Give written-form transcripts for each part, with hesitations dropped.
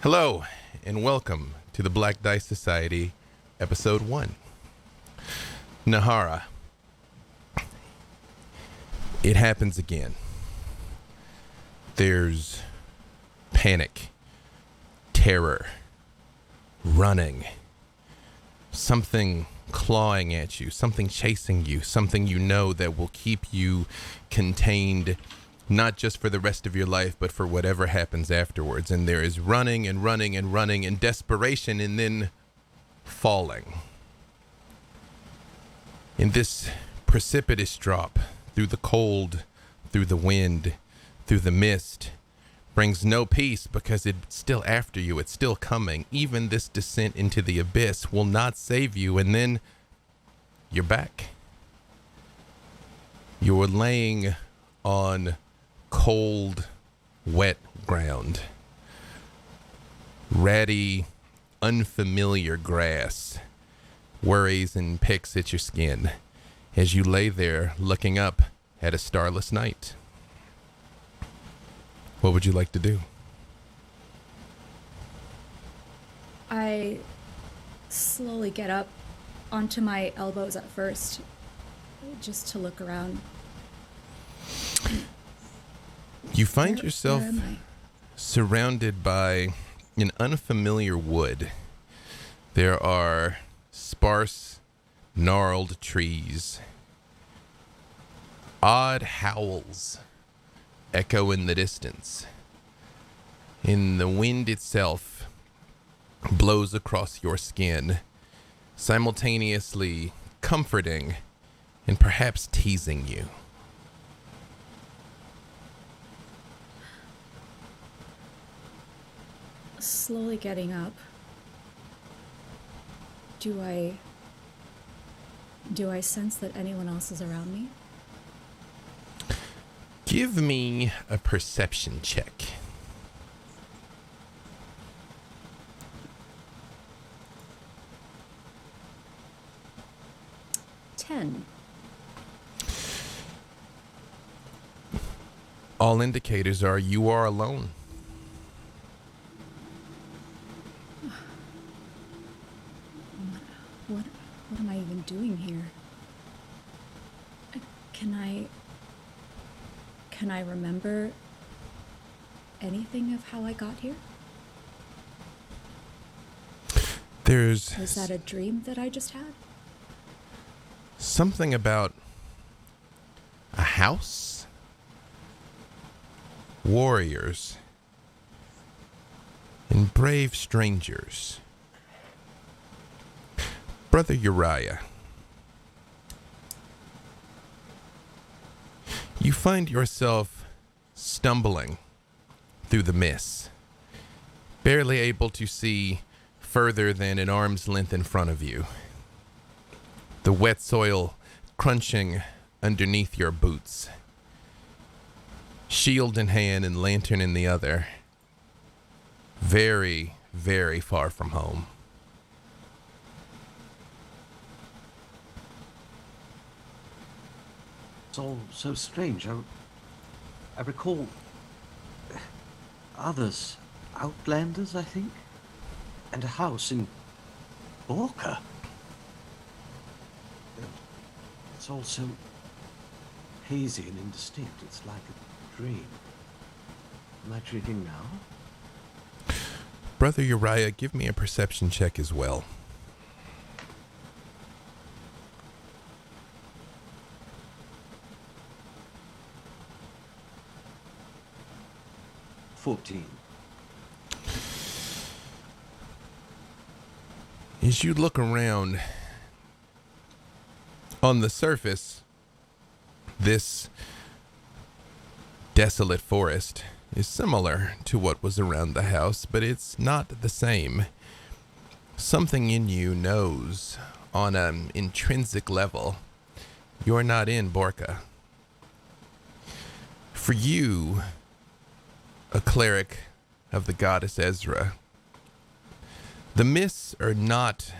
Hello, and welcome to the Black Dice Society, Episode 1. Nahara. It happens again. There's panic, terror, running, something clawing at you, something chasing you, something you know that will keep you contained not just for the rest of your life, but for whatever happens afterwards. And there is running and running and running and desperation and then falling. In this precipitous drop, through the cold, through the wind, through the mist, brings no peace because it's still after you, it's still coming. Even this descent into the abyss will not save you, and then you're back. You're laying on cold, wet ground. Ratty, unfamiliar grass worries and picks at your skin as you lay there looking up at a starless night. What would you like to do? I slowly get up onto my elbows at first, just to look around. You find Where yourself am I? surrounded by an unfamiliar wood. There are sparse, gnarled trees. Odd howls echo in the distance. And the wind itself blows across your skin, simultaneously comforting and perhaps teasing you. Slowly getting up. Do I sense that anyone else is around me? Give me a perception check. Ten. All indicators are you are alone. What am I even doing here? Can I remember anything of how I got here? Was that a dream that I just had? Something about a house, warriors, and brave strangers. Brother Uriah, you find yourself stumbling through the mist, barely able to see further than an arm's length in front of you. The wet soil crunching underneath your boots. Shield in hand and lantern in the other. Very, very far from home. It's all so strange. I recall others, outlanders, I think, and a house in Borka. It's all so hazy and indistinct. It's like a dream. Am I dreaming now? Brother Uriah, give me a perception check as well. As you look around, on the surface, this desolate forest is similar to what was around the house, but it's not the same. Something in you knows, on an intrinsic level, you're not in Borka. For you, a cleric of the goddess Ezra, the mists are not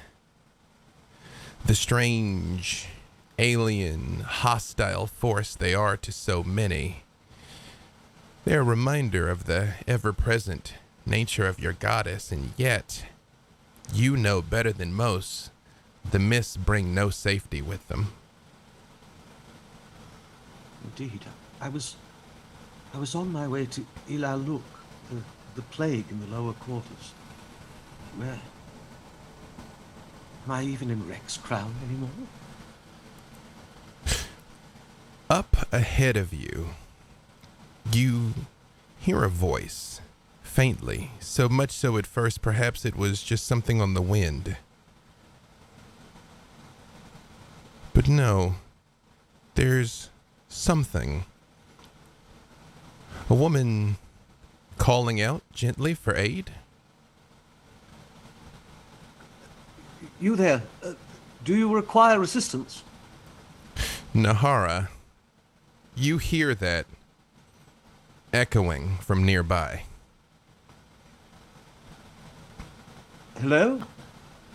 the strange, alien, hostile force they are to so many. They're a reminder of the ever-present nature of your goddess, and yet you know better than most the mists bring no safety with them. Indeed. I was on my way to Ilaluk, the plague in the lower quarters. Where? Am I even in Rex Crown anymore? Up ahead of you, you hear a voice, faintly, so much so at first perhaps it was just something on the wind. But no, there's something. A woman calling out gently for aid? You there. Do you require assistance? Nahara, you hear that echoing from nearby. Hello?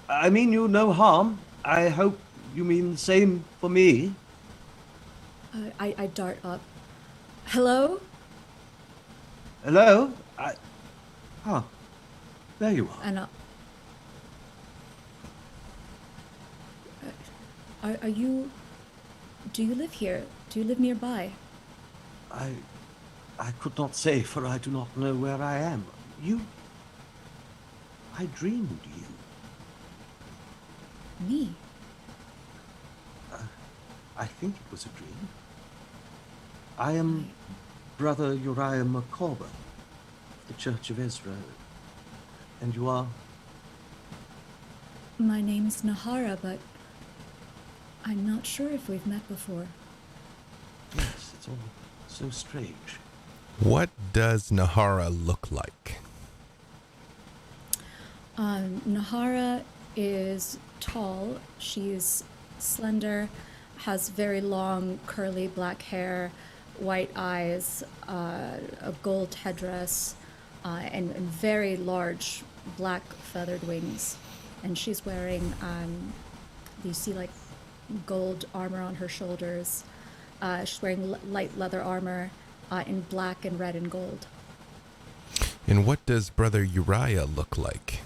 I mean you no harm. I hope you mean the same for me. I dart up. Hello? Hello? There you are. And are you... Do you live here? Do you live nearby? I could not say, for I do not know where I am. I dreamed you. Me? I think it was a dream. I am Brother Uriah Macabre, of the Church of Ezra. And you are? My name is Nahara, but I'm not sure if we've met before. Yes, it's all so strange. What does Nahara look like? Nahara is tall. She's slender, has very long, curly black hair, white eyes, a gold headdress, and very large black feathered wings. And she's wearing, you see, like, gold armor on her shoulders. She's wearing light leather armor in black and red and gold. And what does Brother Uriah look like?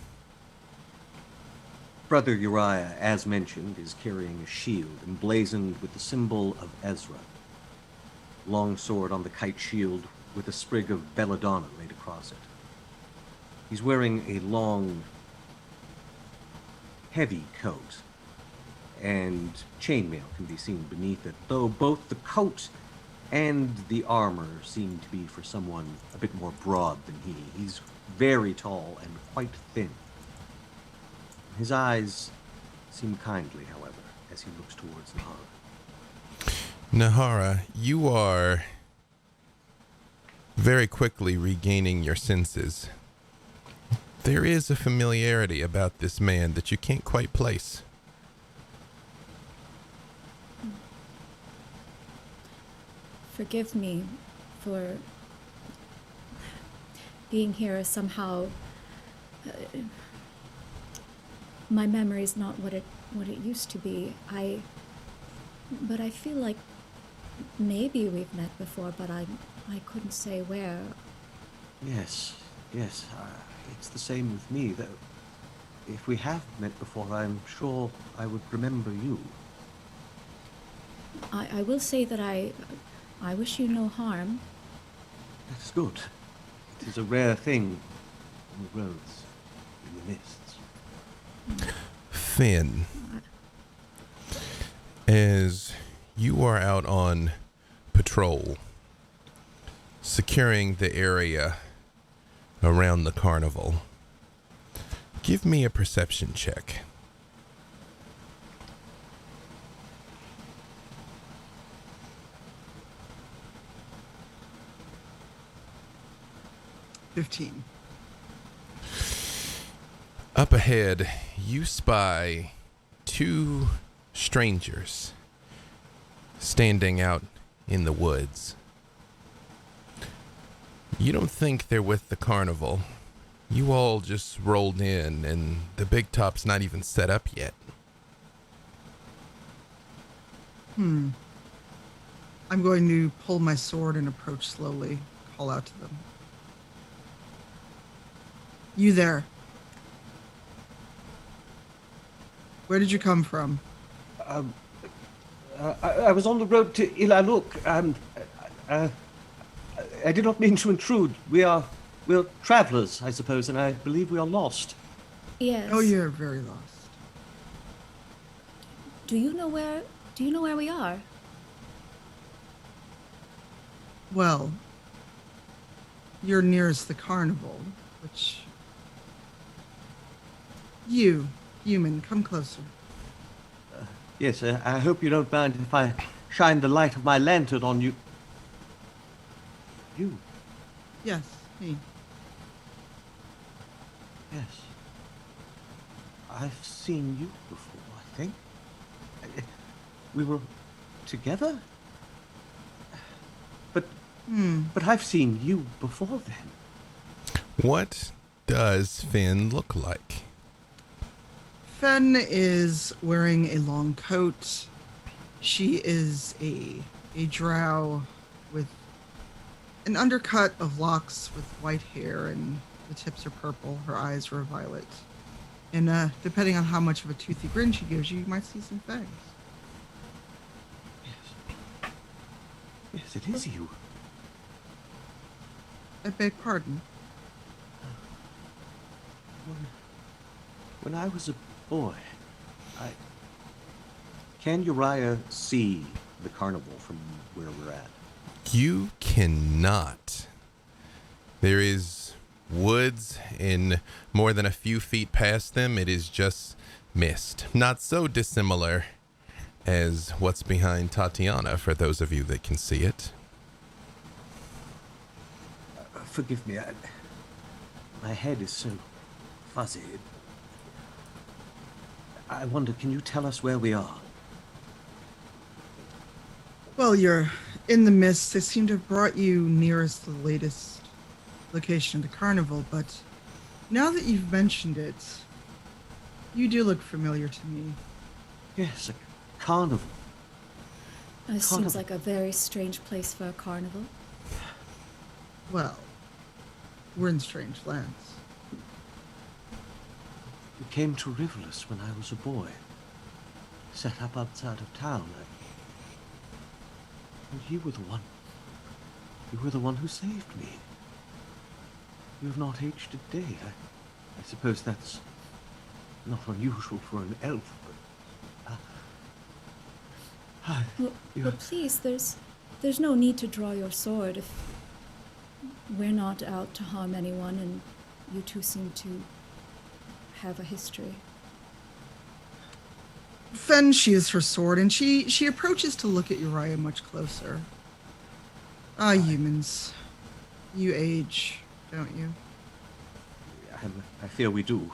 Brother Uriah, as mentioned, is carrying a shield emblazoned with the symbol of Ezra. Long sword on the kite shield with a sprig of belladonna laid across it. He's wearing a long, heavy coat, and chainmail can be seen beneath it, though both the coat and the armor seem to be for someone a bit more broad than he. He's very tall and quite thin. His eyes seem kindly, however, as he looks towards Nahara. Nahara, you are very quickly regaining your senses. There is a familiarity about this man that you can't quite place. Forgive me for being here somehow. My memory's not what it used to be. But I feel like maybe we've met before, but I couldn't say where. Yes, it's the same with me, though. If we have met before, I'm sure I would remember you. I will say that I wish you no harm. That is good. It is a rare thing on the roads, in the mists. Fen, as you are out on patrol, securing the area around the carnival, give me a perception check. Up ahead, you spy two strangers standing out in the woods. You don't think they're with the carnival. You all just rolled in, and the big top's not even set up yet. I'm going to pull my sword and approach slowly, call out to them. You there. Where did you come from? I was on the road to Ilaluk. I did not mean to intrude. We're travelers, I suppose, and I believe we are lost. Yes. Oh, you're very lost. Do you know where we are? Well, you're nearest the carnival, which... You, human, come closer. Yes, I hope you don't mind if I shine the light of my lantern on you. You? Yes, me. Yes. I've seen you before, I think. We were together? But I've seen you before then. What does Fen look like? Fen is wearing a long coat. She is a drow with an undercut of locks with white hair, and the tips are purple. Her eyes are violet. And depending on how much of a toothy grin she gives you, you might see some fangs. Yes. Yes, it is you. I beg pardon. When I was a boy, Can Uriah see the carnival from where we're at? You cannot. There is woods in more than a few feet past them. It is just mist. Not so dissimilar as what's behind Tatanya, for those of you that can see it. Forgive me, my head is so fuzzy. I wonder, can you tell us where we are? Well, you're in the mist. They seem to have brought you nearest the latest location of the carnival, but now that you've mentioned it, you do look familiar to me. Yes, a carnival. It seems like a very strange place for a carnival. Well, we're in strange lands. We came to Riverless when I was a boy. Set up outside of town. And you were the one. You were the one who saved me. You have not aged a day. I suppose that's not unusual for an elf, but... Well, please, there's no need to draw your sword if we're not out to harm anyone, and you two seem to have a history. Fen sheathes her sword, and she approaches to look at Uriah much closer. Ah, humans. You age, don't you? I fear we do.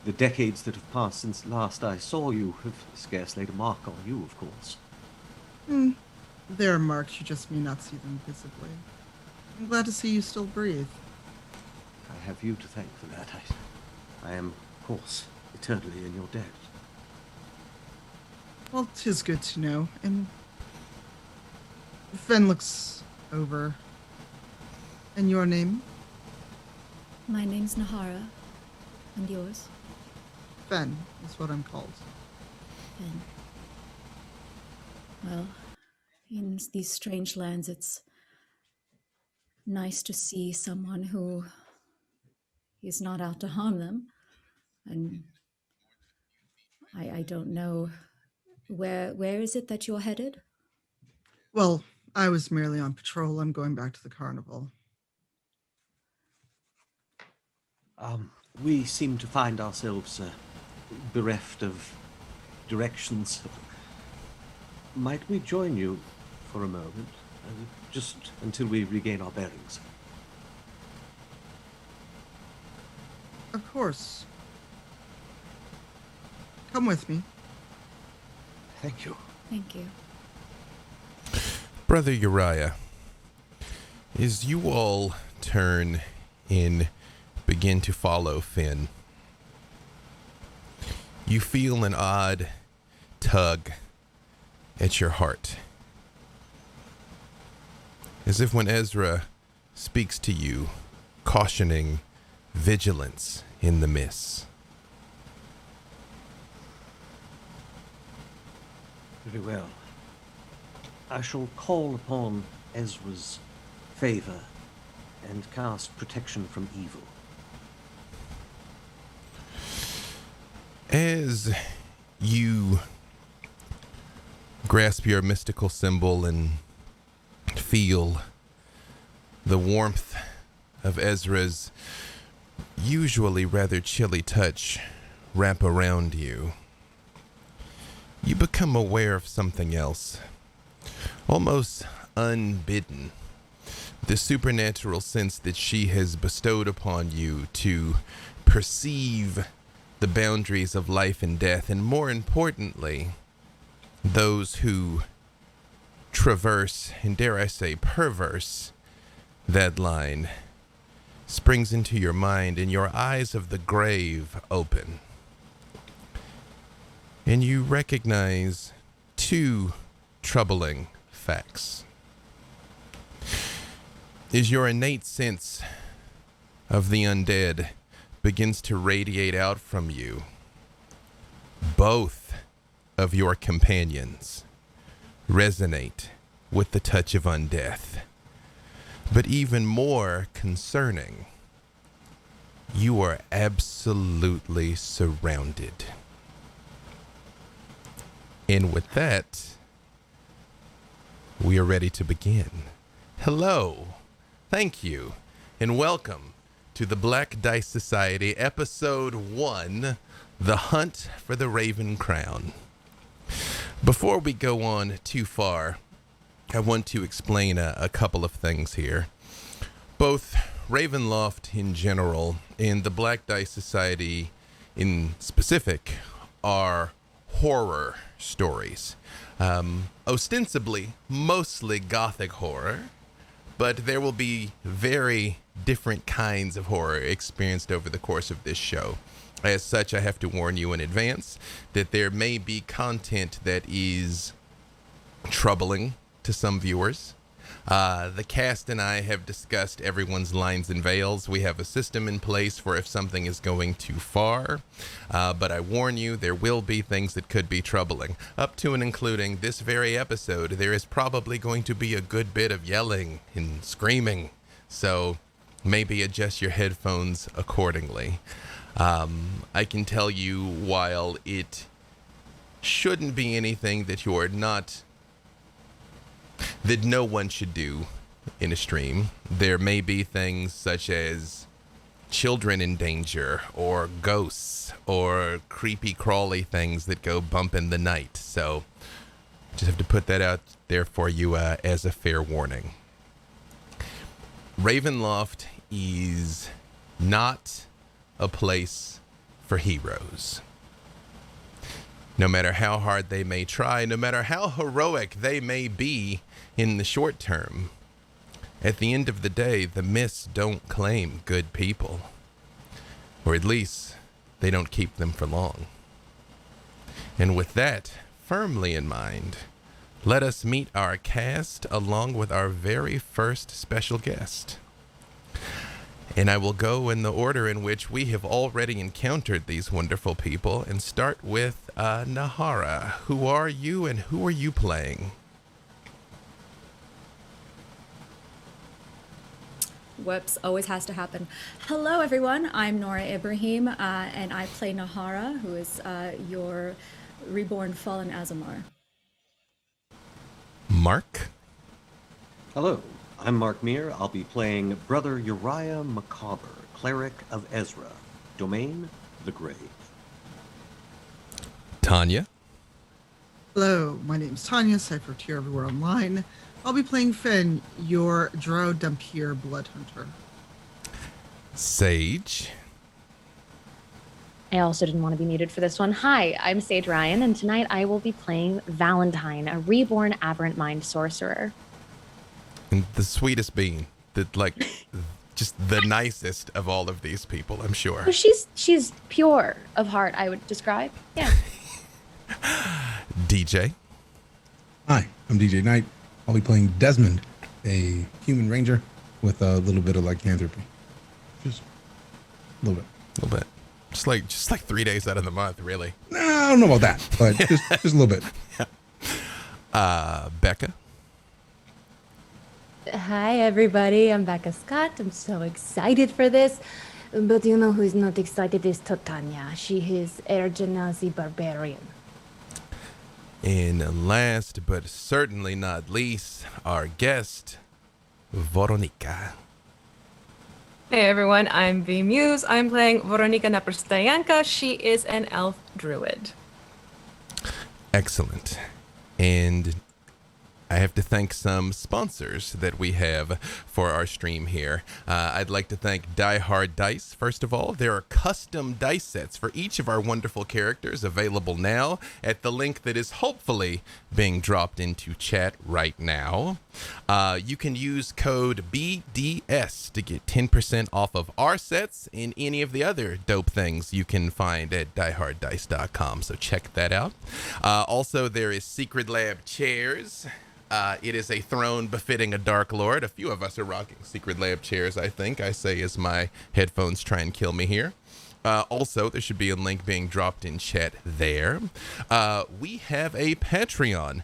The decades that have passed since last I saw you have scarce laid a mark on you, of course. There are marks, you just may not see them visibly. I'm glad to see you still breathe. I have you to thank for that. I am, of course, eternally in your debt. Well, 'tis good to know, and Fen looks over. And your name? My name's Nahara, and yours? Fen is what I'm called. And, well, in these strange lands, it's nice to see someone who is not out to harm them. And I don't know, where is it that you're headed? Well, I was merely on patrol. I'm going back to the carnival. We seem to find ourselves bereft of directions. Might we join you for a moment? Just until we regain our bearings. Of course. Come with me. Thank you. Thank you. Brother Uriah, as you all turn in, begin to follow Fen, you feel an odd tug at your heart. As if when Ezra speaks to you, cautioning vigilance in the mists. Very well. I shall call upon Ezra's favor and cast protection from evil. As you grasp your mystical symbol and feel the warmth of Ezra's usually rather chilly touch wrap around you, you become aware of something else, almost unbidden. The supernatural sense that she has bestowed upon you to perceive the boundaries of life and death, and more importantly, those who traverse, and dare I say perverse, that line, springs into your mind, and your eyes of the grave open. And you recognize two troubling facts. Is your innate sense of the undead begins to radiate out from you. Both of your companions resonate with the touch of undeath. But even more concerning, you are absolutely surrounded. And with that, we are ready to begin. Hello, thank you, and welcome to the Black Dice Society, Episode 1, The Hunt for the Raven Crown. Before we go on too far, I want to explain a couple of things here. Both Ravenloft in general and the Black Dice Society in specific are horror stories. Ostensibly, mostly gothic horror, but there will be very different kinds of horror experienced over the course of this show. As such, I have to warn you in advance that there may be content that is troubling to some viewers. The cast and I have discussed everyone's lines and veils. We have a system in place for if something is going too far. But I warn you, there will be things that could be troubling. Up to and including this very episode, there is probably going to be a good bit of yelling and screaming. So maybe adjust your headphones accordingly. I can tell you, while it shouldn't be anything that that no one should do in a stream, there may be things such as children in danger, or ghosts, or creepy crawly things that go bump in the night. So just have to put that out there for you as a fair warning. Ravenloft is not a place for heroes. No matter how hard they may try, no matter how heroic they may be in the short term, at the end of the day, the mists don't claim good people. Or at least, they don't keep them for long. And with that firmly in mind, let us meet our cast along with our very first special guest. And I will go in the order in which we have already encountered these wonderful people, and start with Nahara. Who are you and who are you playing? Whoops, always has to happen. Hello, everyone. I'm Nora Ibrahim, and I play Nahara, who is your reborn fallen Azamar. Mark? Hello, I'm Mark Meir. I'll be playing Brother Uriah Macabre, Cleric of Ezra, Domain, the Grave. Tanya? Hello, my name's Tanya, Cypher Tier everywhere online. I'll be playing Fen, your Drow Dhampir Blood Hunter. Saige? I also didn't want to be muted for this one. Hi, I'm Saige Ryan, and tonight I will be playing Valentine, a reborn aberrant mind sorcerer. And the sweetest being, just the nicest of all of these people, I'm sure. Oh, she's pure of heart, I would describe. Yeah. DJ? Hi, I'm DJ Knight. I'll be playing Desmond, a human ranger, with a little bit of lycanthropy. Just a little bit. A little bit. Just like 3 days out of the month, really. No, I don't know about that, but just a little bit. Becca? Hi, everybody. I'm Becca Scott. I'm so excited for this. But you know who's not excited is Tatanya. She is Air Genasi Barbarian. And last but certainly not least, our guest, Veroniqa. Hey everyone, I'm V Muse. I'm playing Veroniqa Naprstayanka. She is an elf druid. Excellent. And I have to thank some sponsors that we have for our stream here. I'd like to thank Die Hard Dice. First of all, there are custom dice sets for each of our wonderful characters available now at the link that is hopefully being dropped into chat right now. You can use code BDS to get 10% off of our sets and any of the other dope things you can find at dieharddice.com. So check that out. Also, there is Secret Lab chairs. It is a throne befitting a Dark Lord. A few of us are rocking Secret Lab chairs, I think. I say as my headphones try and kill me here. Also, there should be a link being dropped in chat there. We have a Patreon.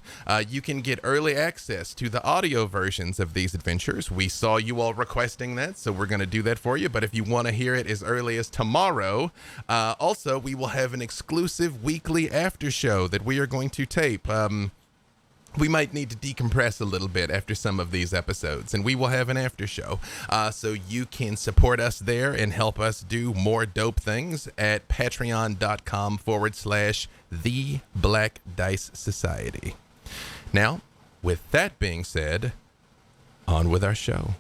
You can get early access to the audio versions of these adventures. We saw you all requesting that, so we're going to do that for you. But if you want to hear it as early as tomorrow, also, we will have an exclusive weekly after show that we are going to tape. We might need to decompress a little bit after some of these episodes, and we will have an after show. So you can support us there and help us do more dope things at patreon.com/The Black Dice Society. Now, with that being said, on with our show.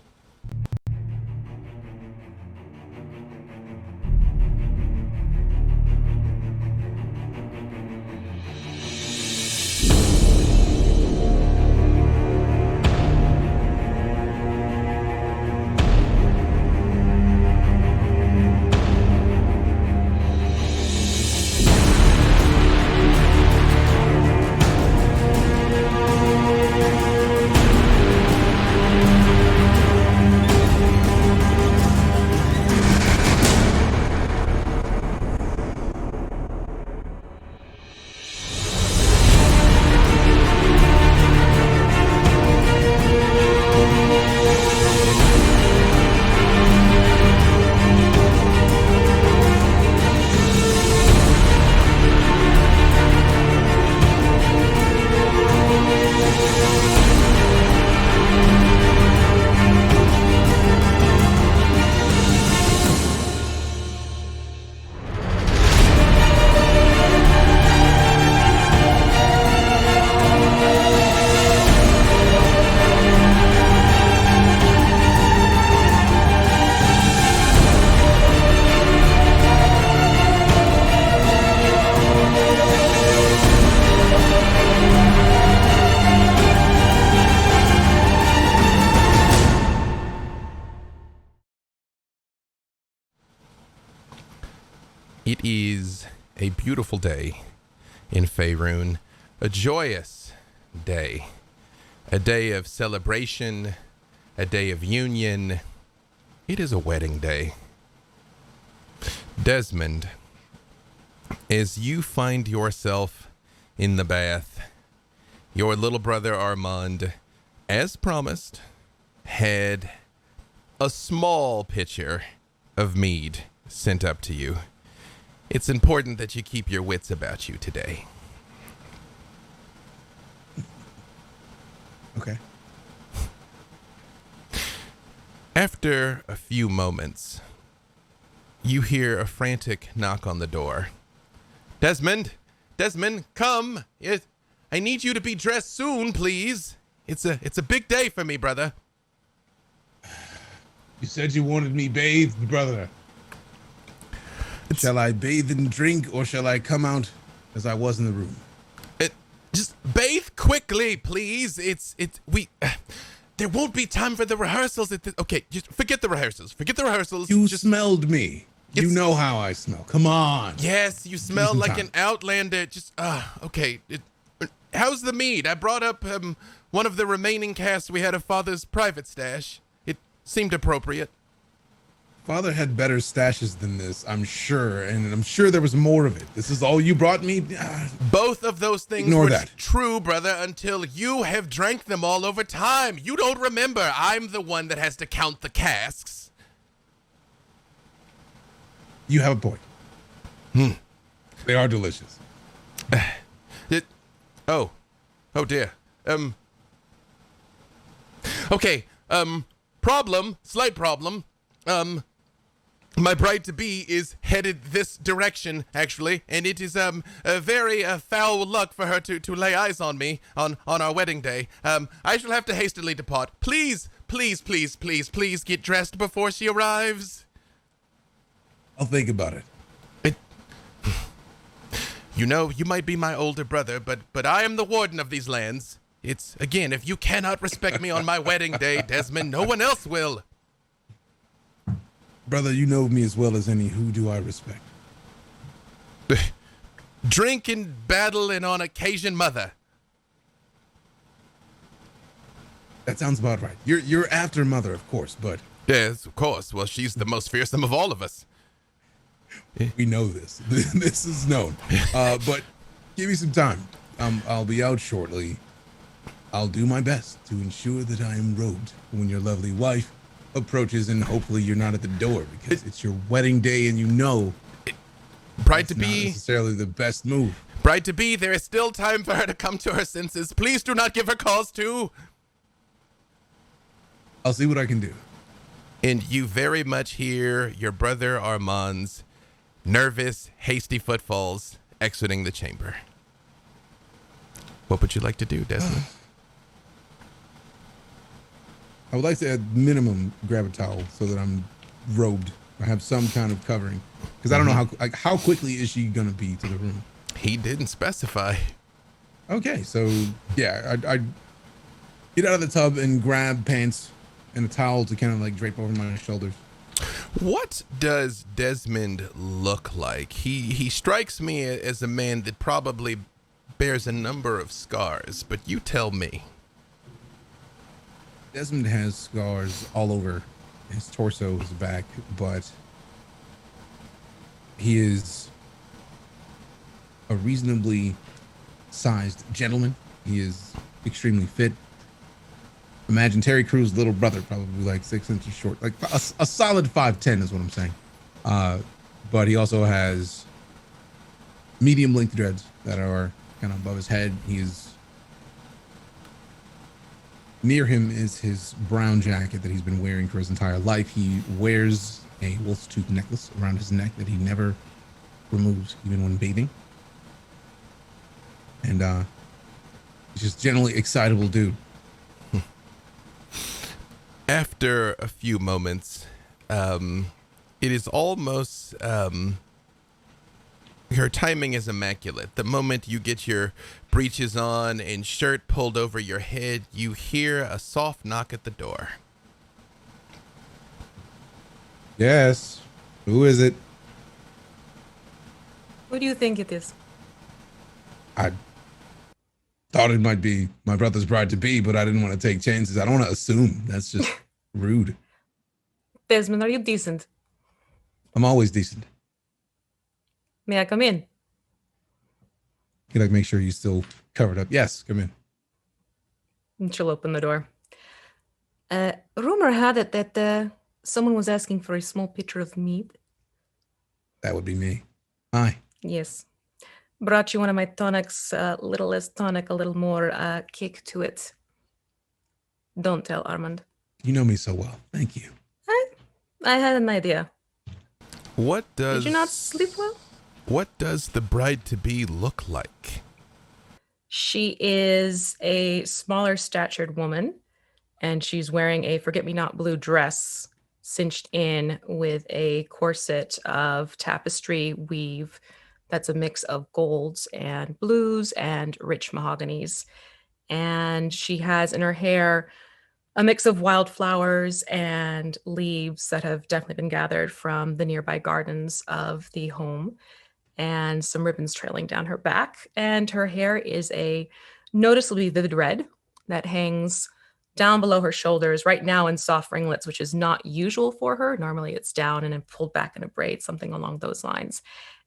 It is a beautiful day in Faerun, a joyous day, a day of celebration, a day of union. It is a wedding day. Desmond, as you find yourself in the bath, your little brother Armand, as promised, had a small pitcher of mead sent up to you. It's important that you keep your wits about you today. Okay. After a few moments, you hear a frantic knock on the door. Desmond, come. I need you to be dressed soon, please. It's a big day for me, brother. You said you wanted me bathed, brother. Shall I bathe and drink, or shall I come out as I was in the room? Just bathe quickly, please. There won't be time for the rehearsals. Okay, just forget the rehearsals. You smelled me. You know how I smell. Come on. Yes, you smell like an outlander. Okay. How's the mead? I brought up one of the remaining casts we had of Father's private stash. seemed appropriate. Father had better stashes than this, I'm sure, and I'm sure there was more of it. This is all you brought me? Both of those things Ignore were that. true, brother, until you have drank them all over time. You don't remember. I'm the one that has to count the casks. You have a point. They are delicious. Oh dear. Okay, slight problem. My bride-to-be is headed this direction, actually, and it is, a very, foul luck for her to lay eyes on me on our wedding day. I shall have to hastily depart. Please get dressed before she arrives. I'll think about it. You know, you might be my older brother, but I am the warden of these lands. It's, again, if you cannot respect me on my wedding day, Desmond, no one else will. Brother, you know me as well as any. Who do I respect? Drink in battle and on occasion mother. That sounds about right. You're after mother, of course, but... Yes, of course. Well, she's the most fearsome of all of us. We know this. This is known. But give me some time. I'll be out shortly. I'll do my best to ensure that I am robed when your lovely wife approaches, and hopefully you're not at the door, because it's your wedding day and you know Bride-to-be, not necessarily the best move. Bride-to-be, there is still time for her to come to her senses. Please do not give her cause to. I'll see what I can do. And you very much hear your brother Armand's nervous, hasty footfalls exiting the chamber. What would you like to do, Desmond? I would like to, at minimum, grab a towel so that I'm robed. I have some kind of covering, because I don't know how quickly is she gonna be to the room. He didn't specify. Okay, so yeah, I'd get out of the tub and grab pants and a towel to kind of like drape over my shoulders. What does Desmond look like? He strikes me as a man that probably bears a number of scars, but you tell me. Desmond has scars all over his torso, his back, but he is a reasonably sized gentleman. He is extremely fit. Imagine Terry Crews' little brother, probably like 6 inches short, like a solid 5'10" is what I'm saying. But he also has medium length dreads that are kind of above his head. Near him is his brown jacket that he's been wearing for his entire life. He wears a wolf's tooth necklace around his neck that he never removes, even when bathing. And he's just generally excitable dude. After a few moments, it is almost, her timing is immaculate. The moment you get your breeches on and shirt pulled over your head, you hear a soft knock at the door. Yes. Who is it? Who do you think it is? I thought it might be my brother's bride-to-be, but I didn't want to take chances. I don't want to assume. That's just rude. Desmond, are you decent? I'm always decent. May I come in? You like make sure you're still covered up. Yes, come in. And she'll open the door. Rumor had it that someone was asking for a small pitcher of mead. That would be me. Hi. Yes. Brought you one of my tonics, a little less tonic, a little more kick to it. Don't tell Armand. You know me so well. Thank you. I had an idea. Did you not sleep well? What does the bride-to-be look like? She is a smaller statured woman, and she's wearing a forget-me-not blue dress cinched in with a corset of tapestry weave that's a mix of golds and blues and rich mahoganies. And she has in her hair a mix of wildflowers and leaves that have definitely been gathered from the nearby gardens of the home, and some ribbons trailing down her back. And her hair is a noticeably vivid red that hangs down below her shoulders, right now in soft ringlets, which is not usual for her. Normally it's down and then pulled back in a braid, something along those lines.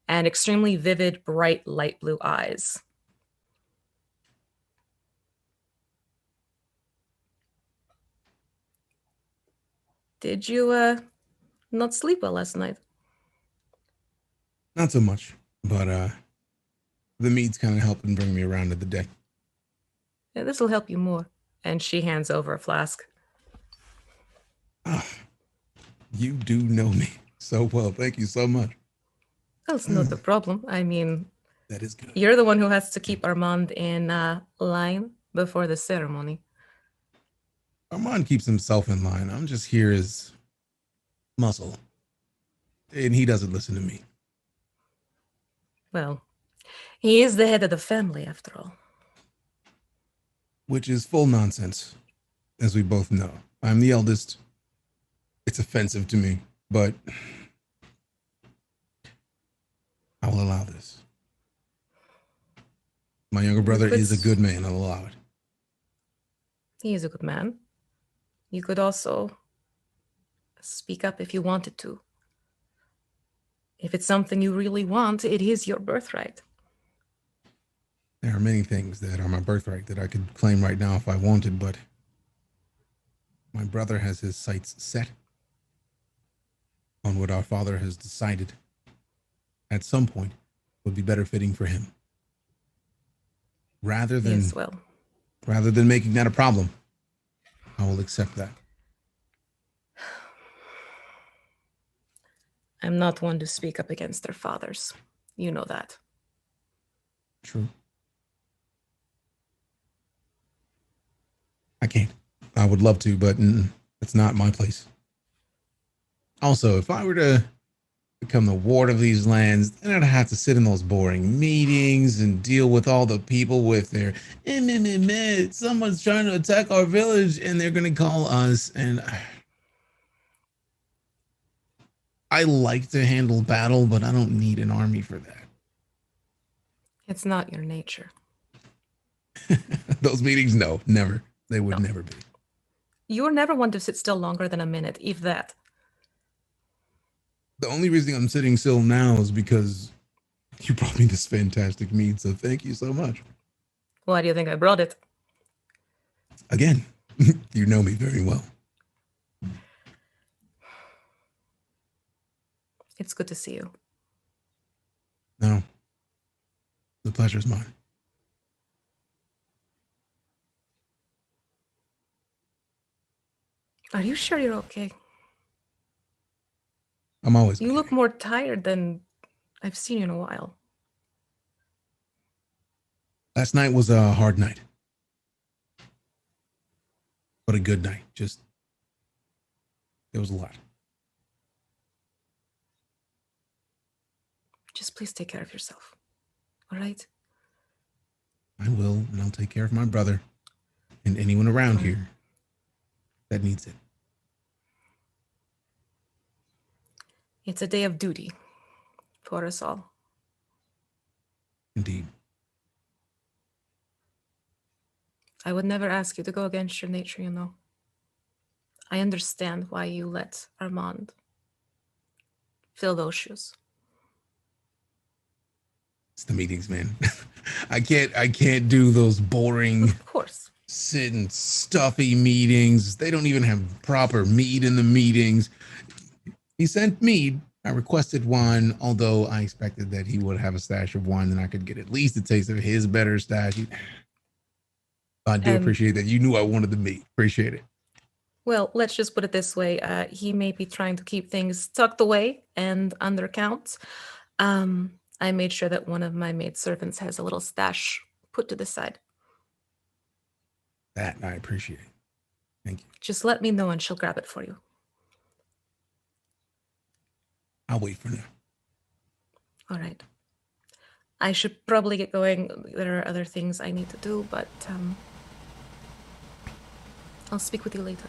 And extremely vivid, bright, light blue eyes. Did you not sleep well last night? Not so much, but the mead's kind of helping bring me around to the deck. Yeah, this will help you more. And she hands over a flask. You do know me so well. Thank you so much. That's not the problem. I mean, That is good. you're the one who has to keep Armand in line before the ceremony. Armand keeps himself in line. I'm just here as muscle. And he doesn't listen to me. Well, he is the head of the family, after all. Which is full nonsense, as we both know. I'm the eldest. It's offensive to me, but I will allow this. My younger brother is a good man. I'll allow it. He is a good man. You could also speak up if you wanted to. If it's something you really want, it is your birthright. There are many things that are my birthright that I could claim right now if I wanted, but my brother has his sights set on what our father has decided at some point would be better fitting for him. Rather than making that a problem, I will accept that. I'm not one to speak up against their fathers. You know that. True. I can't. I would love to, but it's not my place. Also, if I were to become the ward of these lands, then I'd have to sit in those boring meetings and deal with all the people with their someone's trying to attack our village and they're going to call us. And I like to handle battle, but I don't need an army for that. It's not your nature. Those meetings, no, never. They would never be. You're never one to sit still longer than a minute, if that. The only reason I'm sitting still now is because you brought me this fantastic mead, so thank you so much. Why do you think I brought it? Again, you know me very well. It's good to see you. No, the pleasure's mine. Are you sure you're okay? I'm always You look more tired than I've seen you in a while. Last night was a hard night. But a good night. Just, it was a lot. Just please take care of yourself. All right? I will, and I'll take care of my brother and anyone around here that needs it. It's a day of duty for us all. Indeed. I would never ask you to go against your nature, you know. I understand why you let Armand fill those shoes. It's the meetings, man. I can't do those boring, of course, sitting stuffy meetings. They don't even have proper mead in the meetings. He sent mead. I requested wine, although I expected that he would have a stash of wine and I could get at least a taste of his better stash. I do appreciate that. You knew I wanted the mead. Appreciate it. Well, let's just put it this way. He may be trying to keep things tucked away and under count. I made sure that one of my maidservants has a little stash put to the side. That I appreciate. Thank you. Just let me know and she'll grab it for you. I'll wait for now. All right. I should probably get going. There are other things I need to do, but I'll speak with you later.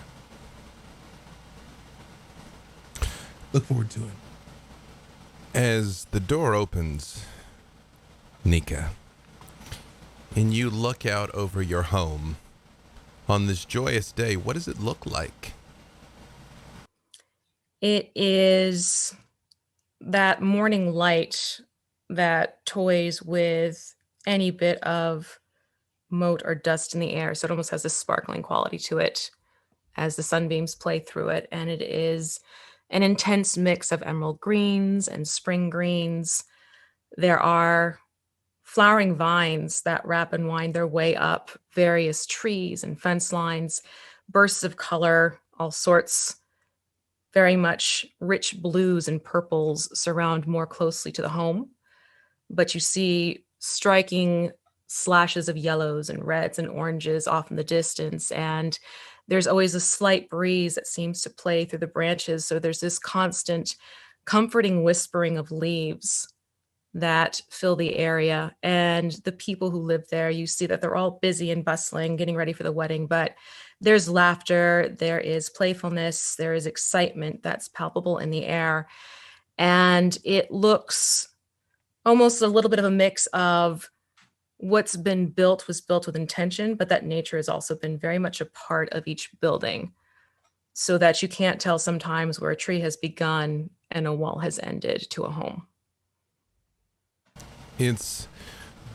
Look forward to it. As the door opens, Nika, and you look out over your home, on this joyous day, what does it look like? It is that morning light that toys with any bit of mote or dust in the air. So it almost has a sparkling quality to it as the sunbeams play through it. And it is an intense mix of emerald greens and spring greens. There are flowering vines that wrap and wind their way up various trees and fence lines, bursts of color, all sorts. Very much rich blues and purples surround more closely to the home, but you see striking slashes of yellows and reds and oranges off in the distance, and there's always a slight breeze that seems to play through the branches, so there's this constant comforting whispering of leaves that fill the area. And the people who live there, you see that they're all busy and bustling, getting ready for the wedding, but there's laughter, there is playfulness, there is excitement that's palpable in the air. And it looks almost a little bit of a mix of what's been built was built with intention, but that nature has also been very much a part of each building, so that you can't tell sometimes where a tree has begun and a wall has ended to a home. It's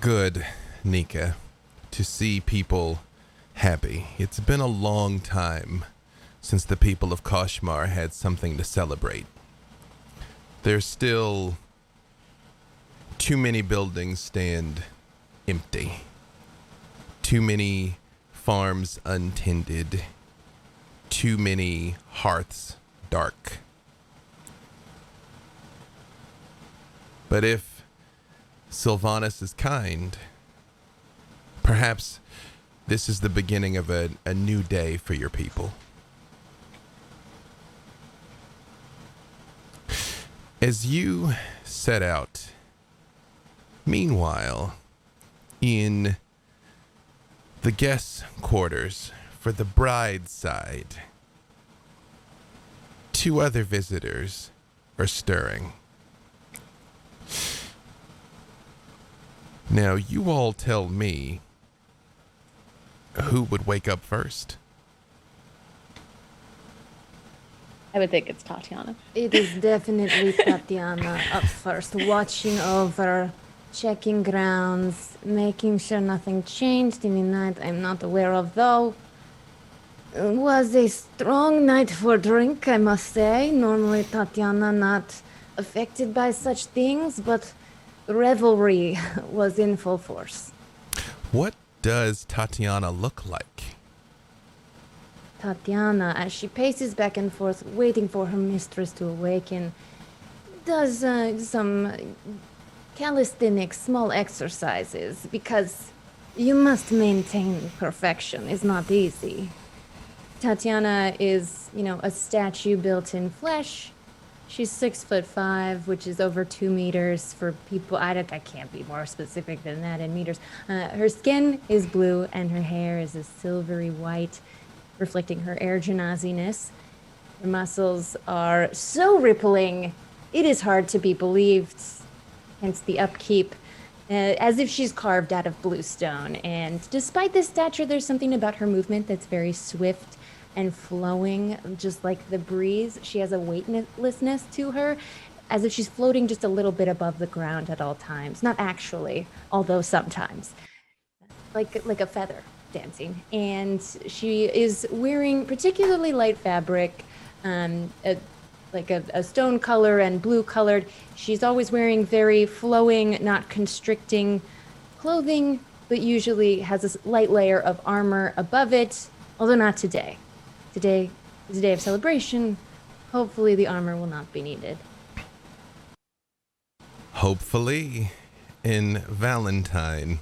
good, Nika, to see people happy. It's been a long time since the people of Kashmar had something to celebrate. There's still too many buildings stand empty. Too many farms untended. Too many hearths dark. But if Sylvanas is kind, perhaps this is the beginning of a new day for your people. As you set out, meanwhile, in the guest quarters for the bride's side, two other visitors are stirring. Now, you all tell me who would wake up first. I would think it's Tatanya. It is definitely Tatanya up first, watching over, checking grounds, making sure nothing changed in the night I'm not aware of, though. It was a strong night for drink, I must say. Normally Tatanya not affected by such things, but revelry was in full force. What does Tatiana look like? Tatanya, as she paces back and forth, waiting for her mistress to awaken, does some calisthenics, small exercises, because you must maintain perfection. It's not easy. Tatanya is, a statue built in flesh. She's 6'5", which is over 2 meters for people. I can't be more specific than that in meters. Her skin is blue and her hair is a silvery white, reflecting her air genaziness. Her muscles are so rippling, it is hard to be believed, hence the upkeep, as if she's carved out of blue stone. And despite this stature, there's something about her movement that's very swift and flowing, just like the breeze. She has a weightlessness to her, as if she's floating just a little bit above the ground at all times. Not actually, although sometimes. Like a feather dancing. And she is wearing particularly light fabric, like a stone color and blue colored. She's always wearing very flowing, not constricting clothing, but usually has a light layer of armor above it, although not today. Today is a day of celebration. Hopefully the armor will not be needed. Hopefully, in Valentine,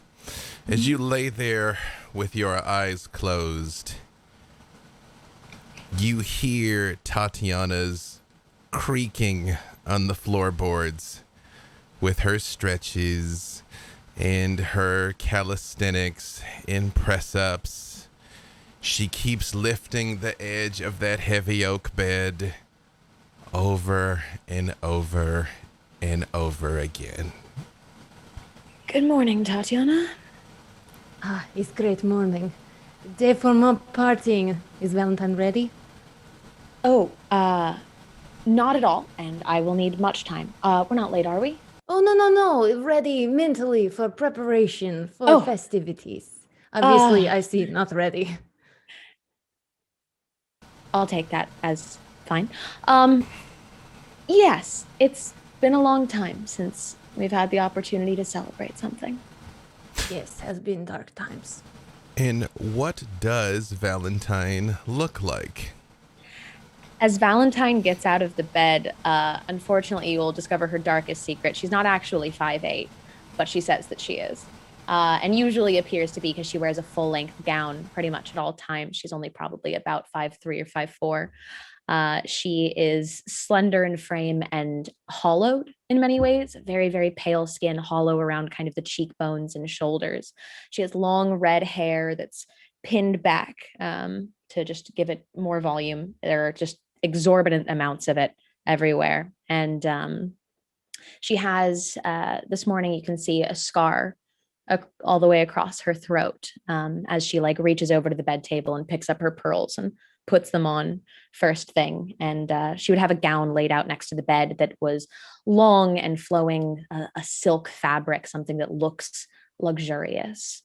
as you lay there with your eyes closed, you hear Tatiana's creaking on the floorboards with her stretches and her calisthenics and press-ups. She keeps lifting the edge of that heavy oak bed over and over and over again. Good morning, Tatanya. It's great morning. Day for more partying. Is Valentine ready? Oh, not at all, and I will need much time. We're not late, are we? Oh, no. Ready mentally for preparation for Oh. festivities. Obviously, Uh. I see not ready. I'll take that as fine. Yes, it's been a long time since we've had the opportunity to celebrate something. Yes, has been dark times. And what does Valentine look like? As Valentine gets out of the bed, unfortunately, you will discover her darkest secret. She's not actually 5'8", but she says that she is. And usually appears to be because she wears a full-length gown pretty much at all times. She's only probably about 5'3" or 5'4". She is slender in frame and hollowed in many ways, very, very pale skin, hollow around kind of the cheekbones and shoulders. She has long red hair that's pinned back to just give it more volume. There are just exorbitant amounts of it everywhere. And she has, this morning you can see a scar all the way across her throat as she like reaches over to the bed table and picks up her pearls and puts them on first thing. And she would have a gown laid out next to the bed that was long and flowing, a silk fabric, something that looks luxurious.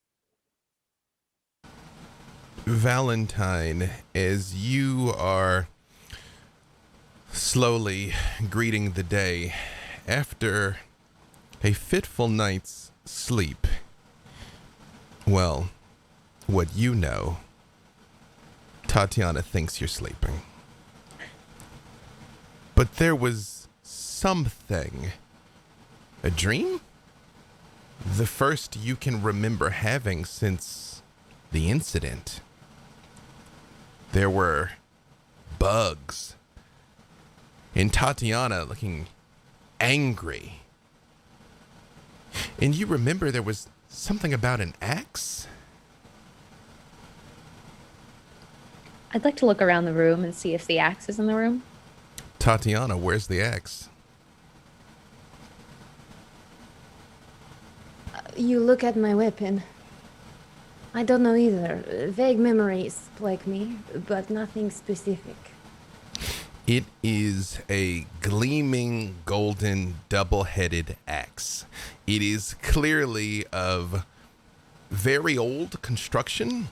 Valentine, as you are slowly greeting the day after a fitful night's sleep, well, what you know, Tatanya thinks you're sleeping. But there was something. A dream? The first you can remember having since the incident. There were bugs. And Tatanya looking angry. And you remember there was something about an axe? I'd like to look around the room and see if the axe is in the room. Tatanya, where's the axe? You look at my weapon. I don't know either. Vague memories plague me, but nothing specific. It is a gleaming golden double-headed axe. It is clearly of very old construction,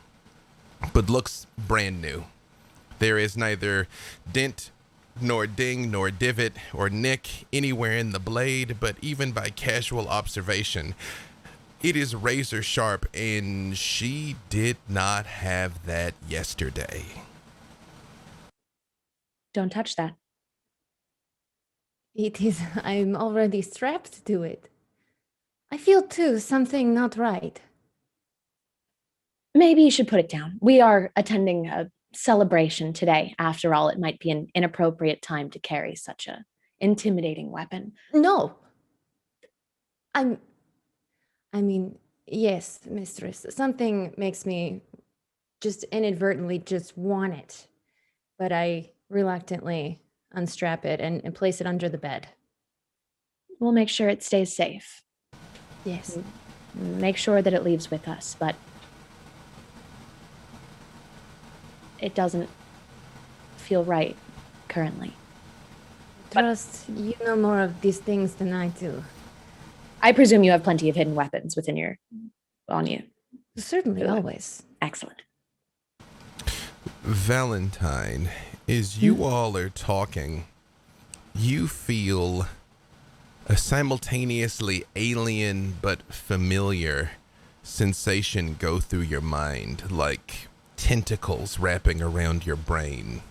but looks brand new. There is neither dent, nor ding, nor divot, or nick anywhere in the blade, but even by casual observation, it is razor sharp, and she did not have that yesterday. Don't touch that. It is. I'm already strapped to it. I feel too something not right. Maybe you should put it down. We are attending a celebration today. After all, it might be an inappropriate time to carry such a intimidating weapon. No. I mean, yes, mistress. Something makes me just inadvertently just want it. But I reluctantly unstrap it and place it under the bed. We'll make sure it stays safe. Yes. Make sure that it leaves with us, but it doesn't feel right currently. Trust you know more of these things than I do. I presume you have plenty of hidden weapons on you. Certainly, always. Excellent. Valentine, as you all are talking, you feel a simultaneously alien but familiar sensation go through your mind, like tentacles wrapping around your brain.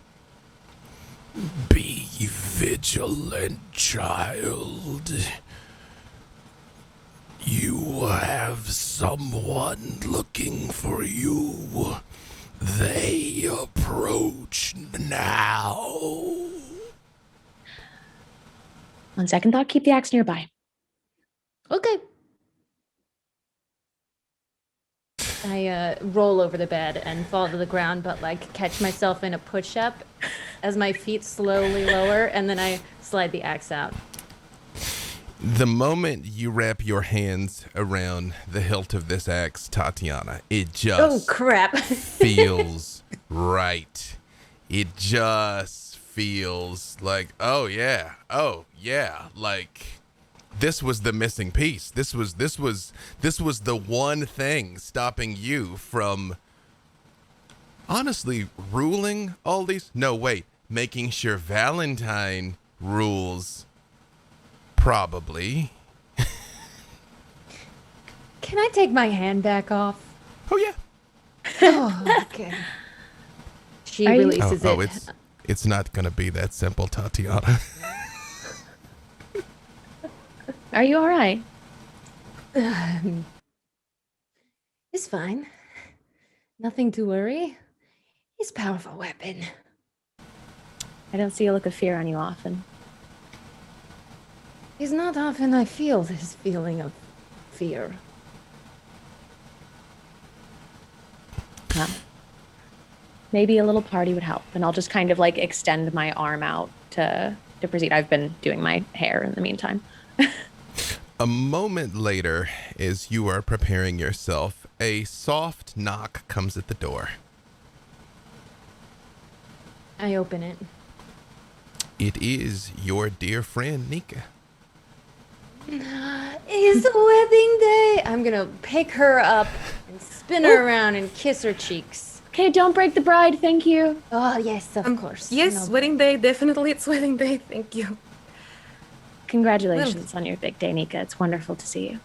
Be vigilant, child. You have someone looking for you. They approach now. On second thought, keep the axe nearby. Okay. I roll over the bed and fall to the ground, but like catch myself in a push-up as my feet slowly lower, and then I slide the axe out. The moment you wrap your hands around the hilt of this axe, Tatiana, it Oh, just crap. feels right. It just feels like, oh yeah, like this was the missing piece. This was the one thing stopping you from honestly ruling all these. No, wait, making sure Valentine rules. Probably. Can I take my hand back off? Oh yeah. Oh, okay. She Are you- releases Oh, it. it's not gonna be that simple, Tatiana. Are you all right? It's fine. Nothing to worry. It's a powerful weapon. I don't see a look of fear on you often. It's not often I feel this feeling of fear. Well, maybe a little party would help, and I'll just kind of like extend my arm out to proceed. I've been doing my hair in the meantime. A moment later, as you are preparing yourself, a soft knock comes at the door. I open it. It is your dear friend, Nika. It's a wedding day. I'm gonna pick her up and spin her around and kiss her cheeks. Okay, don't break the bride. Thank you. Oh yes, of course. Yes, No. wedding day. Definitely, it's wedding day. Thank you. Congratulations on your big day, Nika. It's wonderful to see you.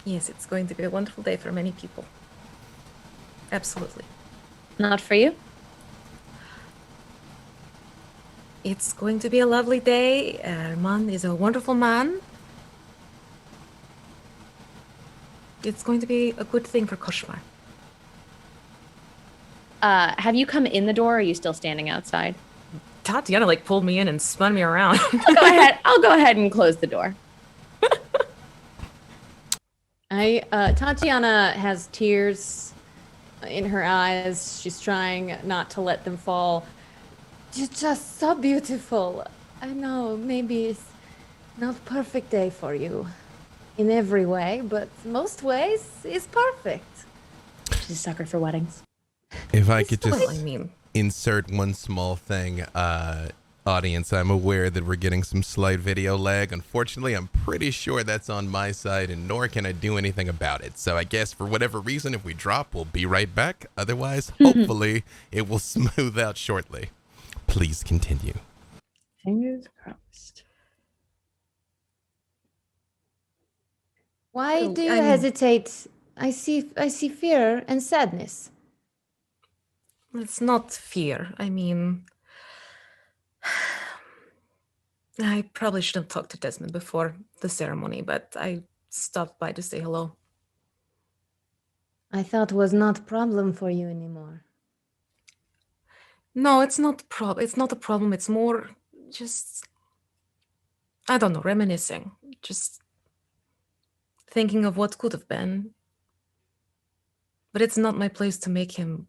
Yes, it's going to be a wonderful day for many people. Absolutely. Not for you? It's going to be a lovely day. Armand is a wonderful man. It's going to be a good thing for Koshmar. Have you come in the door, or are you still standing outside? Tatiana like pulled me in and spun me around. I'll go ahead and close the door. Tatiana has tears in her eyes. She's trying not to let them fall. You're just so beautiful. I know maybe it's not a perfect day for you in every way, but most ways it's perfect. She's a sucker for weddings. If I could Well, just I mean, insert one small thing, audience, I'm aware that we're getting some slight video lag. Unfortunately, I'm pretty sure that's on my side, and nor can I do anything about it. So I guess for whatever reason, if we drop, we'll be right back. Otherwise, hopefully, it will smooth out shortly. Please continue. Fingers crossed. Why Oh, do you I'm- hesitate? I see fear and sadness. it's not fear. I mean, I probably should have talked to Desmond before the ceremony, but I stopped by to say hello. I thought was not a problem for you anymore. No, it's not it's not a problem. It's more just, I don't know, reminiscing. Just thinking of what could have been. But it's not my place to make him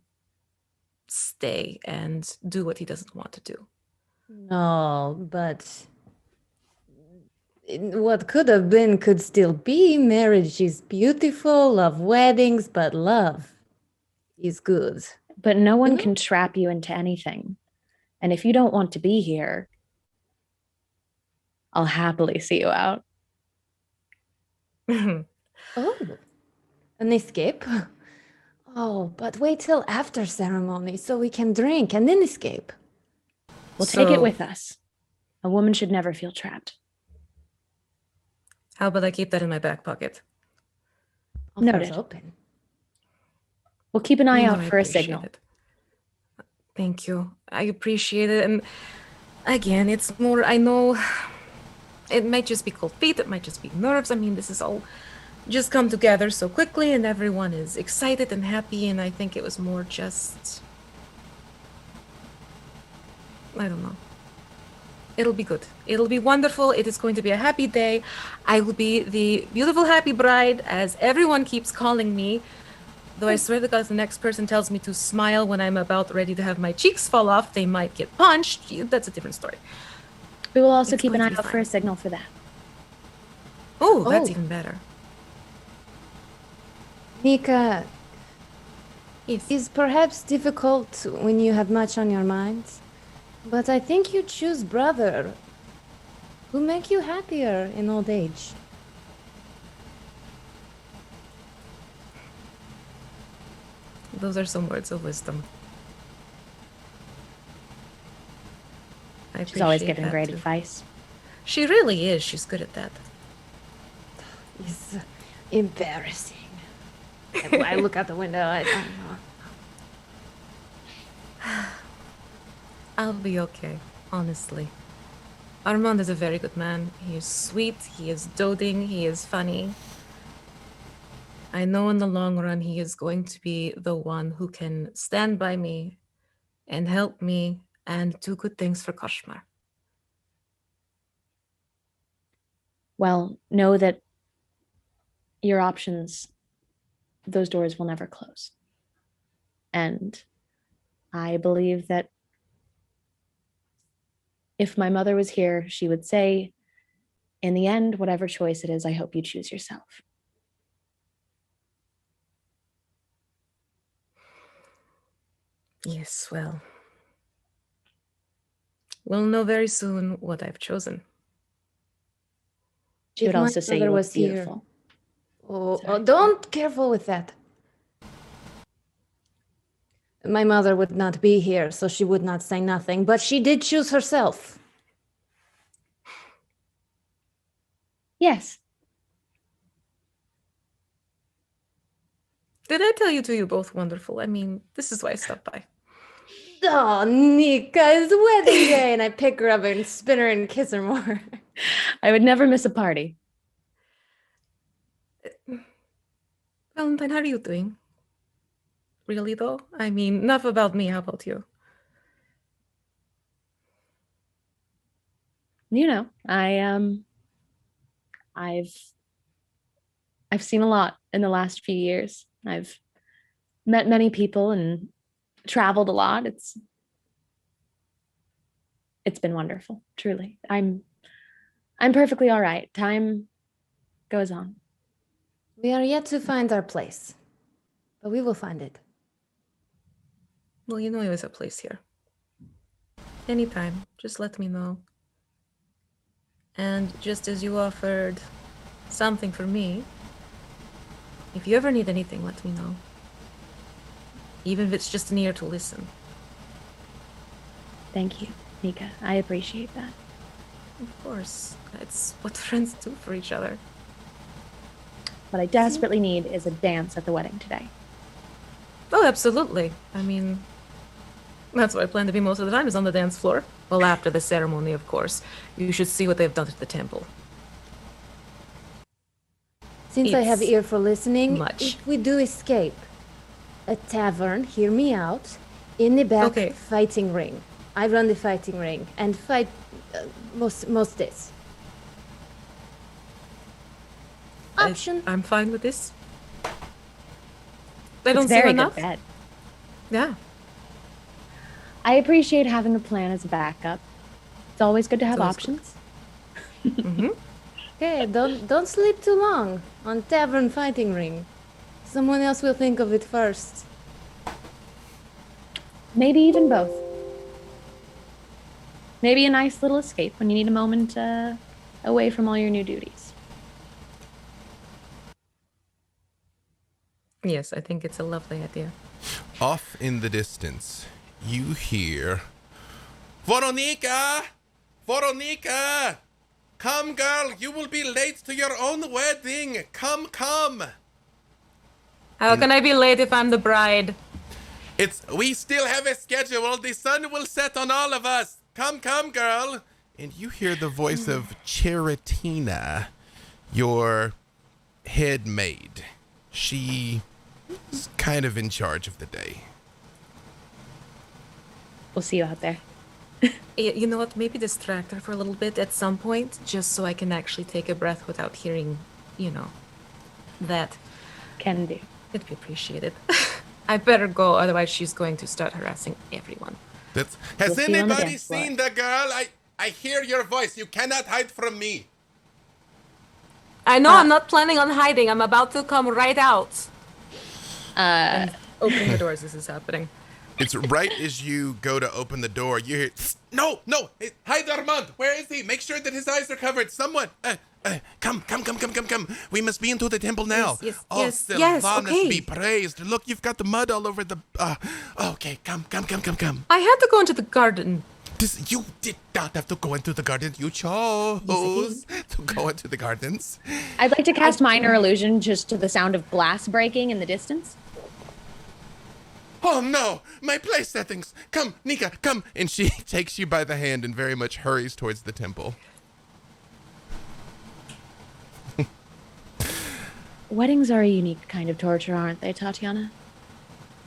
stay and do what he doesn't want to do. No, but what could have been could still be. Marriage is beautiful, love weddings, but love is good. But no one can trap you into anything. And if you don't want to be here, I'll happily see you out. Oh, an escape? Oh, but wait till after ceremony so we can drink and then escape. We'll take it So- with us. A woman should never feel trapped. How about I keep that in my back pocket? Offers Noted. open. We'll keep an eye No, out I for a appreciate signal. it. Thank you. I appreciate it. And again, it's more, I know it might just be cold feet, it might just be nerves. I mean, this is all just come together so quickly and everyone is excited and happy. And I think it was more just, I don't know. It'll be good. It'll be wonderful. It is going to be a happy day. I will be the beautiful, happy bride, as everyone keeps calling me. Though I swear to God, if the next person tells me to smile when I'm about ready to have my cheeks fall off, they might get punched. That's a different story. We will also It's keep an going eye to be out for a fine. signal for that. Oh, that's Oh. even better. Nika, Yes. is perhaps difficult when you have much on your mind, but I think you choose brother who make you happier in old age. Those are some words of wisdom. I She's always appreciate giving that great too. advice. She really is. She's good at that. It's embarrassing. I look out the window. I don't know. I'll be okay, honestly. Armand is a very good man. He is sweet, he is doting, he is funny. I know in the long run he is going to be the one who can stand by me and help me and do good things for Koshmar. Well, know that your options, those doors will never close. And I believe that if my mother was here, she would say, in the end, whatever choice it is, I hope you choose yourself. Yes, well, we'll know very soon what I've chosen. She would If my also say you brother look was here- beautiful. Oh, Sorry. don't careful with that. My mother would not be here, so she would not say nothing, but she did choose herself. Yes. Did I tell you two you're both wonderful? I mean, this is why I stopped by. Oh, Nika's wedding day, and I pick her up and spin her and kiss her more. I would never miss a party. Valentine, how are you doing? Really, though? I mean, enough about me. How about you? You know, I've seen a lot in the last few years. I've met many people and traveled a lot. It's been wonderful, truly. I'm perfectly all right. Time goes on. We are yet to find our place, but we will find it. Well, you know there is a place here. Anytime, just let me know. And just as you offered something for me, if you ever need anything, let me know. Even if it's just an ear to listen. Thank you, Nika. I appreciate that. Of course, it's what friends do for each other. What I desperately need is a dance at the wedding today. Oh, absolutely. I mean, that's where I plan to be most of the time, is on the dance floor. Well, after the ceremony, of course. You should see what they've done at the temple. Since I have It's ear for listening, much. if we do escape, a tavern, hear me out, in the back Okay. fighting ring. I run the fighting ring and fight most days. Option. I'm fine with this. I don't It's see very enough. good bet. Yeah. I appreciate having a plan as a backup. It's always good to have always good. options. Mm-hmm. Okay, don't sleep too long on tavern fighting ring. Someone else will think of it first. Maybe even both. Maybe a nice little escape when you need a moment away from all your new duties. Yes, I think it's a lovely idea. Off in the distance, you hear, Veroniqa! Veroniqa! Come, girl, you will be late to your own wedding. Come. How can I be late if I'm the bride? We still have a schedule. The sun will set on all of us. Come, girl. And you hear the voice of Cheritina, your head maid. She's kind of in charge of the day. We'll see you out there. You know what? Maybe distract her for a little bit at some point, just so I can actually take a breath without hearing, that. Can do. It'd be appreciated. I better go, otherwise she's going to start harassing everyone. Has We'll see you on the anybody dance floor. seen the girl? I hear your voice. You cannot hide from me. I know I'm not planning on hiding. I'm about to come right out. And opening the doors, this is happening. It's right as you go to open the door, you hear, no, hi Armand, where is he? Make sure that his eyes are covered. Someone, come. We must be into the temple now. Yes, Sylvanas okay. be praised. Look, you've got the mud all over the, okay, come. I had to go into the garden. You did not have to go into the garden. You chose to go into the gardens. I'd like to cast Minor Illusion just to the sound of glass breaking in the distance. Oh no, my place settings. Come, Nika, come. And she takes you by the hand and very much hurries towards the temple. Weddings are a unique kind of torture, aren't they, Tatjana?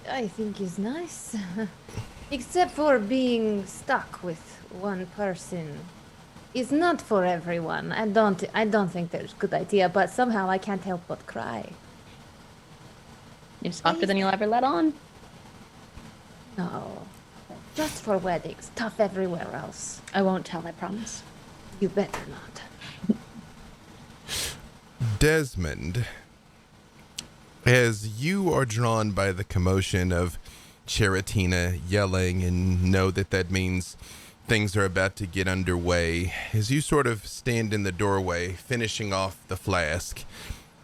I think is nice. Except for being stuck with one person. It's not for everyone. I don't think that's a good idea, but somehow I can't help but cry. You're softer than you'll ever let on. No. Just for weddings. Tough everywhere else. I won't tell, I promise. You better not. Desmond, as you are drawn by the commotion of Charatina yelling and know that means things are about to get underway, as you sort of stand in the doorway finishing off the flask,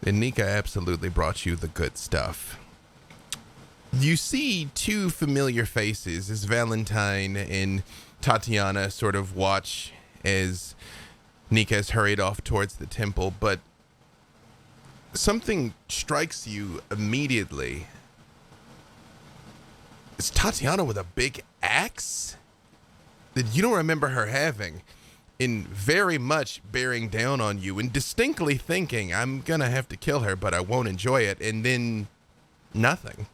and Nika absolutely brought you the good stuff. You see two familiar faces as Valentine and Tatjana sort of watch as Nika is hurried off towards the temple, but something strikes you immediately. It's Tatjana with a big axe that you don't remember her having, and very much bearing down on you and distinctly thinking, I'm gonna have to kill her, but I won't enjoy it, and then nothing.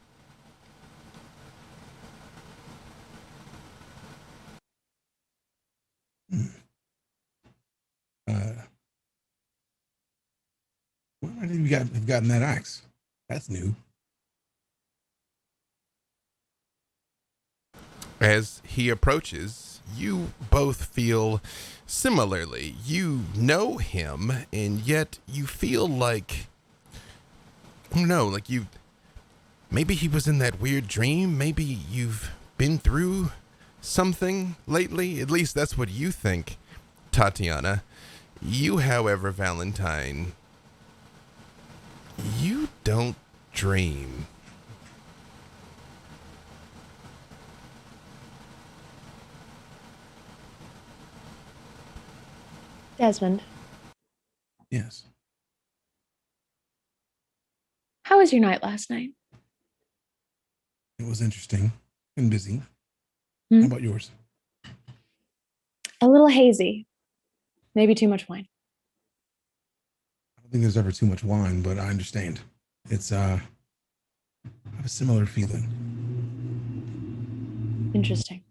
Why did you have gotten that axe? That's new. As he approaches, you both feel similarly. You know him, and yet you feel like, I don't know, like maybe he was in that weird dream. Maybe you've been through something lately. At least that's what you think, Tatjana. You, however, Valentine, you don't dream. Desmond, Yes. how was your night last night? It was interesting and busy. Hmm? How about yours? A little hazy. Maybe too much wine. I don't think there's ever too much wine, but I understand. It's I have a similar feeling. Interesting.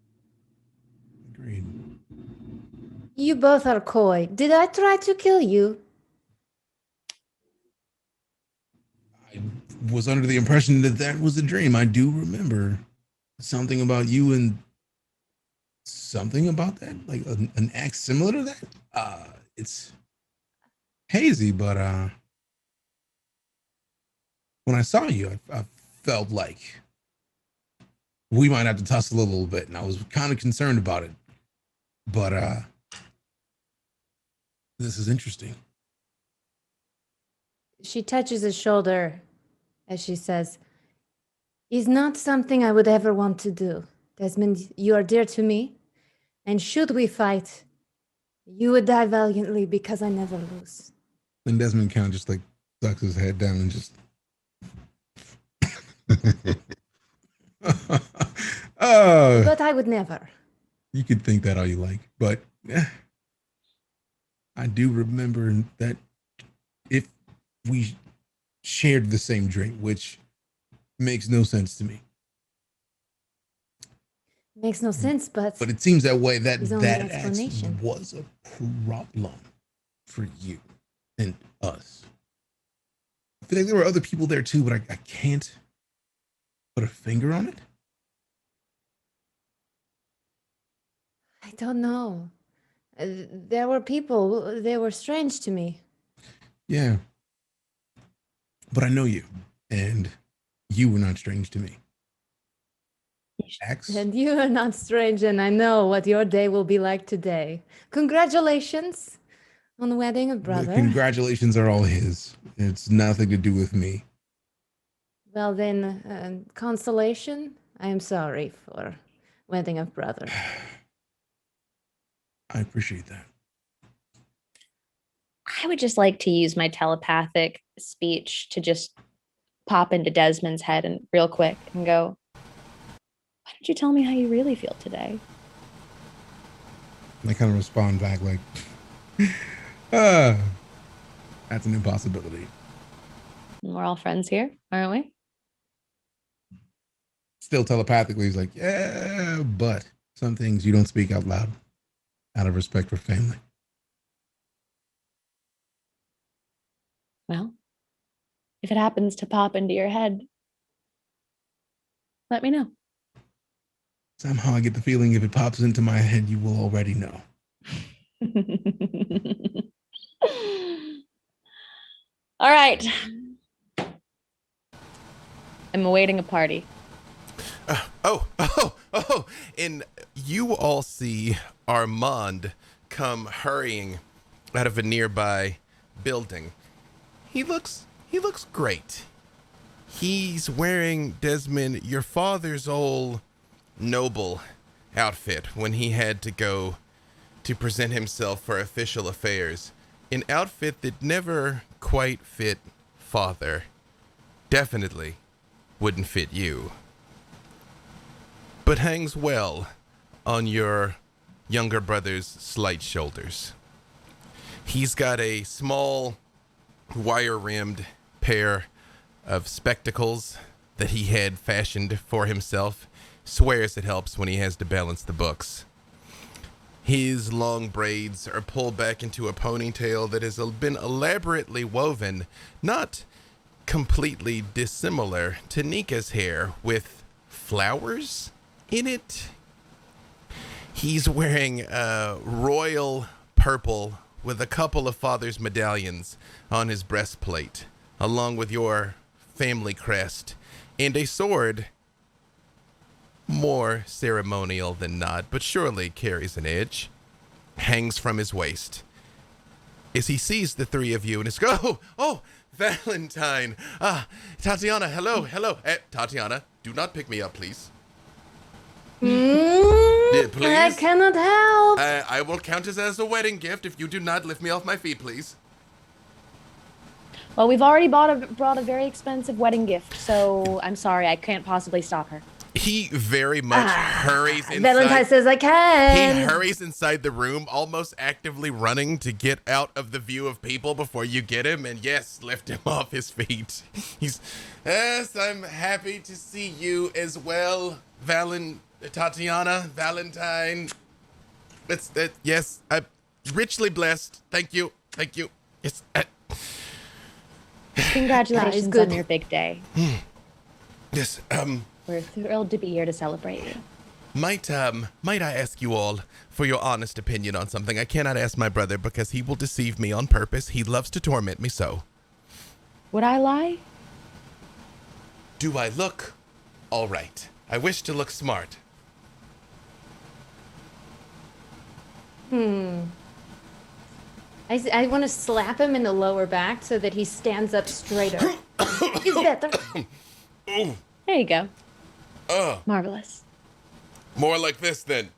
Agreed. You both are coy. Did I try to kill you? I was under the impression that was a dream. I do remember something about you and something about that, like an act similar to that. It's hazy, but when I saw you, I felt like we might have to tussle a little bit, and I was kind of concerned about it. But this is interesting. She touches his shoulder as she says, "Is not something I would ever want to do. Desmond, you are dear to me, and should we fight, you would die valiantly because I never lose." And Desmond kind of just like sucks his head down and just. But I would never. You could think that all you like, but I do remember that if we shared the same drink, which makes no sense to me. Makes no sense, but it seems that way that His only that explanation. actually was a problem for you and us. I feel like there were other people there too, but I can't put a finger on it. I don't know. There were people, they were strange to me. Yeah. But I know you, and you were not strange to me. Axe? And you are not strange, and I know what your day will be like today. Congratulations on the wedding of The brother. congratulations are all his. It's nothing to do with me. Well then, consolation, I am sorry for wedding of brother. I appreciate that. I would just like to use my telepathic speech to just pop into Desmond's head and real quick and go, why don't you tell me how you really feel today? And I kind of respond back like, that's an impossibility. We're all friends here, aren't we? Still telepathically, he's like, yeah, but some things you don't speak out loud out of respect for family. Well, if it happens to pop into your head, let me know. Somehow I get the feeling if it pops into my head, you will already know. All right. I'm awaiting a party. And you all see Armand come hurrying out of a nearby building. He looks great. He's wearing, Desmond, your father's old noble outfit when he had to go to present himself for official affairs. An outfit that never quite fit father. Definitely wouldn't fit you. But hangs well on your younger brother's slight shoulders. He's got a small wire-rimmed pair of spectacles that he had fashioned for himself. Swears it helps when he has to balance the books. His long braids are pulled back into a ponytail that has been elaborately woven, not completely dissimilar to Nika's hair, with flowers in it. He's wearing royal purple with a couple of father's medallions on his breastplate, along with your family crest, and a sword more ceremonial than not, but surely carries an edge, hangs from his waist. As he sees the three of you and is oh, Valentine. Tatiana, hello. Tatiana, do not pick me up, please. Please. I cannot help. I will count this as a wedding gift if you do not lift me off my feet, please. Well, we've already brought a very expensive wedding gift, so I'm sorry, I can't possibly stop her. He very much hurries inside. Valentine says I can. He hurries inside the room, almost actively running to get out of the view of people before you get him, and yes, lift him off his feet. Yes, I'm happy to see you as well, Tatiana, Valentine. Yes, I'm richly blessed. Thank you. Yes. Congratulations on your big day. Yes, We're thrilled to be here to celebrate you. Might I ask you all for your honest opinion on something? I cannot ask my brother because he will deceive me on purpose. He loves to torment me so. Would I lie? Do I look all right? I wish to look smart. I want to slap him in the lower back so that he stands up straighter. He's better. Ooh, There you go. Marvelous. more like this then.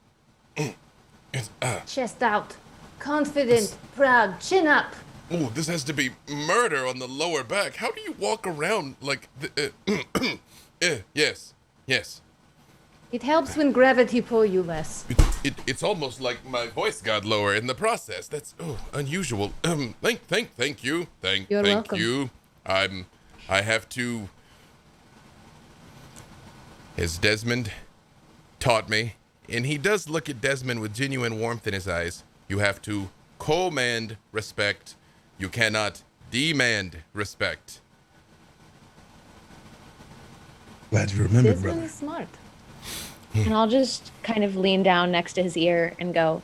Chest out. Confident. Proud. Chin up. Ooh, this has to be murder on the lower back. How do you walk around like yes. It helps when gravity pull you less. It's almost like my voice got lower in the process. That's unusual. Thank you. You're thank welcome. you. I have to, as Desmond taught me, and he does look at Desmond with genuine warmth in his eyes. You have to command respect. You cannot demand respect. Glad you remembered, Desmond brother. is smart. And I'll just kind of lean down next to his ear and go,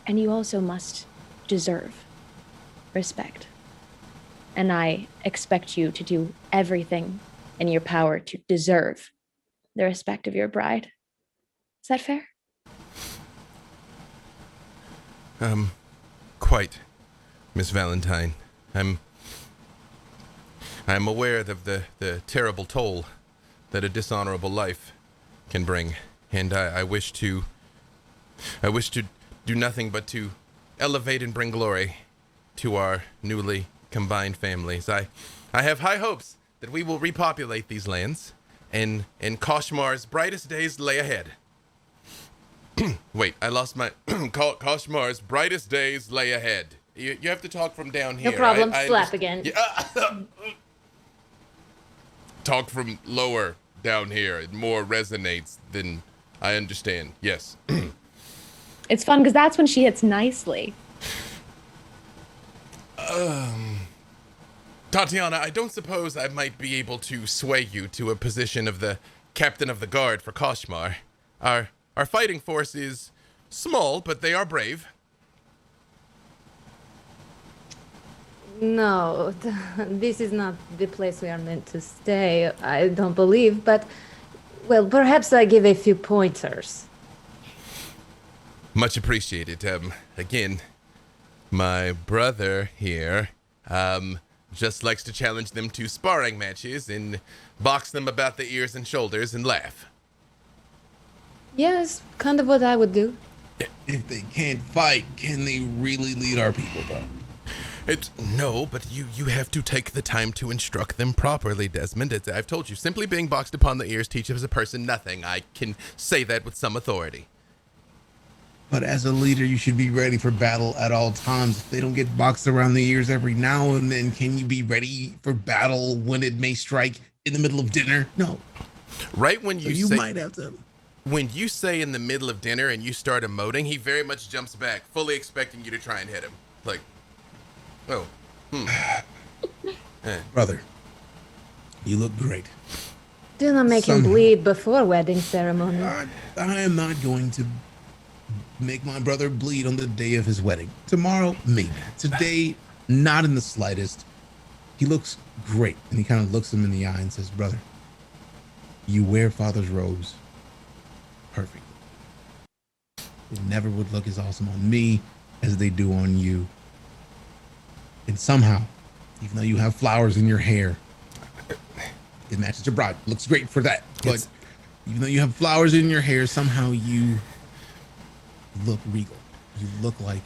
and you also must deserve respect. And I expect you to do everything in your power to deserve the respect of your bride. Is that fair? Quite, Miss Valentine. I'm aware of the terrible toll that a dishonorable life can bring, and I wish to do nothing but to elevate and bring glory to our newly combined families. I have high hopes that we will repopulate these lands, and Koshmar's brightest days lay ahead. Wait, I lost my... Koshmar's brightest days lay ahead. You have to talk from down here. No problem. I Slap again. Yeah. Talk from lower down here. It more resonates than I understand. Yes. It's fun because that's when she hits nicely. Tatiana, I don't suppose I might be able to sway you to a position of the captain of the guard for Koshmar. Our fighting force is small, but they are brave. No, this is not the place we are meant to stay, I don't believe, but, well, perhaps I give a few pointers. Much appreciated. Again, my brother here, just likes to challenge them to sparring matches and box them about the ears and shoulders and laugh. Yes, kind of what I would do. If they can't fight, can they really lead our people, though? No, but you have to take the time to instruct them properly, Desmond. I've told you, simply being boxed upon the ears teaches a person nothing. I can say that with some authority. But as a leader, you should be ready for battle at all times. If they don't get boxed around the ears every now and then, can you be ready for battle when it may strike in the middle of dinner? No. Right when you say... might have to... When you say in the middle of dinner and you start emoting, he very much jumps back, fully expecting you to try and hit him. Like, oh, Brother, you look great. Do not make him bleed before wedding ceremony. I am not going to make my brother bleed on the day of his wedding. Tomorrow, maybe. Today, not in the slightest. He looks great. And he kind of looks him in the eye and says, brother, you wear father's robes perfect. It never would look as awesome on me as they do on you. And somehow, even though you have flowers in your hair, it matches your bride. Looks great for that. But even though you have flowers in your hair, somehow you look regal. You look like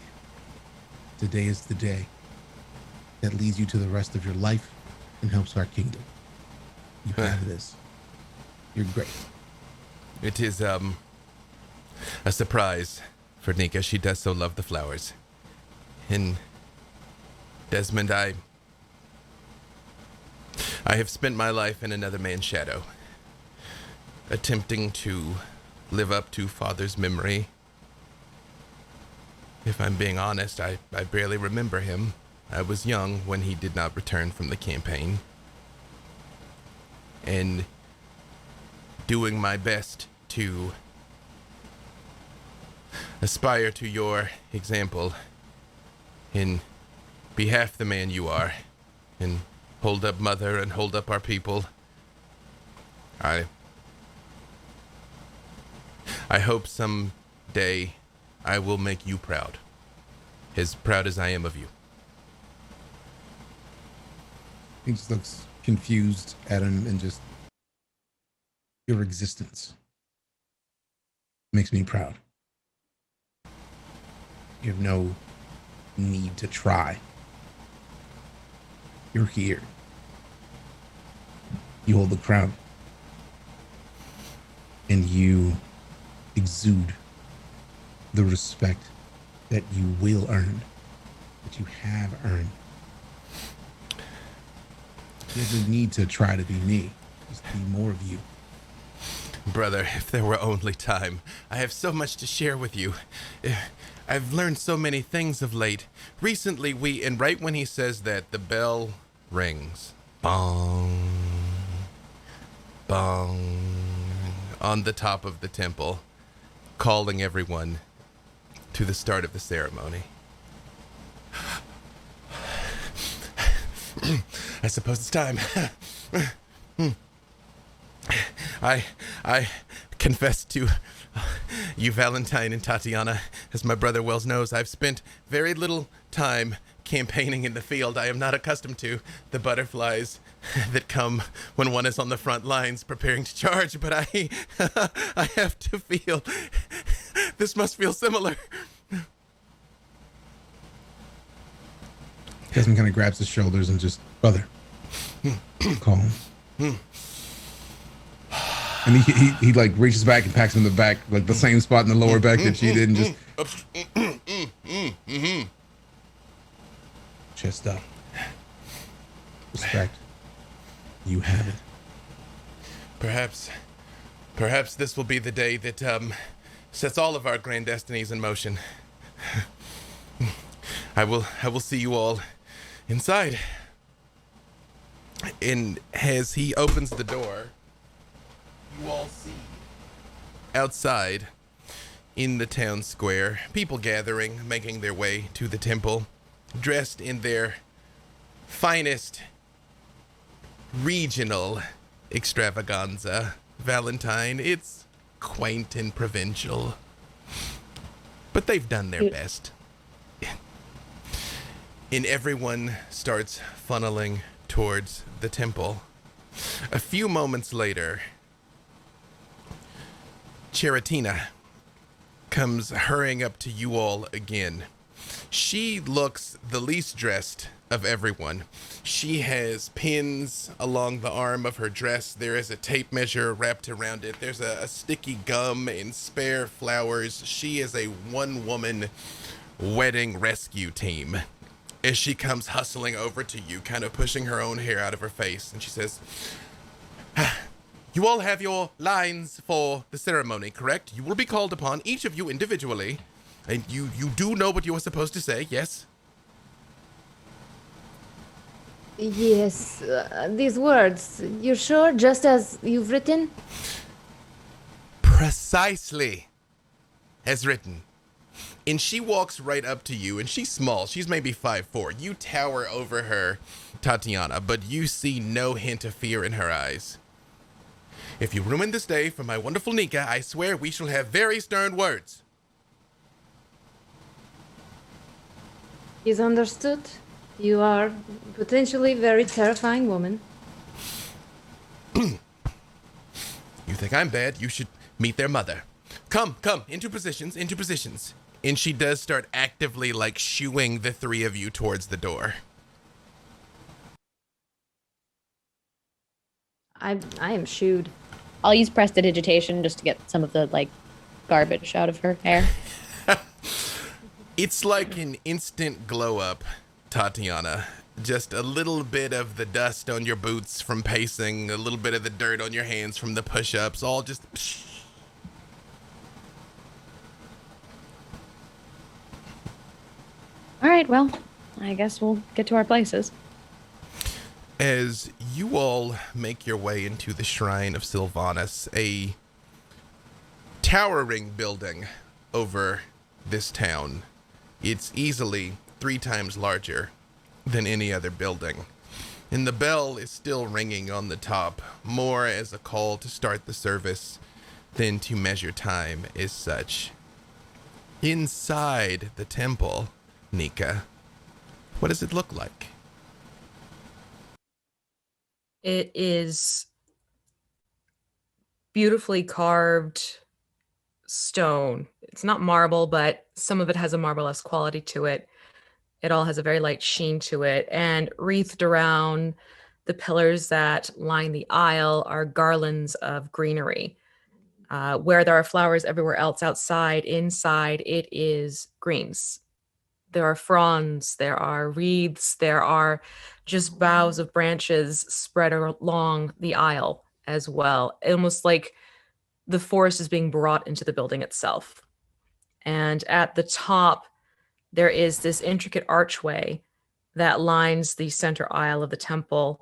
today is the day that leads you to the rest of your life and helps our kingdom. You have this. You're great. It is, a surprise for Nika. She does so love the flowers. And Desmond, I have spent my life in another man's shadow, attempting to live up to father's memory. If I'm being honest, I barely remember him. I was young when he did not return from the campaign. And doing my best to aspire to your example and be half the man you are and hold up mother and hold up our people. I hope someday I will make you proud, as proud as I am of you. He just looks confused at him and just, your existence makes me proud. You have no need to try. You're here. You hold the crown. And you exude the respect that you will earn, that you have earned. There's a need to try to be me. Just be more of you. Brother, if there were only time. I have so much to share with you. I've learned so many things of late. Recently and right when he says that, the bell rings. Bong. Bong. On the top of the temple, calling everyone to the start of the ceremony. I suppose it's time. I confess to you, Valentine and Tatanya. As my brother Wells knows, I've spent very little time campaigning in the field. I am not accustomed to the butterflies that come when one is on the front lines preparing to charge, but I have to feel, this must feel similar. Desmond kind of grabs his shoulders and just, brother, calm. And he like reaches back and pats him in the back, like the same spot in the lower back that she did, and just chest up. Respect. You have it. Perhaps this will be the day that sets all of our grand destinies in motion. I will see you all inside. And as he opens the door, you all see outside in the town square people gathering, making their way to the temple, dressed in their finest regional extravaganza. Valentine, it's quaint and provincial, but they've done their best. And everyone starts funneling towards the temple. A few moments later, Charatina comes hurrying up to you all again. She looks the least dressed of everyone. She has pins along the arm of her dress. There is a tape measure wrapped around it. There's a sticky gum and spare flowers. She is a one-woman wedding rescue team. As she comes hustling over to you, kind of pushing her own hair out of her face, and she says, you all have your lines for the ceremony, correct? You will be called upon, each of you individually, and you do know what you are supposed to say, yes? Yes, these words, you're sure, just as you've written? Precisely as written. And she walks right up to you, and she's small. She's maybe 5'4". You tower over her, Tatanya, but you see no hint of fear in her eyes. If you ruin this day for my wonderful Nika, I swear we shall have very stern words. Is understood. You are potentially very terrifying woman. You think I'm bad? You should meet their mother. Come, into positions. And she does start actively, like, shooing the three of you towards the door. I am shooed. I'll use prestidigitation just to get some of the, like, garbage out of her hair. It's like an instant glow up, Tatanya. Just a little bit of the dust on your boots from pacing, a little bit of the dirt on your hands from the push-ups, all just... All right, well, I guess we'll get to our places. As you all make your way into the Shrine of Sylvanus, a towering building over this town, it's easily 3 times larger than any other building. And the bell is still ringing on the top, more as a call to start the service than to measure time as such. Inside the temple, Nika, what does it look like? It is beautifully carved stone. It's not marble, but some of it has a marble-esque quality to it. It all has a very light sheen to it. And wreathed around the pillars that line the aisle are garlands of greenery. Where there are flowers everywhere else outside, inside it is greens. There are fronds, there are wreaths, there are just boughs of branches spread along the aisle as well. Almost like the forest is being brought into the building itself. And at the top, there is this intricate archway that lines the center aisle of the temple.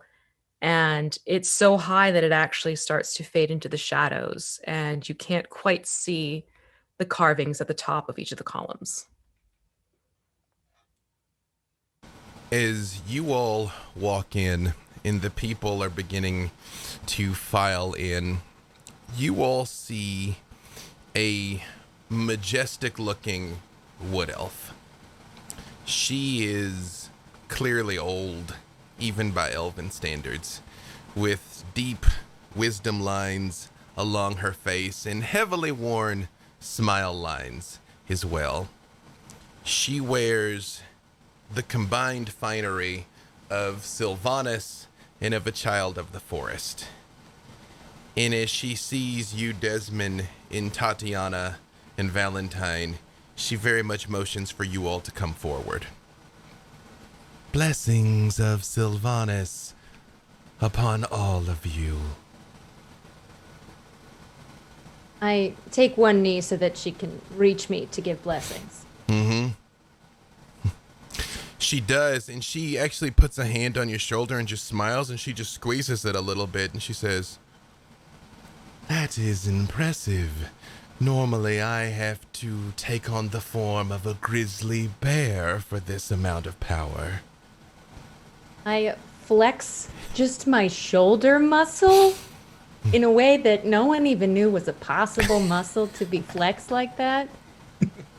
And it's so high that it actually starts to fade into the shadows, and you can't quite see the carvings at the top of each of the columns. As you all walk in and the people are beginning to file in, you all see a majestic looking wood elf. She is clearly old, even by elven standards, with deep wisdom lines along her face and heavily worn smile lines as well. She wears the combined finery of Sylvanas and of a child of the forest. And as she sees you, Desmond, and Tatanya and Valentine, she very much motions for you all to come forward. Blessings of Sylvanas upon all of you. I take one knee so that she can reach me to give blessings. Mm-hmm. She does, and she actually puts a hand on your shoulder and just smiles, and she just squeezes it a little bit, and she says, "That is impressive. Normally I have to take on the form of a grizzly bear for this amount of power." I flex just my shoulder muscle in a way that no one even knew was a possible muscle to be flexed like that,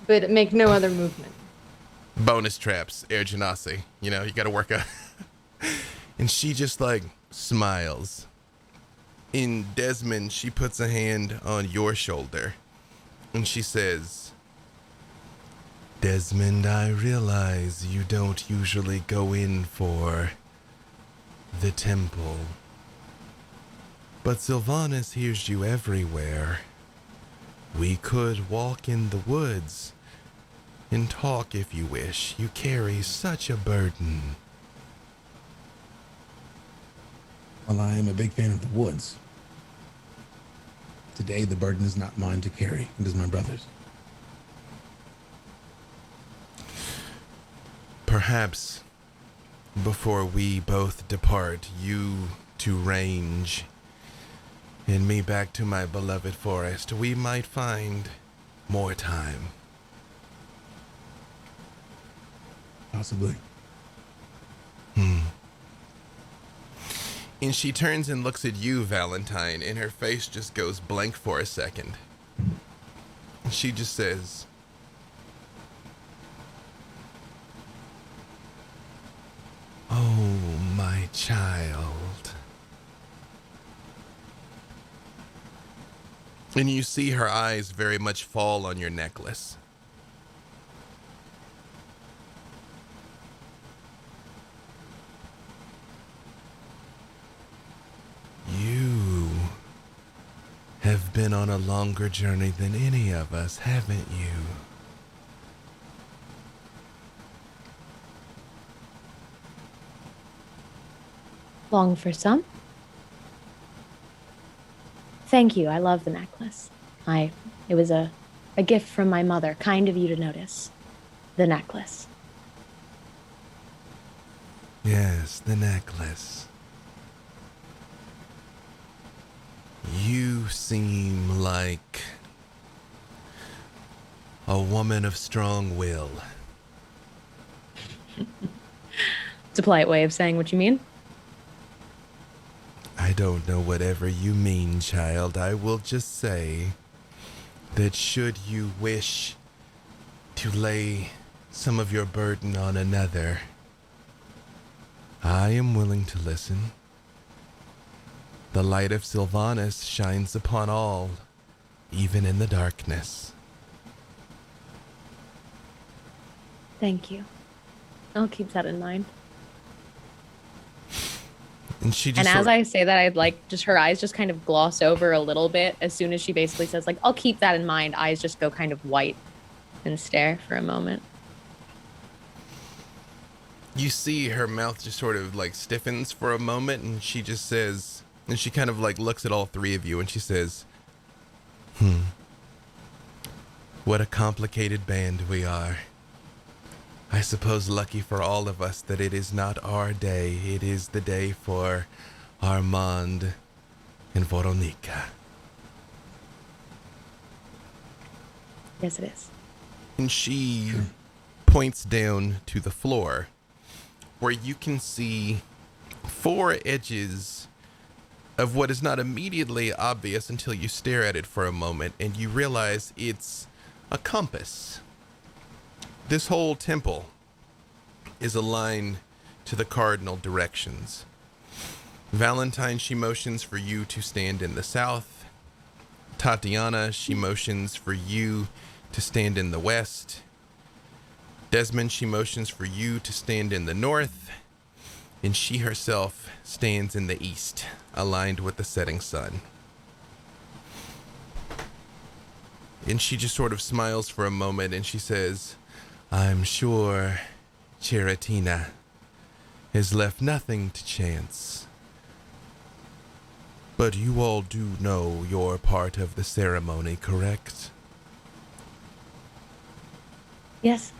but make no other movement. Bonus traps, air genasi. You know, you gotta work out. And she just like smiles. In Desmond, she puts a hand on your shoulder and she says, "Desmond, I realize you don't usually go in for the temple, but Sylvanas hears you everywhere. We could walk in the woods and talk if you wish. You carry such a burden." Well, I am a big fan of the woods. Today, the burden is not mine to carry. It is my brother's. Perhaps before we both depart, you to range and me back to my beloved forest, we might find more time. Possibly. And she turns and looks at you, Valentine, and her face just goes blank for a second. And she just says, "Oh, my child." And you see her eyes very much fall on your necklace. You have been on a longer journey than any of us, haven't you? Long for some. Thank you. I love the necklace. It was a gift from my mother. Kind of you to notice. The necklace. Yes, the necklace. You seem like a woman of strong will. It's a polite way of saying what you mean. I don't know whatever you mean, child. I will just say that should you wish to lay some of your burden on another, I am willing to listen. The light of Sylvanas shines upon all, even in the darkness. Thank you. I'll keep that in mind. And she just And as I say that, I'd like just her eyes just kind of gloss over a little bit as soon as she basically says, like, I'll keep that in mind. Eyes just go kind of white and stare for a moment. you see her mouth just sort of like stiffens for a moment, and she just says, and she kind of like looks at all three of you and she says, what a complicated band we are. I suppose lucky for all of us that it is not our day. It is the day for Armand and Veroniqa. Yes, it is. And she points down to the floor where you can see 4 edges of what is not immediately obvious until you stare at it for a moment and you realize it's a compass. This whole temple is aligned to the cardinal directions. Valentine, she motions for you to stand in the south. Tatanya, she motions for you to stand in the west. Desmond, she motions for you to stand in the north. And she herself stands in the east, aligned with the setting sun. And she just sort of smiles for a moment and she says, I'm sure Cheratina has left nothing to chance. But you all do know you're part of the ceremony, correct? Yes.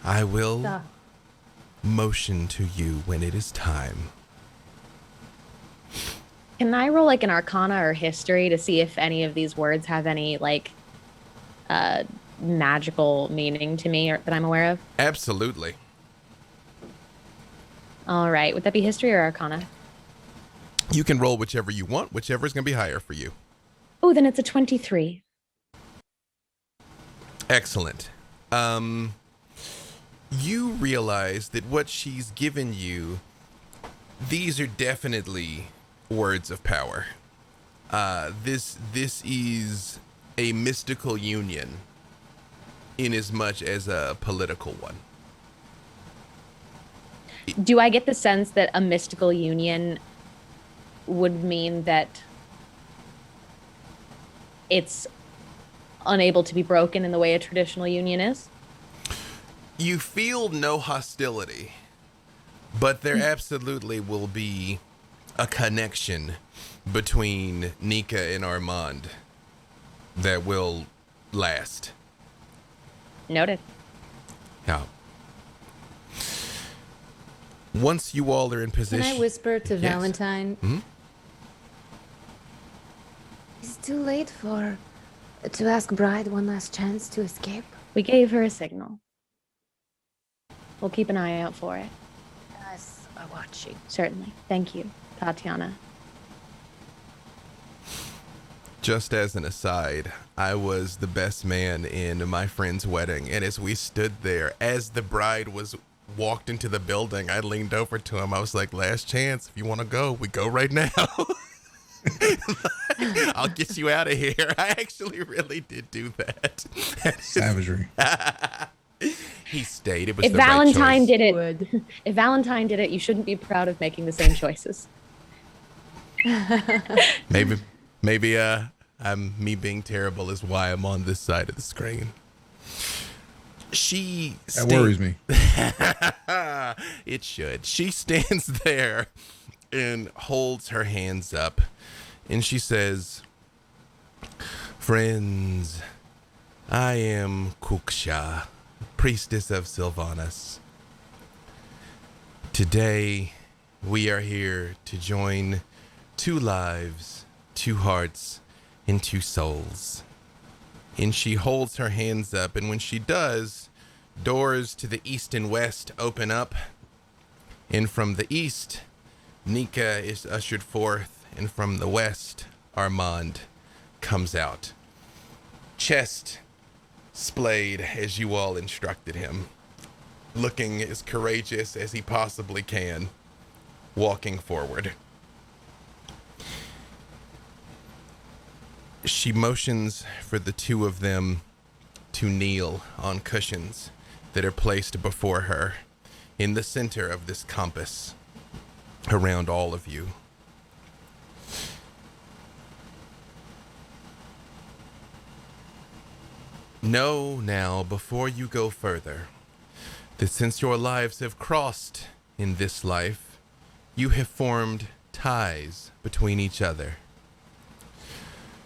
I will motion to you when it is time. Can I roll like an Arcana or History to see if any of these words have any like magical meaning to me or that I'm aware of? Absolutely. All right. Would that be History or Arcana? You can roll whichever you want, whichever is going to be higher for you. Oh, then it's a 23. Excellent. You realize that what she's given you, these are definitely words of power. This is a mystical union in as much as a political one. Do I get the sense that a mystical union would mean that it's unable to be broken in the way a traditional union is? You feel no hostility, but there absolutely will be a connection between Nika and Armand that will last. Noted. Now, once you all are in position... Can I whisper to Yes. Valentine? Mhm. It's too late to ask Bride one last chance to escape. We gave her a signal. We'll keep an eye out for it. Us are watching. Certainly. Thank you, Tatanya. Just as an aside, I was the best man in my friend's wedding, and as we stood there, as the bride walked into the building, I leaned over to him. I was like, last chance, if you want to go, we go right now. I'll get you out of here. I actually really did do that. Savagery. He stayed. It was If the right Valentine choice. did it, if Valentine did it, you shouldn't be proud of making the same choices. Maybe me being terrible is why I'm on this side of the screen. That worries me. It should. She stands there and holds her hands up and she says, friends, I am Kuksha, priestess of Sylvanas. Today, we are here to join 2 lives, 2 hearts, and 2 souls. And she holds her hands up, and when she does, doors to the east and west open up. And from the east, Nika is ushered forth, and from the west, Armand comes out. Chest splayed as you all instructed him, looking as courageous as he possibly can, walking forward. She motions for the 2 of them to kneel on cushions that are placed before her in the center of this compass around all of you. Know now, before you go further, that since your lives have crossed in this life, you have formed ties between each other.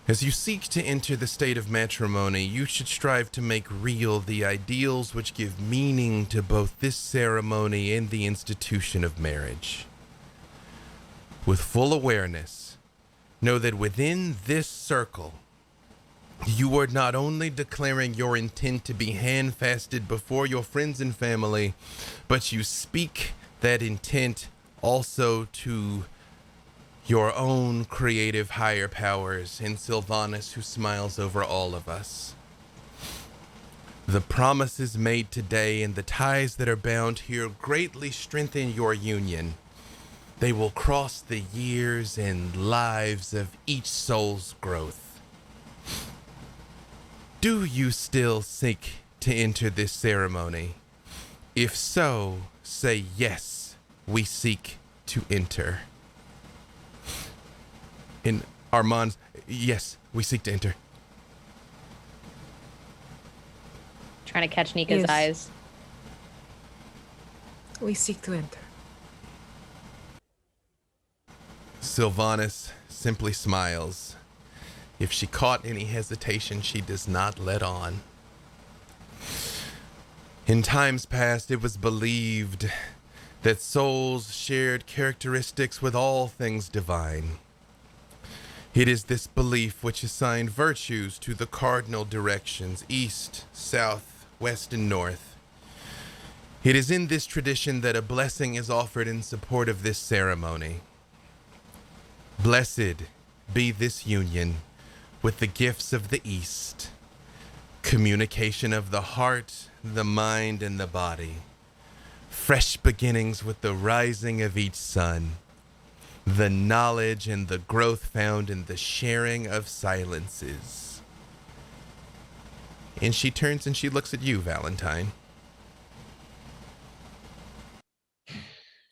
As you seek to enter the state of matrimony, you should strive to make real the ideals which give meaning to both this ceremony and the institution of marriage. With full awareness, know that within this circle, You are not only declaring your intent to be handfasted before your friends and family, but you speak that intent also to your own creative higher powers in Sylvanas, who smiles over all of us. The promises made today and the ties that are bound here greatly strengthen your union. They will cross the years and lives of each soul's growth. Do you still seek to enter this ceremony? If so, say yes, we seek to enter. In Armand's, yes, we seek to enter. Trying to catch Nika's Yes. eyes. We seek to enter. Sylvanas simply smiles. If she caught any hesitation, she does not let on. In times past, it was believed that souls shared characteristics with all things divine. It is this belief which assigned virtues to the cardinal directions, east, south, west, and north. It is in this tradition that a blessing is offered in support of this ceremony. Blessed be this union with the gifts of the East, communication of the heart, the mind, and the body, fresh beginnings with the rising of each sun, the knowledge and the growth found in the sharing of silences. And she turns and she looks at you, Valentine.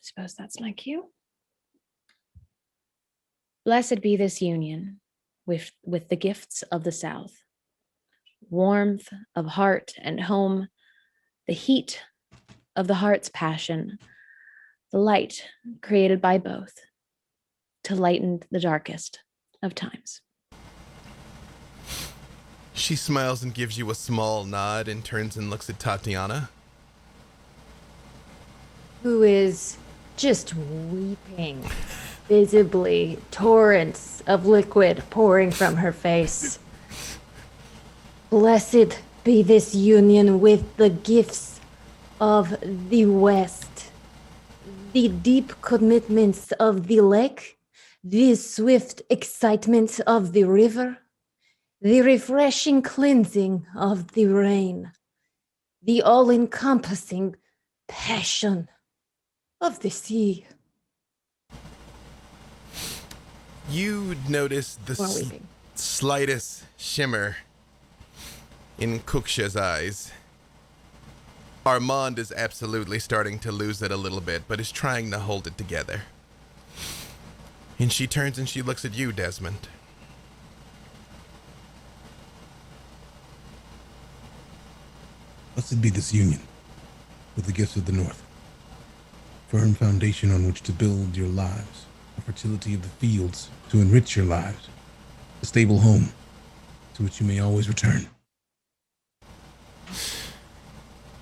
Suppose that's my cue. Blessed be this union with the gifts of the South, warmth of heart and home, the heat of the heart's passion, the light created by both to lighten the darkest of times. She smiles and gives you a small nod and turns and looks at Tatanya. Who is just weeping, visibly torrents of liquid pouring from her face. Blessed be this union with the gifts of the West, the deep commitments of the lake, the swift excitement of the river, the refreshing cleansing of the rain, the all-encompassing passion of the sea. You notice the While weeping. slightest shimmer in Kuksha's eyes. Armand is absolutely starting to lose it a little bit, but is trying to hold it together. And she turns and she looks at you, Desmond. Blessed be this union with the gifts of the North. Firm foundation on which to build your lives, a fertility of the fields to enrich your lives, a stable home to which you may always return.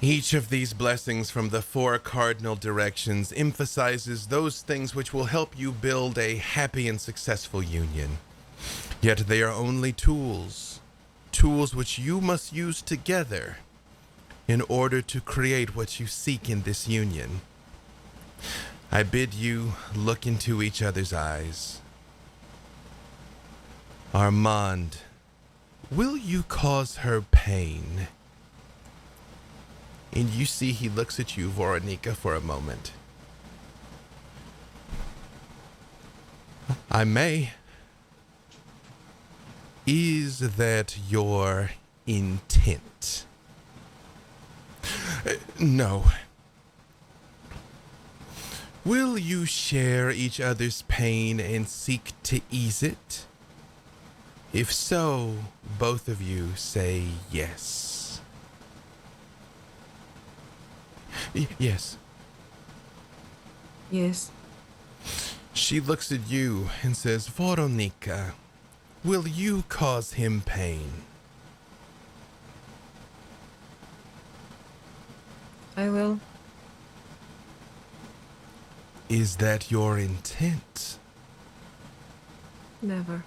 Each of these blessings from the four cardinal directions emphasizes those things which will help you build a happy and successful union. Yet they are only tools, tools which you must use together in order to create what you seek in this union. I bid you look into each other's eyes. Armand, will you cause her pain? And you see he looks at you, Veroniqa, for a moment. I may. Is that your intent? No. Will you share each other's pain and seek to ease it? If so, both of you say yes. Yes. Yes. She looks at you and says, Veroniqa, will you cause him pain? I will. Is that your intent? Never.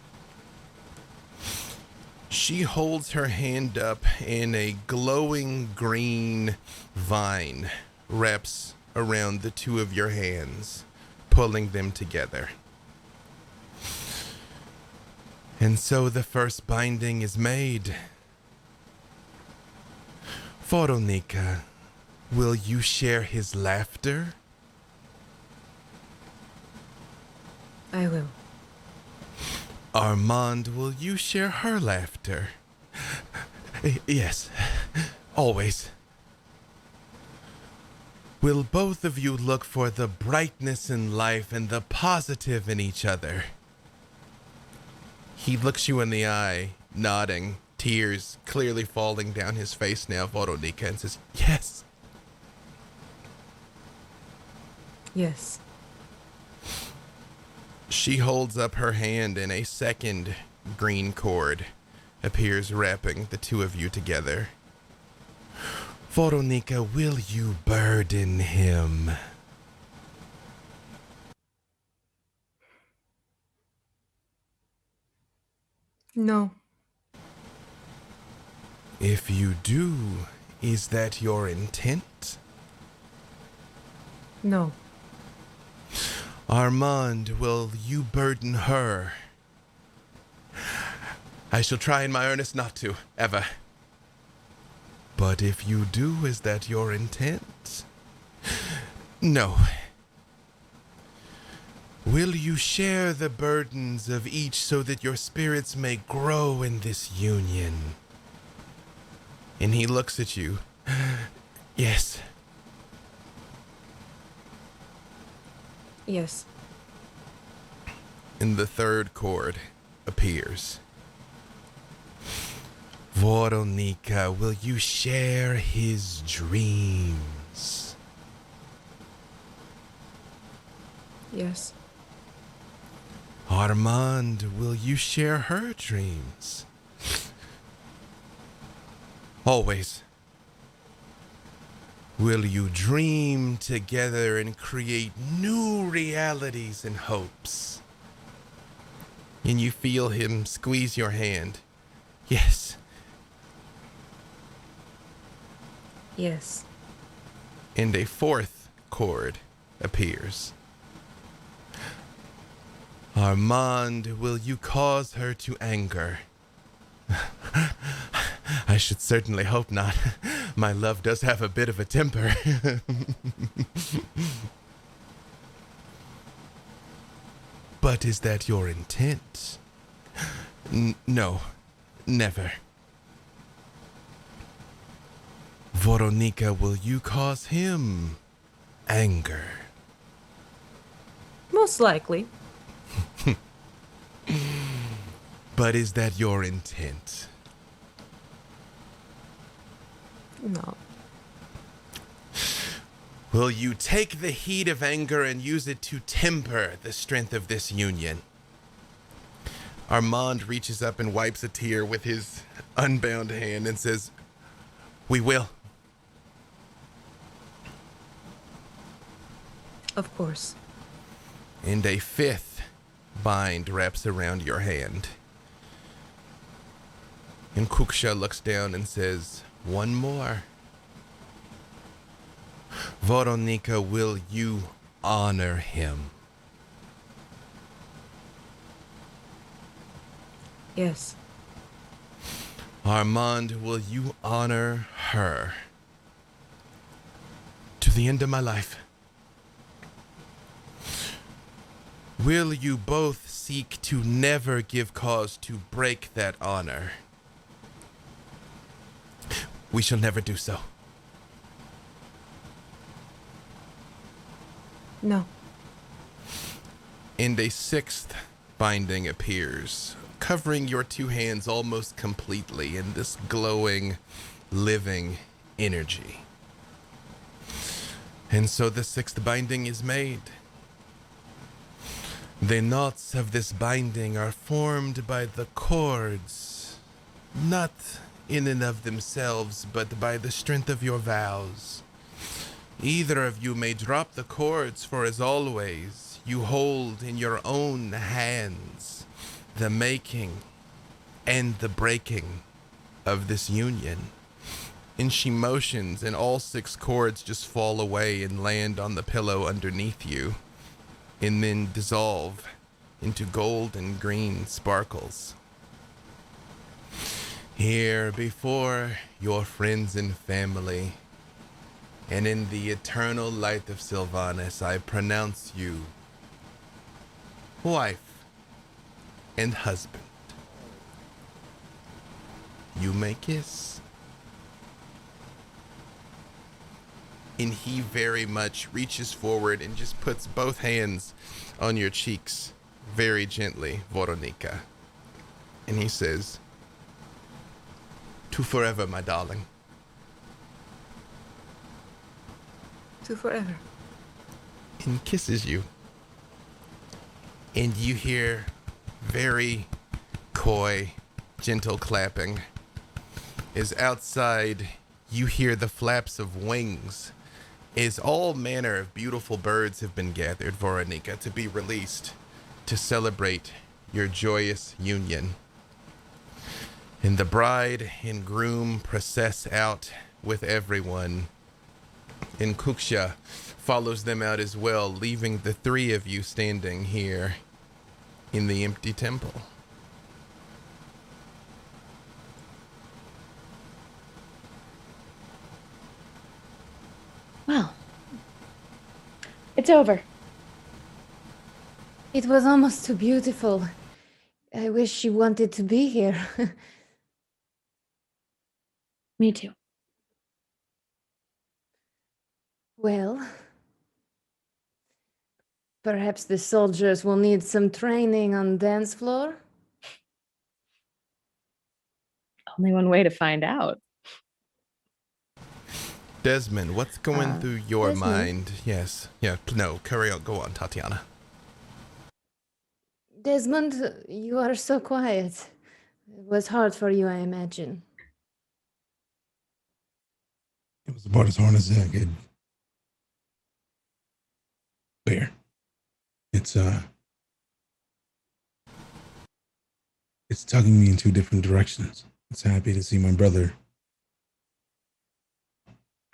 She holds her hand up, and a glowing green vine wraps around the two of your hands, pulling them together. And so the first binding is made. Veroniqa, will you share his laughter? I will. Armand, will you share her laughter? Yes, always. Will both of you look for the brightness in life and the positive in each other? He looks you in the eye, nodding, tears clearly falling down his face now, Veroniqa, and says, yes. Yes. She holds up her hand, and a second green cord appears, wrapping the two of you together. Veroniqa, will you burden him? No. If you do, is that your intent? No. Armand, will you burden her? I shall try in my earnest not to, ever. But if you do, is that your intent? No. Will you share the burdens of each so that your spirits may grow in this union? And he looks at you. Yes. Yes. And the third cord appears. Veroniqa, will you share his dreams? Yes. Armand, will you share her dreams? Always. Will you dream together and create new realities and hopes? And you feel him squeeze your hand. Yes. Yes. And a fourth cord appears. Armand, will you cause her to anger? I should certainly hope not. My love does have a bit of a temper. But is that your intent? No, never. Veroniqa, will you cause him anger? Most likely. But is that your intent? No. Will you take the heat of anger and use it to temper the strength of this union? Armand reaches up and wipes a tear with his unbound hand and says, we will. Of course. And a fifth bind wraps around your hand. And Kuksha looks down and says, one more. Veroniqa, will you honor him? Yes. Armand, will you honor her? To the end of my life. Will you both seek to never give cause to break that honor? We shall never do so. No. And a sixth binding appears, covering your two hands almost completely in this glowing, living energy. And so the sixth binding is made. The knots of this binding are formed by the cords, not in and of themselves, but by the strength of your vows. Either of you may drop the cords, for as always, you hold in your own hands the making and the breaking of this union. And she motions, and all 6 cords just fall away and land on the pillow underneath you, and then dissolve into gold and green sparkles. Here before your friends and family, and in the eternal light of Sylvanas, I pronounce you wife and husband. You may kiss. And he very much reaches forward and just puts both hands on your cheeks very gently, Veroniqa. And he says, "To forever, my darling." To forever. And kisses you. And you hear very coy, gentle clapping. As outside, you hear the flaps of wings as all manner of beautiful birds have been gathered, Veroniqa, to be released to celebrate your joyous union. And the bride and groom process out with everyone. And Kuksha follows them out as well, leaving the 3 of you standing here in the empty temple. Well, it's over. It was almost too beautiful. I wish she wanted to be here. Me too. Well, perhaps the soldiers will need some training on dance floor. Only one way to find out. Desmond, what's going through your Desmond? mind? Yes. Yeah, no, carry on. Go on, Tatanya. Desmond, you are so quiet. It was hard for you, I imagine. It was about as hard as I could bear. It's tugging me in 2 different directions. It's happy to see my brother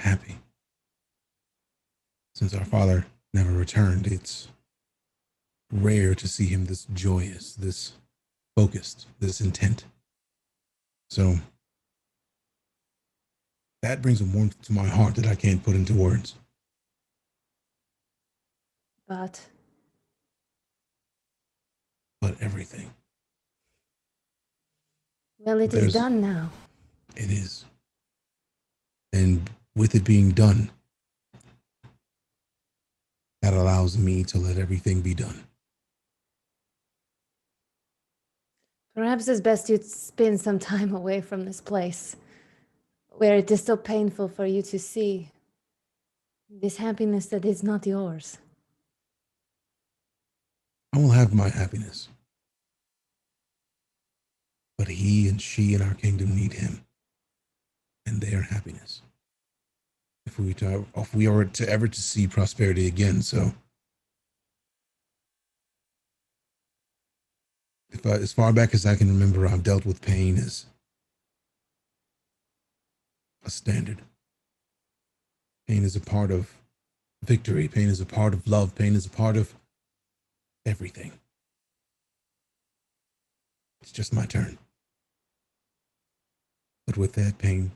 happy. Since our father never returned, it's rare to see him this joyous, this focused, this intent. So that brings a warmth to my heart that I can't put into words. But Everything. well, it is done now. It is. And with it being done, that allows me to let everything be done. Perhaps it's best you spend some time away from this place, where it is so painful for you to see this happiness that is not yours. I will have my happiness. But he and she in our kingdom need him and their happiness. If we are to ever to see prosperity again, so as far back as I can remember, I've dealt with pain as a standard. Pain is a part of victory. Pain is a part of love. Pain is a part of everything. It's just my turn. But with that pain,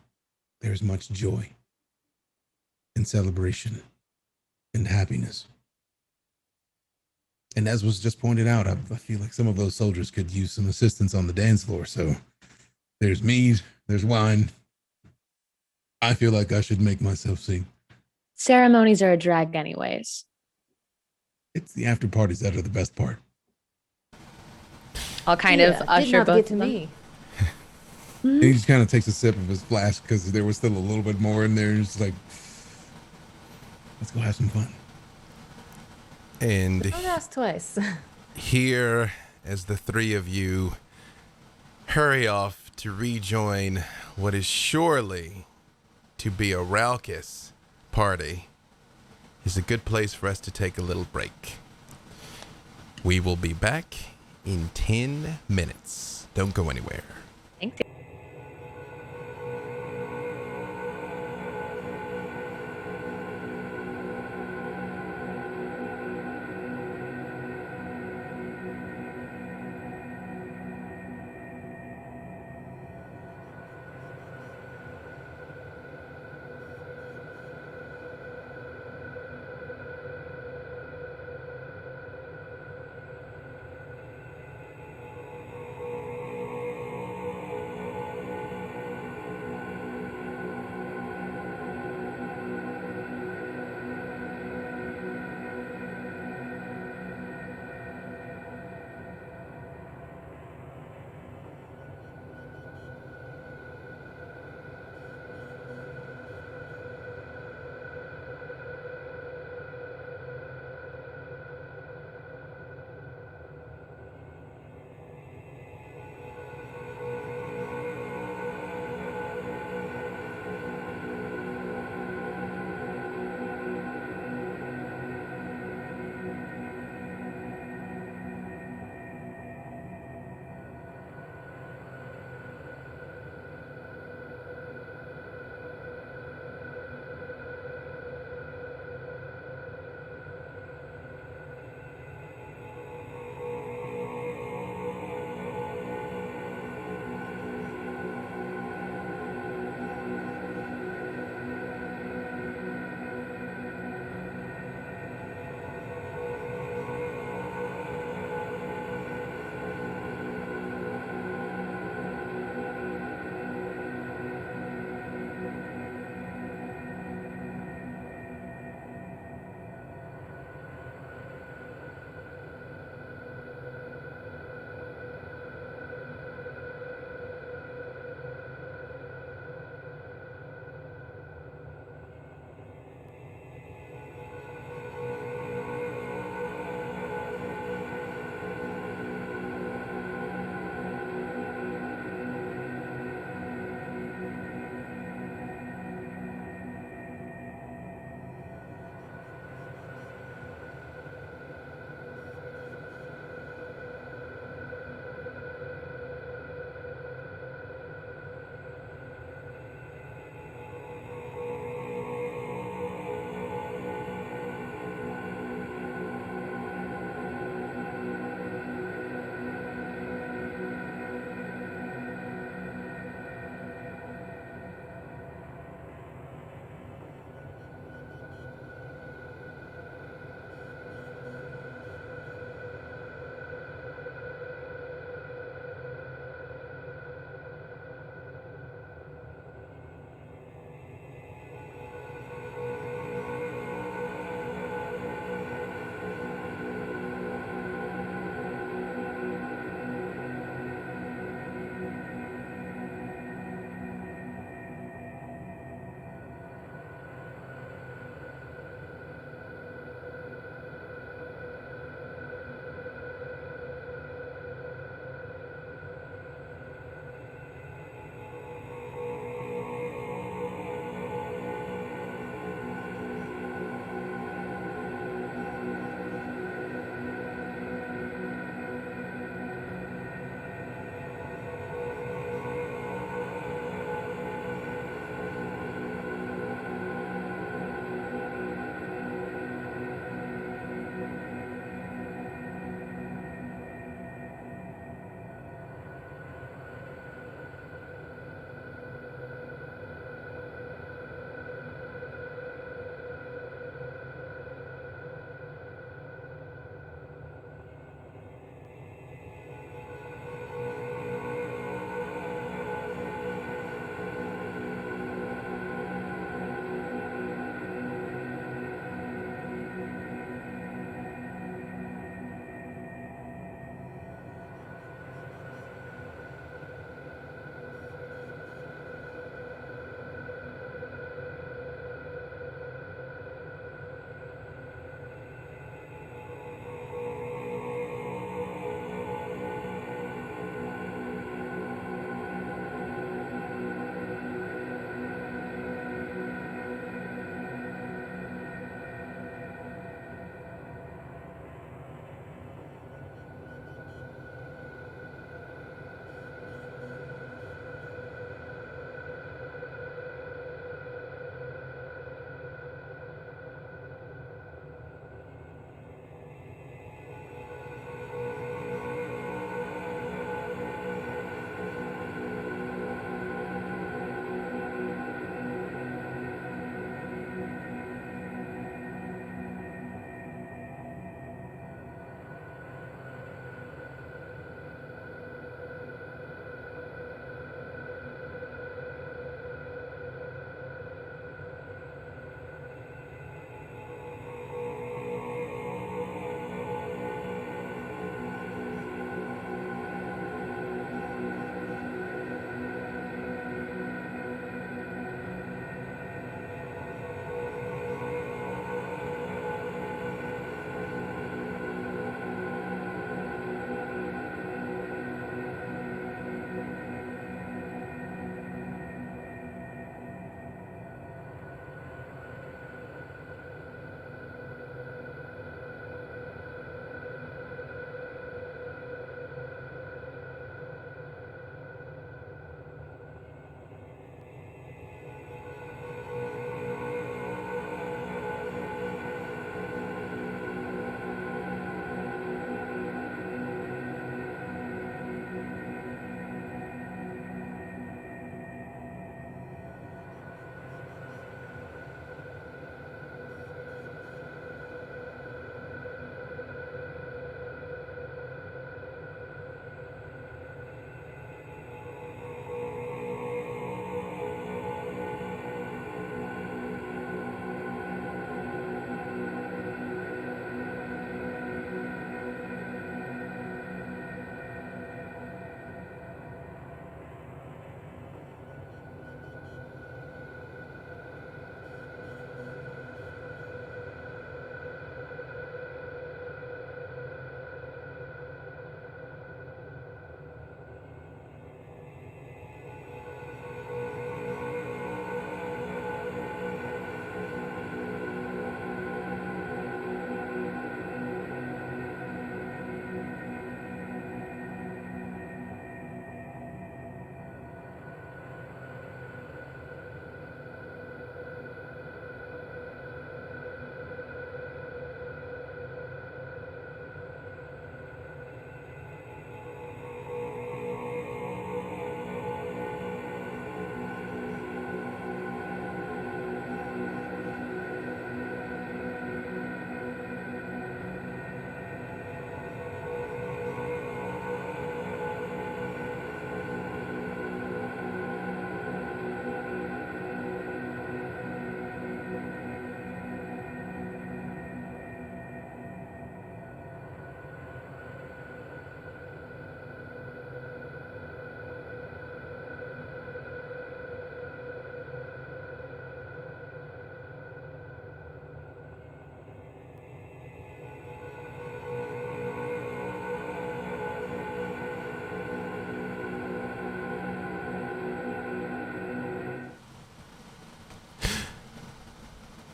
there's much joy and celebration and happiness. And as was just pointed out, I feel like some of those soldiers could use some assistance on the dance floor. So there's mead, there's wine. I feel like I should make myself sing. Ceremonies are a drag anyways. It's the after parties that are the best part. I'll kind of Did usher not both get to of them. me. And he just kind of takes a sip of his flask because there was still a little bit more in there. It's like, let's go have some fun. And Don't ask twice. here, as the 3 of you hurry off to rejoin what is surely to be a raucous party, is a good place for us to take a little break. We will be back in 10 minutes. Don't go anywhere.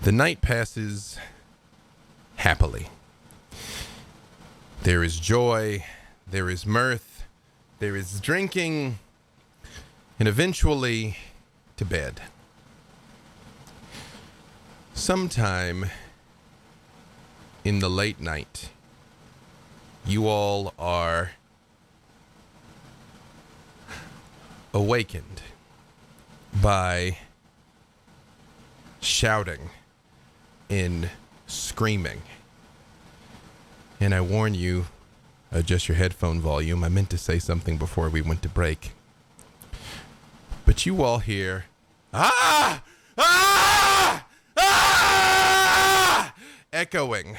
The night passes happily. There is joy, there is mirth, there is drinking, and eventually to bed. Sometime in the late night, you all are awakened by shouting and screaming. And I warn you, adjust your headphone volume. I meant to say something before we went to break. But you all hear, ah! Ah! Ah! Echoing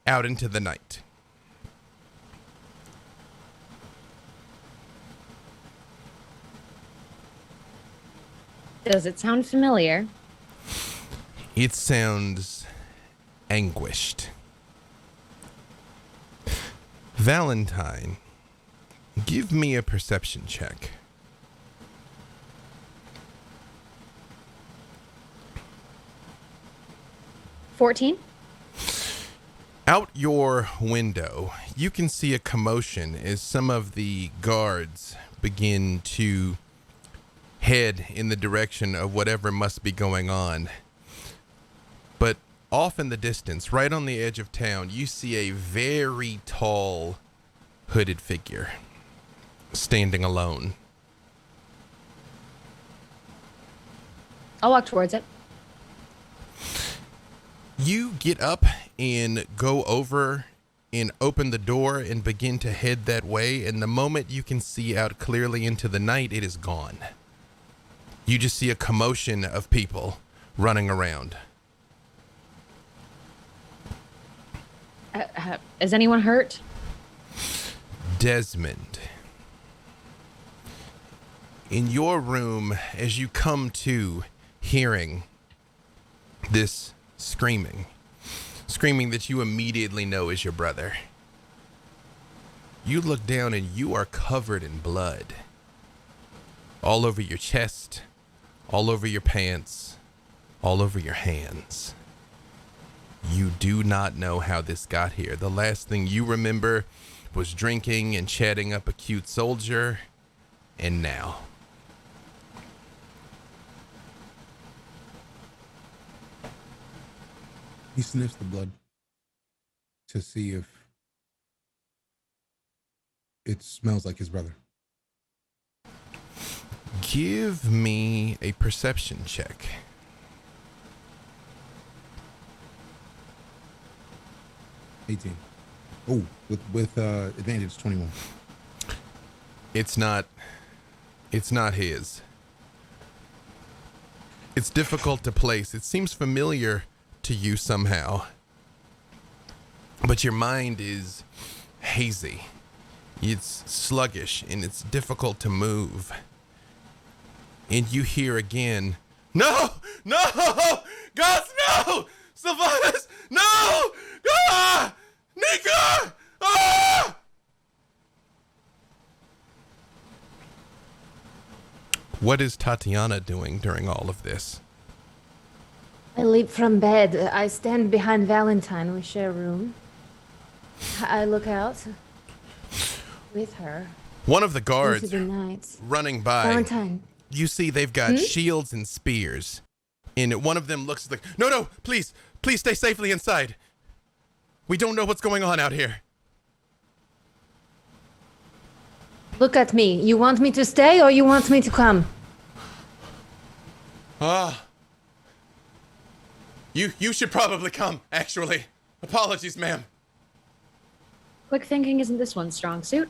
out into the night. Does it sound familiar? It sounds anguished. Valentine, give me a perception check. $14. Out your window, you can see a commotion as some of the guards begin to head in the direction of whatever must be going on. But off in the distance, right on the edge of town, you see a very tall, hooded figure standing alone. I'll walk towards it. You get up and go over and open the door and begin to head that way, and the moment you can see out clearly into the night, it is gone. You just see a commotion of people running around. Is anyone hurt? Desmond, in your room, as you come to hearing this screaming that you immediately know is your brother, you look down and you are covered in blood. All over your chest, all over your pants, all over your hands. You do not know how this got here. The last thing you remember was drinking and chatting up a cute soldier, and now. He sniffs the blood to see if it smells like his brother. Give me a perception check. $18. Oh, with advantage 21. It's not his. It's difficult to place. It seems familiar to you somehow. But your mind is hazy. It's sluggish and it's difficult to move. And you hear again, no! No! Gods, no! Sylvanas, no! Ah! Nika! Ah! What is Tatanya doing during all of this? I leap from bed. I stand behind Valentine. We share a room. I look out with her One of the into guards the night. running by, Valentine, you see they've got shields and spears. And one of them looks like, no, please stay safely inside. We don't know what's going on out here. look at me. You want me to stay or you want me to come? You should probably come, actually. Apologies, ma'am. Quick thinking isn't this one's strong suit.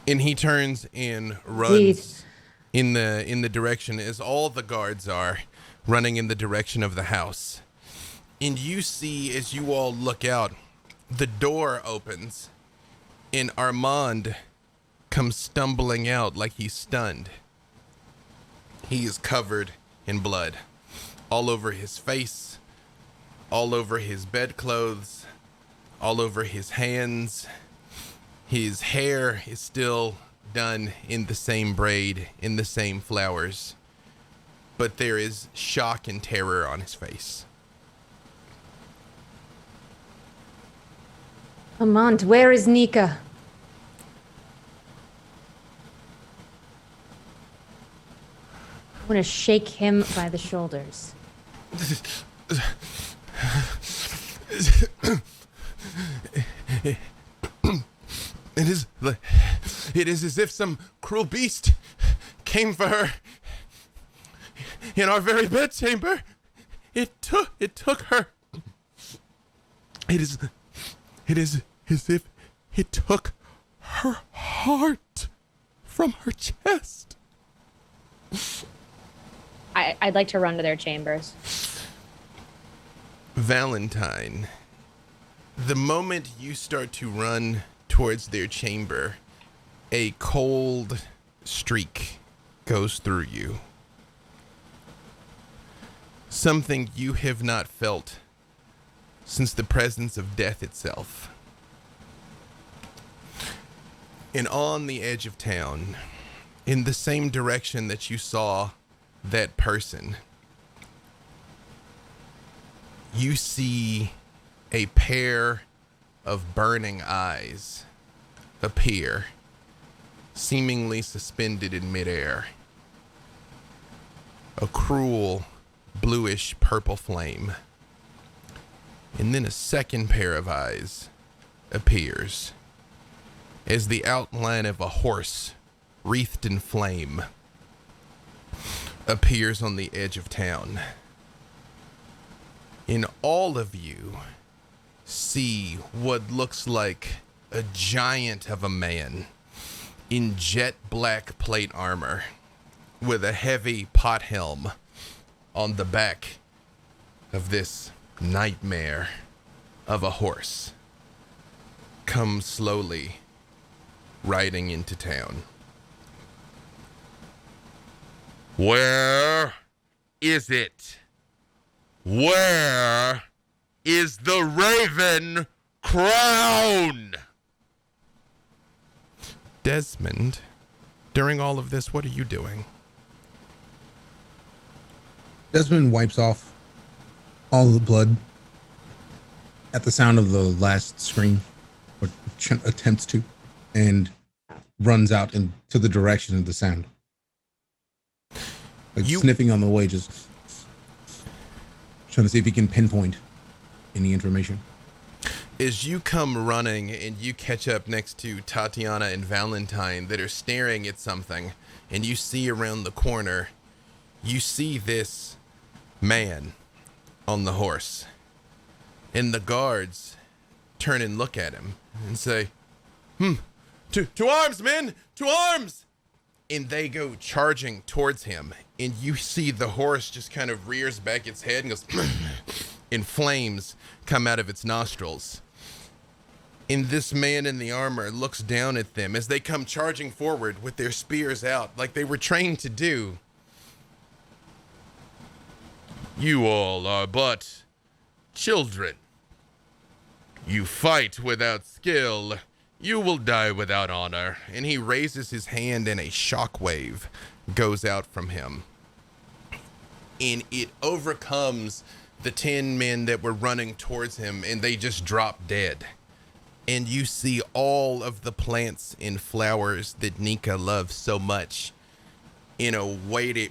And he turns and runs in the direction as all the guards are running in the direction of the house. And you see, as you all look out, the door opens and Armand comes stumbling out like he's stunned. He is covered in blood all over his face, all over his bedclothes, all over his hands. His hair is still done in the same braid, in the same flowers. but there is shock and terror on his face. Amant, where is Nika? I want to shake him by the shoulders. It is as if some cruel beast came for her in our very bedchamber. It took her. It is as if it took her heart from her chest. I'd like to run to their chambers. Valentine, the moment you start to run towards their chamber, a cold streak goes through you. Something you have not felt since the presence of death itself. And on the edge of town, in the same direction that you saw that person, you see a pair of burning eyes appear, seemingly suspended in midair. A cruel, bluish purple flame. And then a second pair of eyes appears as the outline of a horse wreathed in flame appears on the edge of town. And all of you see what looks like a giant of a man in jet black plate armor with a heavy pot helm on the back of this nightmare of a horse come slowly riding into town. Where is it? Where is the Raven crown? Desmond, during all of this, what are you doing? Desmond wipes off all the blood at the sound of the last scream, or attempts to, and runs out into the direction of the sound. Like sniffing on the way, just trying to see if he can pinpoint any information. As you come running and you catch up next to Tatiana and Valentine that are staring at something, and you see around the corner, you see this man on the horse. And the guards turn and look at him and say, to arms, men! To arms! And they go charging towards him. And you see the horse just kind of rears back its head and goes, and flames come out of its nostrils. And this man in the armor looks down at them as they come charging forward with their spears out like they were trained to do. You all are but children. You fight without skill. You will die without honor. And he raises his hand and a shockwave goes out from him. And it overcomes the 10 men that were running towards him, and they just drop dead. And you see all of the plants and flowers that Nika loves so much in a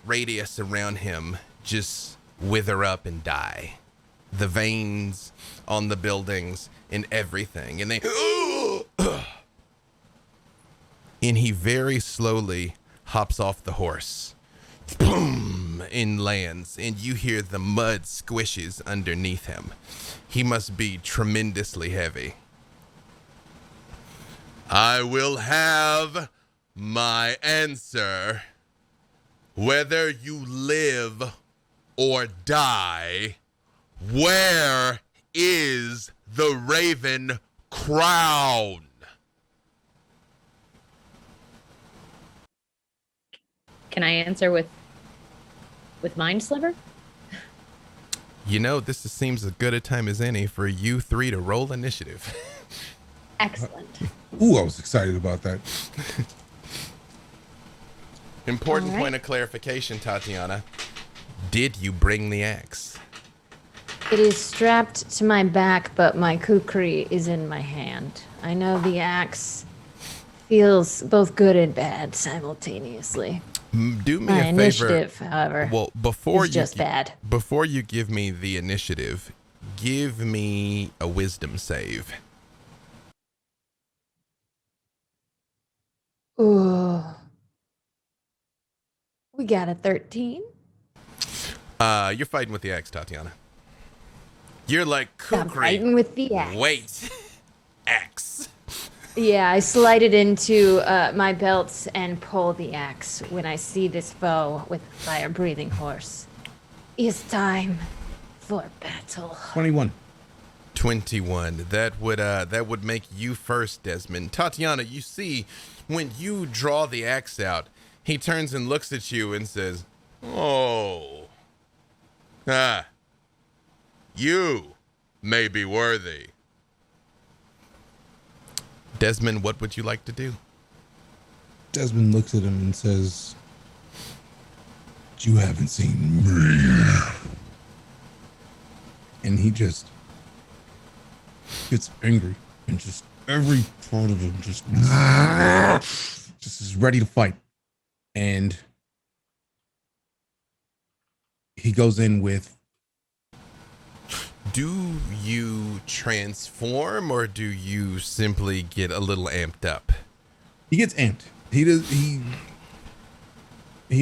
radius around him just wither up and die. The veins on the buildings and everything. And they... And he very slowly hops off the horse. Boom! And lands. And you hear the mud squishes underneath him. He must be tremendously heavy. I will have my answer. Whether you live or die, where is the Raven crown? Can I answer with Mind Sliver? You know, this seems as good a time as any for you three to roll initiative. Excellent. Ooh, I was excited about that. Important point of clarification, Tatiana. Did you bring the axe? It is strapped to my back, but my kukri is in my hand. I know the axe feels both good and bad simultaneously. Do me My a favor. initiative, however, Well, before is just bad. Before you give me the initiative, give me a wisdom save. Ooh. We got a 13. You're fighting with the axe, Tatanya. You're like I'm kukri. fighting with the axe. Wait, axe. Yeah, I slide it into my belts and pull the axe when I see this foe with a fire-breathing horse. It's time for battle. 21. 21. That would make you first, Desmond. Tatiana, you see, when you draw the axe out, he turns and looks at you and says, "Oh, you may be worthy." Desmond, what would you like to do? Desmond looks at him and says, "You haven't seen me." And he just gets angry and just every part of him just is ready to fight. And he goes in with, do you transform or do you simply get a little amped up? he gets amped. He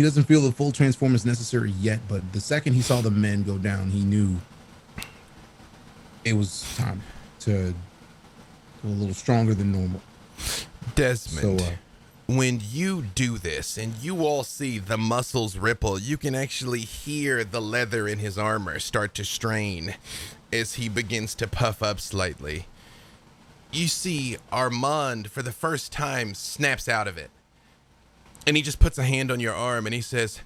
doesn't feel the full transform is necessary yet, but the second he saw the men go down, he knew it was time to go a little stronger than normal. Desmond, So, when you do this and you all see the muscles ripple, you can actually hear the leather in his armor start to strain as he begins to puff up slightly. You see Armand, for the first time, snaps out of it. And he just puts a hand on your arm and he says,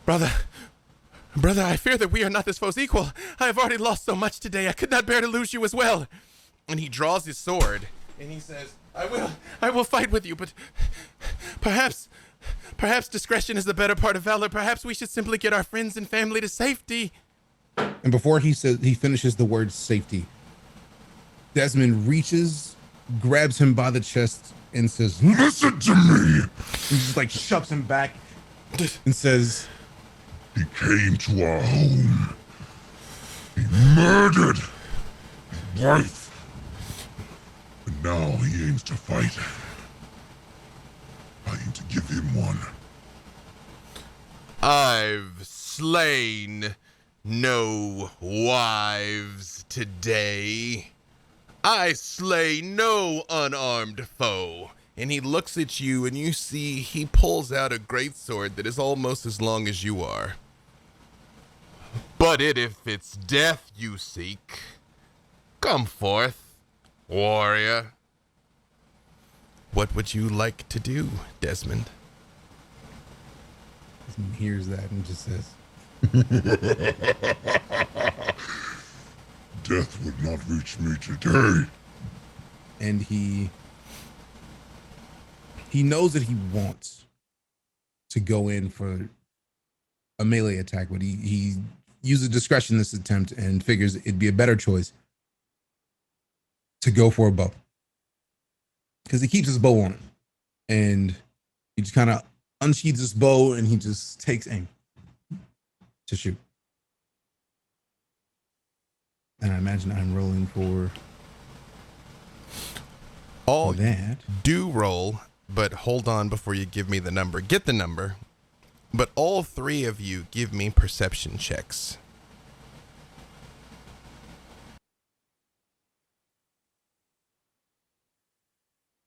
Brother, I fear that we are not this foe's equal. I have already lost so much today. I could not bear to lose you as well." And he draws his sword and he says, I will fight with you, but perhaps discretion is the better part of valor. Perhaps we should simply get our friends and family to safety. And before he finishes the word safety, Desmond reaches, grabs him by the chest, and says, "Listen to me." He just like shoves him back and says, "He came to our home. He murdered his wife. And now he aims to fight. I aim to give him one." I've slain no wives today. I slay no unarmed foe. And he looks at you and you see he pulls out a greatsword that is almost as long as you are. But if it's death you seek, come forth, warrior. What would you like to do, Desmond? Desmond hears that and just says, "Death would not reach me today." And he knows that he wants to go in for a melee attack, but he uses discretion in this attempt and figures it'd be a better choice to go for a bow. Because he keeps his bow on him. And he just kind of unsheathes his bow and he just takes aim to shoot. And I imagine I'm rolling for All that. do roll, but hold on before you give me the number. Get the number, but all three of you give me perception checks.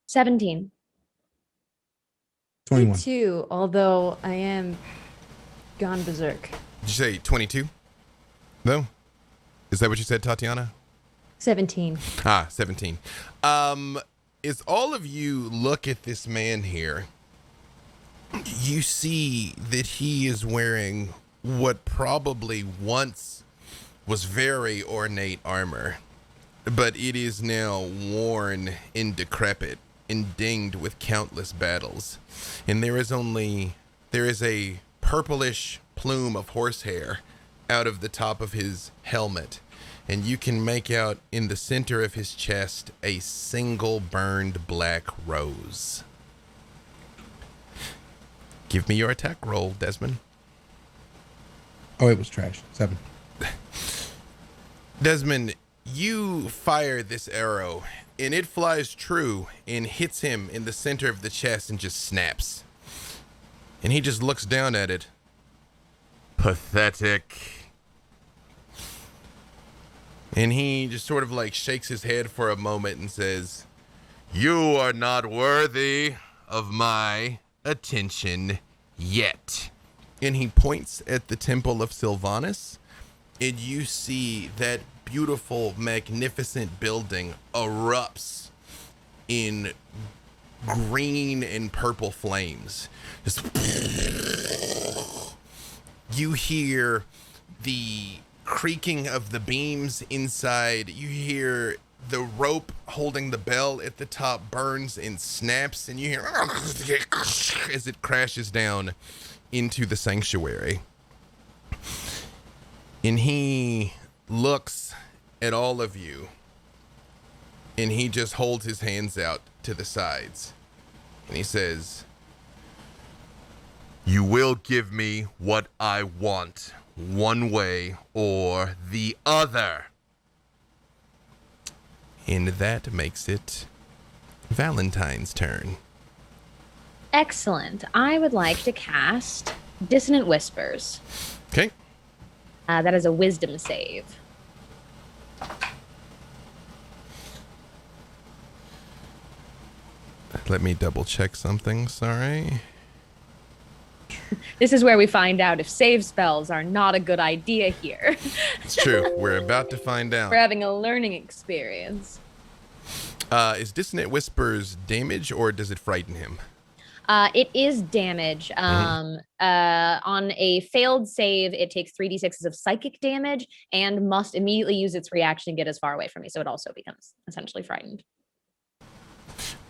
$17. 21. 2, although I am gone berserk. Did you say 22? No? Is that what you said, Tatiana? 17. 17. As all of you look at this man here, you see that he is wearing what probably once was very ornate armor, but it is now worn and decrepit and dinged with countless battles. And there is a purplish plume of horsehair out of the top of his helmet, and you can make out in the center of his chest a single burned black rose. Give me your attack roll, Desmond. Oh, it was trash. 7. Desmond, you fire this arrow, and it flies true and hits him in the center of the chest and just snaps. And he just looks down at it. Pathetic. And he just sort of like shakes his head for a moment and says, "You are not worthy of my attention yet." And he points at the Temple of Sylvanus, and you see that beautiful, magnificent building erupts in green and purple flames. Just you hear the creaking of the beams inside. You hear the rope holding the bell at the top burns and snaps, and you hear as it crashes down into the sanctuary. And he looks at all of you, and he just holds his hands out to the sides, and he says, "You will give me what I want, one way or the other." And that makes it Valentine's turn. Excellent. I would like to cast Dissonant Whispers. Okay. That is a wisdom save. Let me double check something, sorry. This is where we find out if save spells are not a good idea here. It's true. We're about to find out. We're having a learning experience. Is Dissonant Whispers damage, or does it frighten him? It is damage. On a failed save, it takes 3d6s of psychic damage and must immediately use its reaction to get as far away from me. So it also becomes essentially frightened.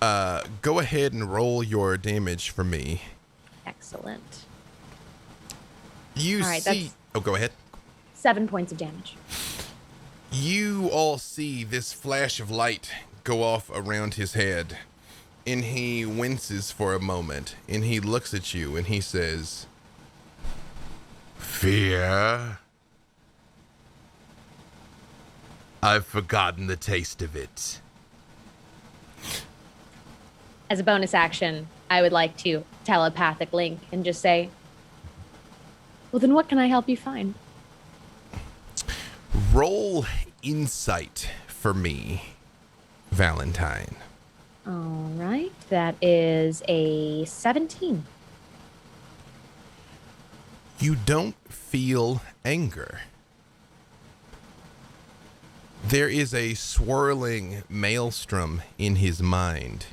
Go ahead and roll your damage for me. Excellent. You All right, see... that's- Oh, go ahead. 7 points of damage. You all see this flash of light go off around his head, and he winces for a moment, and he looks at you, and he says, "Fear? I've forgotten the taste of it." As a bonus action, I would like to telepathic link and just say, well, then what can I help you find? Roll insight for me, Valentine. All right. That is a 17. You don't feel anger. There is a swirling maelstrom in his mind,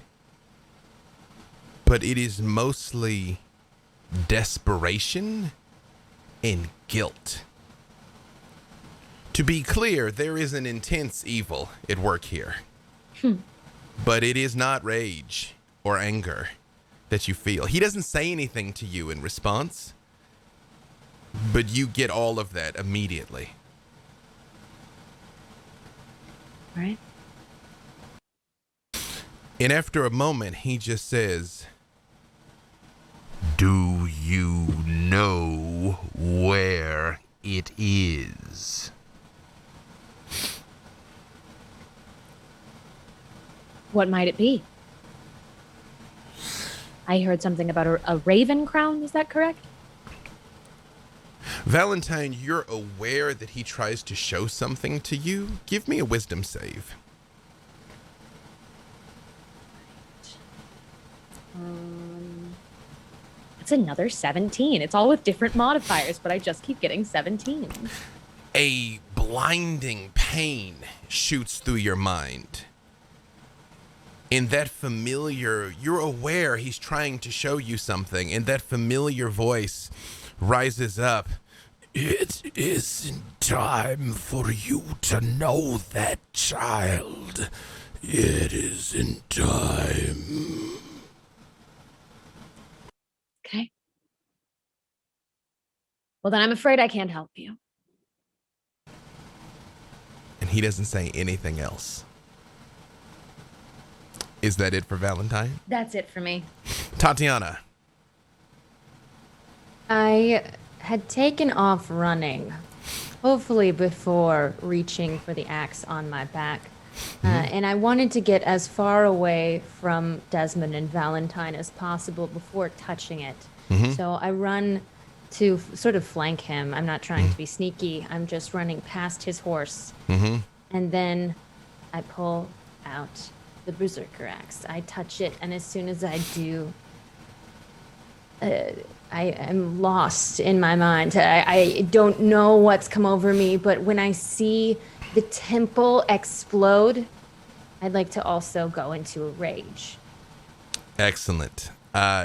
but it is mostly desperation and guilt. To be clear, there is an intense evil at work here. But it is not rage or anger that you feel. He doesn't say anything to you in response, but you get all of that immediately. All right. And after a moment, he just says, "Do you know where it is?" What might it be? I heard something about a raven crown. Is that correct? Valentine, you're aware that he tries to show something to you. Give me a wisdom save. It's another 17. It's all with different modifiers, but I just keep getting 17. A blinding pain shoots through your mind. In that familiar, you're aware he's trying to show you something, and that familiar voice rises up. "It isn't time for you to know that, child. It isn't time." Okay. Well, then I'm afraid I can't help you. And he doesn't say anything else. Is that it for Valentine? That's it for me. Tatanya. I had taken off running, hopefully before reaching for the axe on my back. And I wanted to get as far away from Desmond and Valentine as possible before touching it. So I run to sort of flank him. I'm not trying to be sneaky. I'm just running past his horse. And then I pull out the Berserker axe. I touch it, and as soon as I do, I am lost in my mind. I don't know what's come over me, but when I see the temple explode, I'd like to also go into a rage. Excellent.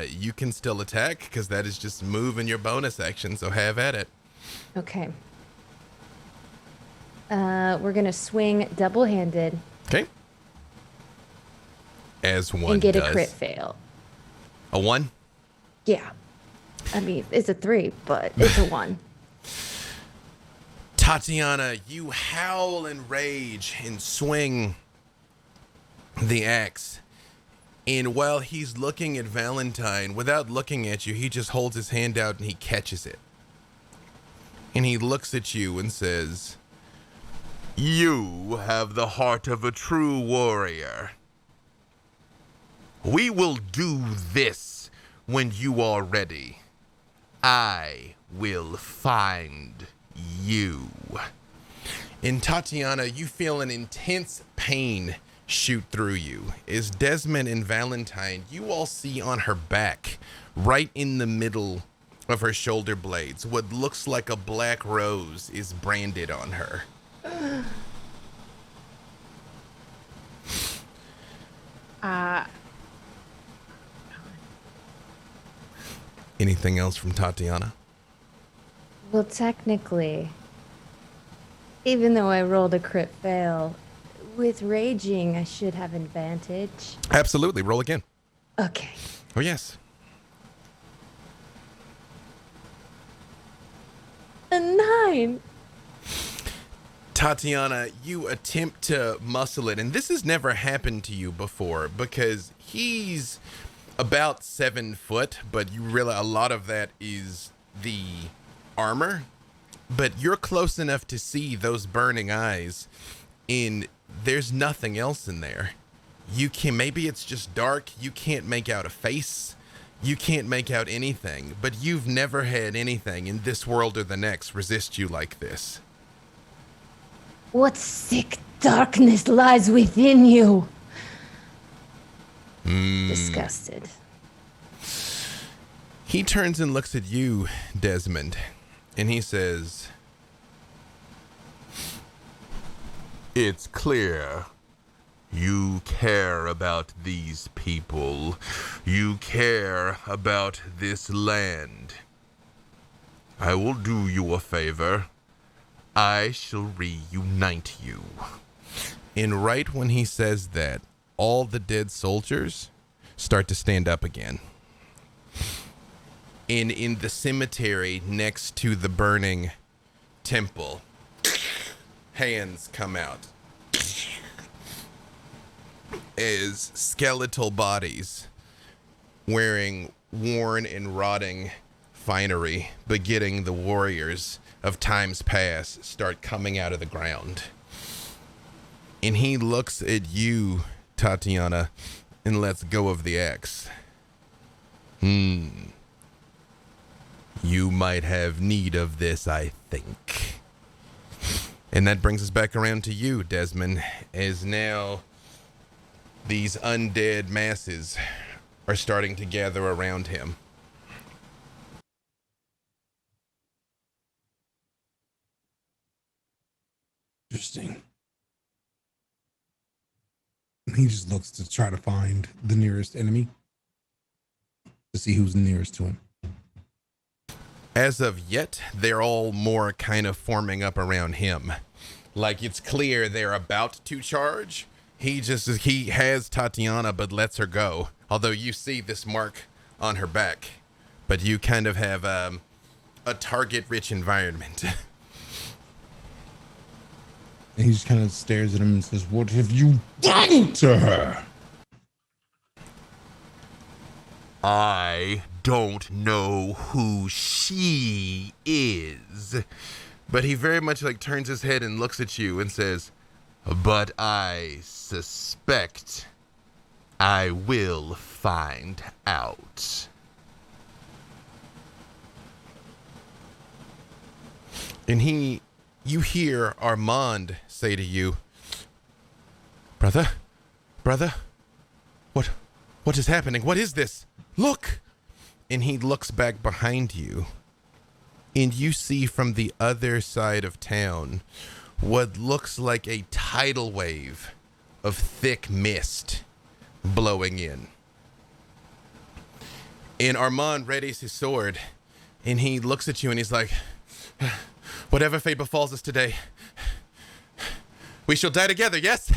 You can still attack because that is just move in your bonus action, so have at it. Okay. We're going to swing double-handed. Okay. As one and get does. a crit fail. A 1? Yeah. I mean, it's a 3, but it's a 1. Tatanya, you howl in rage and swing the axe. And while he's looking at Valentine, without looking at you, he just holds his hand out and he catches it. And he looks at you and says, "You have the heart of a true warrior. We will do this when you are ready. I will find you." And Tatanya, you feel an intense pain shoot through you. As Desmond and Valentine, you all see on her back, right in the middle of her shoulder blades, what looks like a black rose is branded on her. Anything else from Tatanya? Well, technically, even though I rolled a crit fail, with raging, I should have advantage. Absolutely. Roll again. Okay. Oh, yes. A 9. Tatanya, you attempt to muscle it, and this has never happened to you before because he's about 7 foot, but you realize a lot of that is the armor, but you're close enough to see those burning eyes, and there's nothing else in there. You can, maybe it's just dark, you can't make out a face, you can't make out anything, but you've never had anything in this world or the next resist you like this. What sick darkness lies within you? Disgusted. He turns and looks at you, Desmond, and he says, "It's clear you care about these people. You care about this land. I will do you a favor. I shall reunite you." And right when he says that, all the dead soldiers start to stand up again. And in the cemetery next to the burning temple, hands come out as skeletal bodies wearing worn and rotting finery, begetting the warriors of times past, start coming out of the ground. And he looks at you, Tatanya, and lets go of the axe. You might have need of this, I think. And that brings us back around to you, Desmond, as now these undead masses are starting to gather around him. Interesting. He just looks to try to find the nearest enemy to see who's nearest to him. As of yet, they're all more kind of forming up around him. Like it's clear they're about to charge. He has Tatanya, but lets her go. Although you see this mark on her back, but you kind of have a target-rich environment. And he just kind of stares at him and says, "What have you done to her?" I don't know who she is. But he very much like turns his head and looks at you and says, "But I suspect I will find out." And you hear Armand say to you, Brother, what is happening? What is this? Look!" And he looks back behind you, and you see from the other side of town what looks like a tidal wave of thick mist blowing in. And Armand readies his sword, and he looks at you and he's like, "Whatever fate befalls us today, we shall die together, yes?"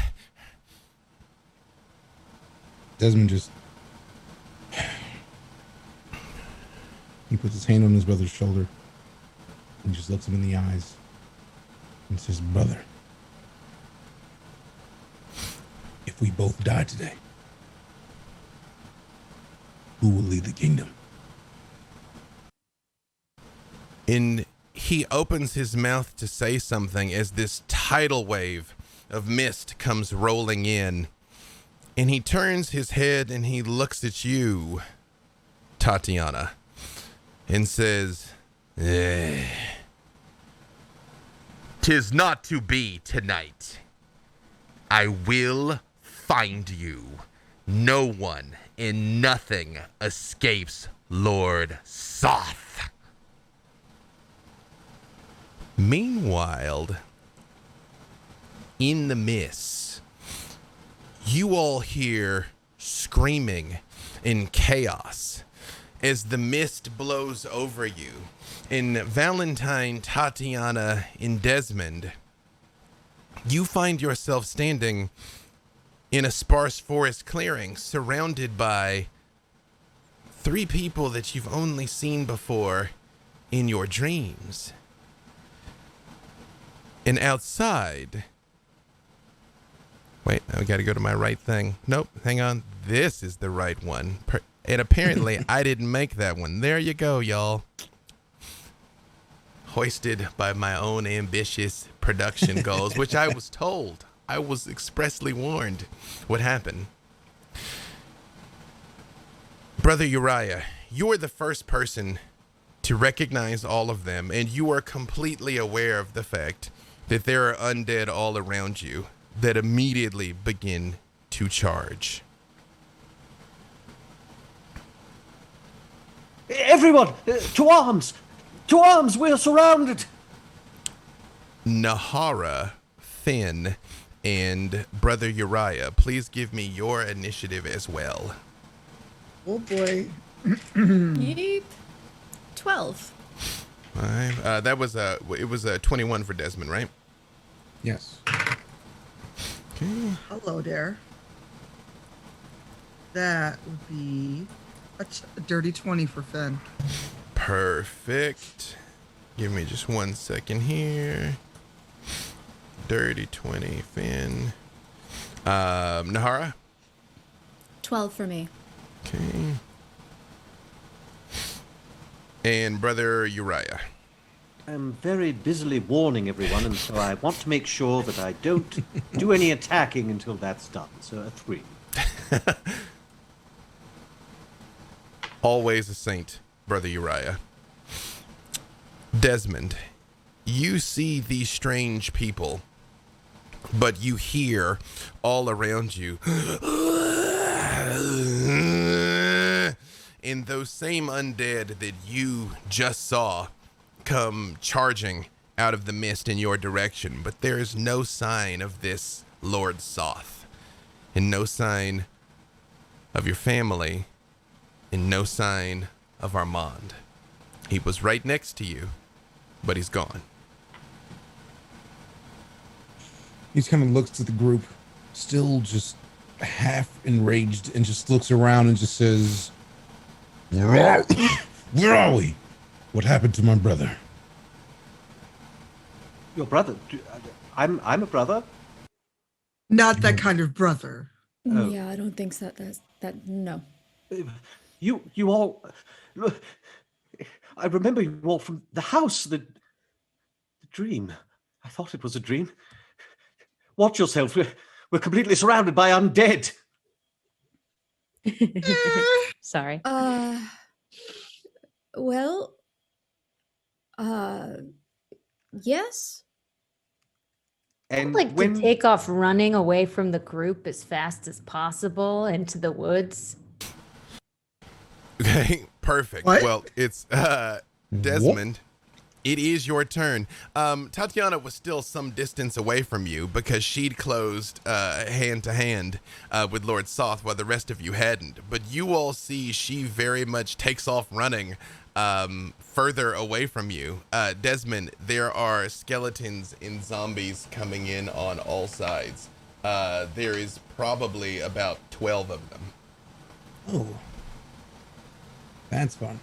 Desmond just... He puts his hand on his brother's shoulder and just looks him in the eyes and says, "Brother, if we both die today, who will lead the kingdom?" And he opens his mouth to say something as this tidal wave of mist comes rolling in. And he turns his head and he looks at you, Tatanya, and says, "'Tis not to be tonight. I will find you. No one and nothing escapes Lord Soth." Meanwhile, in the mist, you all hear screaming in chaos as the mist blows over you. And Valentine, Tatanya, and Desmond, you find yourself standing in a sparse forest clearing surrounded by 3 people that you've only seen before in your dreams. And outside... Wait, I gotta go to my right thing. Nope, hang on. This is the right one. And apparently, I didn't make that one. There you go, y'all. Hoisted by my own ambitious production goals, which I was told. I was expressly warned would happen. Brother Uriah, you are the first person to recognize all of them, and you are completely aware of the fact that there are undead all around you that immediately begin to charge. Everyone, to arms! To arms! We are surrounded! Nahara, Fen, and Brother Uriah, please give me your initiative as well. Oh boy. Yeep. 12. It was a 21 for Desmond, right? Yes. Okay. Hello there. That would be a dirty 20 for Fen. Perfect. Give me just 1 second here. Dirty 20, Fen. Nahara? 12 for me. Okay. And Brother Uriah. I'm very busily warning everyone, and so I want to make sure that I don't do any attacking until that's done. So a 3. Always a saint, Brother Uriah. Desmond, you see these strange people, but you hear all around you. And those same undead that you just saw come charging out of the mist in your direction, but there is no sign of this Lord Soth, and no sign of your family, and no sign of Armand. He was right next to you, but he's gone. He kind of looks at the group, still just half enraged, and just looks around and just says, Where are we? What happened to my brother? Your brother? I'm a brother. Not that kind of brother. Oh. Yeah, I don't think that no. You all. Look, I remember you all from the house. The dream. I thought it was a dream. Watch yourself. We're completely surrounded by undead. Sorry. Well, yes. And I'd like to take off running away from the group as fast as possible into the woods. Okay, perfect. What? Well, it's Desmond. It is your turn. Tatanya was still some distance away from you because she'd closed hand to hand with Lord Soth while the rest of you hadn't. But you all see she very much takes off running further away from you. Desmond, there are skeletons and zombies coming in on all sides. There is probably about 12 of them. Oh. That's fun.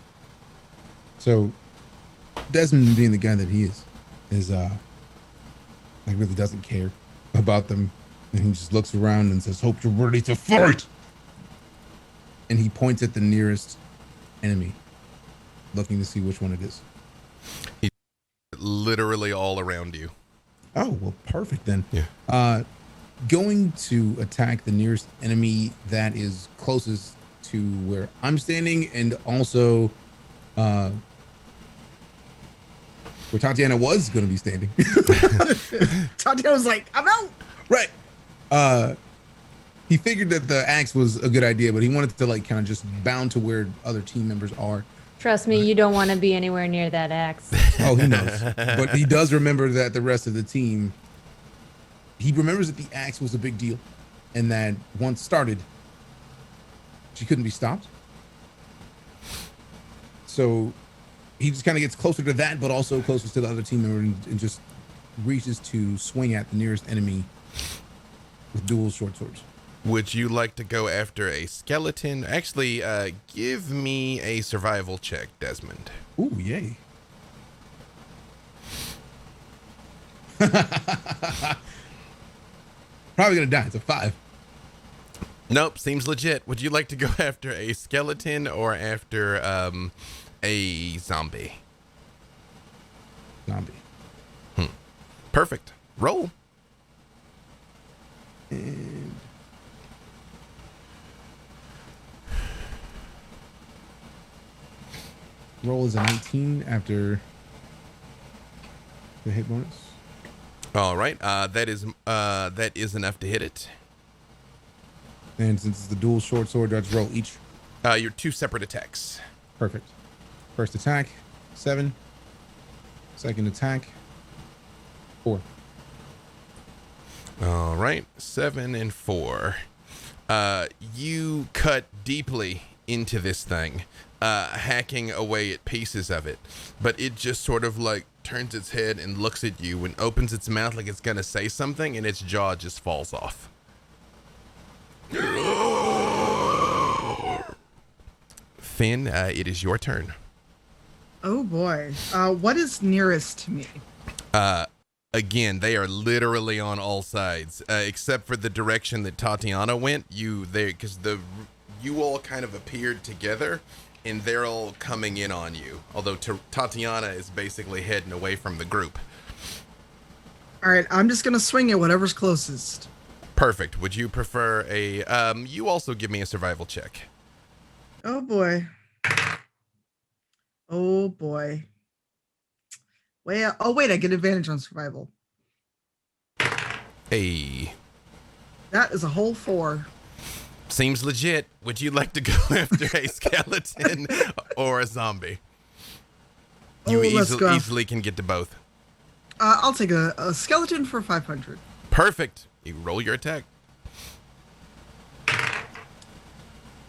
So, Desmond, being the guy that he is like really doesn't care about them, and he just looks around and says, "Hope you're ready to fight." And he points at the nearest enemy, looking to see which one it is. He's literally all around you. Oh, well, perfect then. Yeah. Going to attack the nearest enemy that is closest to where I'm standing, and also where Tatanya was going to be standing. Tatanya was like, I'm out. Right. He figured that the axe was a good idea, but he wanted to like kind of just bound to where other team members are. Trust me, you don't want to be anywhere near that axe. Oh, he knows. But he does remember that the rest of the team, he remembers that the axe was a big deal, and that once started, she couldn't be stopped. So he just kind of gets closer to that, but also closer to the other team member, and just reaches to swing at the nearest enemy with dual short swords. Would you like to go after a skeleton? Actually, give me a survival check, Desmond. Ooh, yay. Probably gonna die. It's a 5. Nope, seems legit. Would you like to go after a skeleton or after a zombie? Zombie. Perfect. Roll. And roll is a 19 after the hit bonus. All right. That is enough to hit it. And since it's the dual short sword, let's roll each. Your 2 separate attacks. Perfect. First attack, 7. Second attack, 4. All right. 7 and 4. You cut deeply into this thing, hacking away at pieces of it, but it just sort of like turns its head and looks at you and opens its mouth like it's gonna say something, and its jaw just falls off. Fen, it is your turn. Oh boy. What is nearest to me? Again, they are literally on all sides, except for the direction that Tatanya went. Because you all kind of appeared together, and they're all coming in on you. Although Tatanya is basically heading away from the group. All right, I'm just gonna swing at whatever's closest. Perfect. Would you prefer a? You also give me a survival check. Oh boy. Oh boy. Wait, I get advantage on survival. Hey. That is a whole 4. Seems legit. Would you like to go after a skeleton or a zombie? You let's go. easily can get to both. I'll take a skeleton for 500. Perfect. You roll your attack.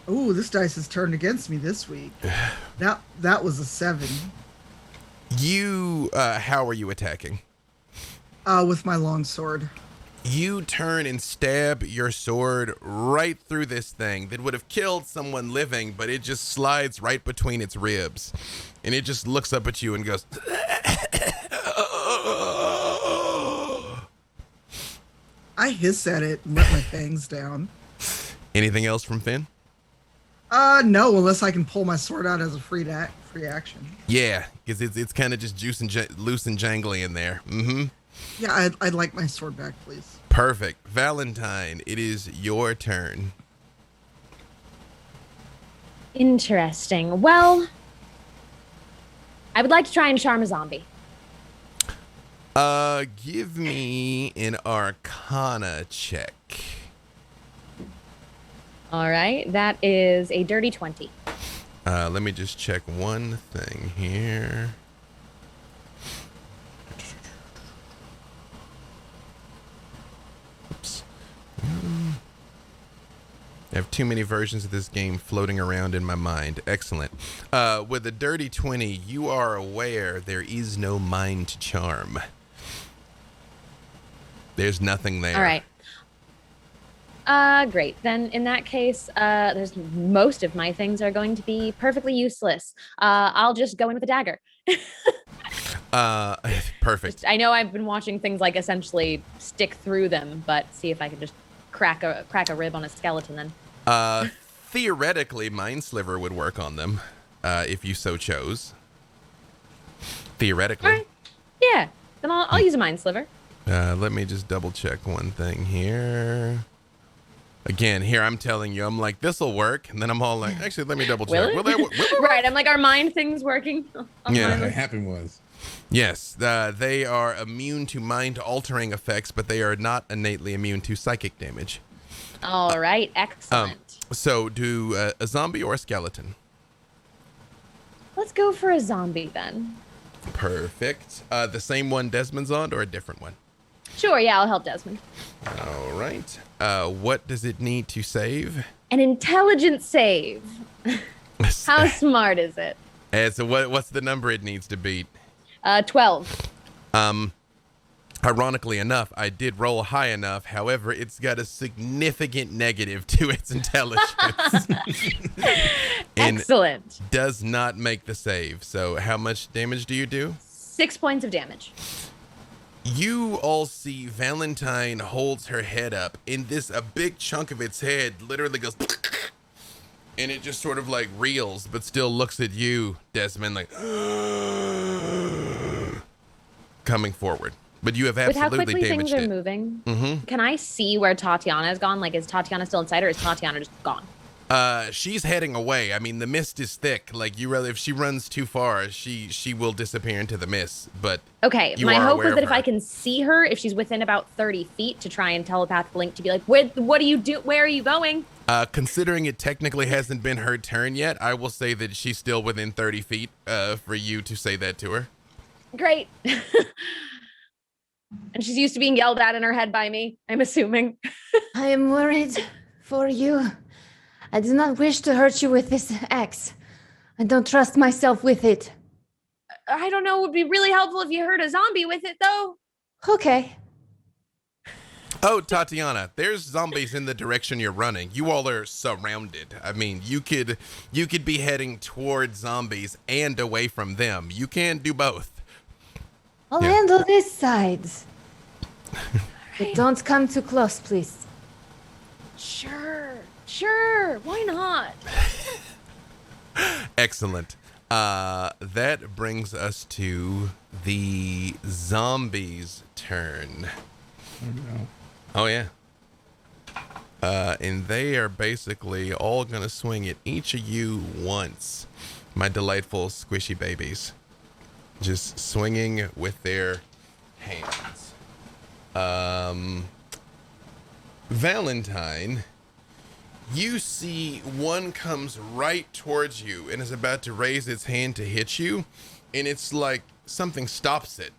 Ooh, this dice has turned against me this week. That was a 7. You, how are you attacking? With my long sword. You turn and stab your sword right through this thing that would have killed someone living, but it just slides right between its ribs. And it just looks up at you and goes... I hiss at it and let my fangs down. Anything else from Fen? No, unless I can pull my sword out as a free action. Yeah, because it's kind of just loose and jangly in there. Mm-hmm. Yeah, I'd like my sword back, please. Perfect. Valentine, it is your turn. Interesting. Well, I would like to try and charm a zombie. Give me an Arcana check. All right, that is a dirty 20. Let me just check one thing here. Oops. I have too many versions of this game floating around in my mind. Excellent. With a dirty 20, you are aware there is no mind to charm. There's nothing there. All right. Great. Then in that case, there's most of my things are going to be perfectly useless. I'll just go in with a dagger. Perfect. I know I've been watching things like essentially stick through them, but see if I can just crack a rib on a skeleton then. Theoretically, Mind Sliver would work on them, if you so chose. Theoretically. All right. Yeah. Then I'll use a Mind Sliver. Let me just double check one thing here. Again, here I'm telling you, I'm like, this'll work, and then I'm all like, actually, let me double check. Will it? Right, I'm like, are mind things working? Yeah. What happened was. Yes, they are immune to mind-altering effects, but they are not innately immune to psychic damage. All right, excellent. So, do a zombie or a skeleton? Let's go for a zombie then. Perfect. The same one Desmond's on, or a different one? Sure, yeah, I'll help Desmond. All right. What does it need to save? An intelligence save. How smart is it? So what's the number it needs to beat? 12. Ironically enough, I did roll high enough. However, it's got a significant negative to its intelligence. And excellent. does not make the save. So how much damage do you do? 6 points of damage. You all see Valentine holds her head up, and a big chunk of its head literally goes, and it just sort of like reels, but still looks at you, Desmond, like coming forward. But you have absolutely With how quickly damaged things are it. moving, can I see where Tatanya has gone? Like, is Tatanya still inside, or is Tatanya just gone? She's heading away. I mean, the mist is thick. Like, if she runs too far, she will disappear into the mist. But okay, you my are hope aware was that of if I her. can see her, if she's within about 30 feet, to try and telepath link to be like, what do you do? Where are you going? Considering it technically hasn't been her turn yet, I will say that she's still within 30 feet for you to say that to her. Great. And she's used to being yelled at in her head by me, I'm assuming. I am worried for you. I do not wish to hurt you with this axe. I don't trust myself with it. I don't know. It would be really helpful if you hurt a zombie with it, though. Okay. Oh, Tatiana, there's zombies in the direction you're running. You all are surrounded. I mean, you could be heading toward zombies and away from them. You can do both. I'll Yeah. handle this side. But don't come too close, please. Sure. Why not? Excellent. That brings us to the zombies' turn. Oh, no. Oh, yeah. And they are basically all going to swing at each of you once. My delightful squishy babies. Just swinging with their hands. Valentine, you see one comes right towards you and is about to raise its hand to hit you, and it's like something stops it.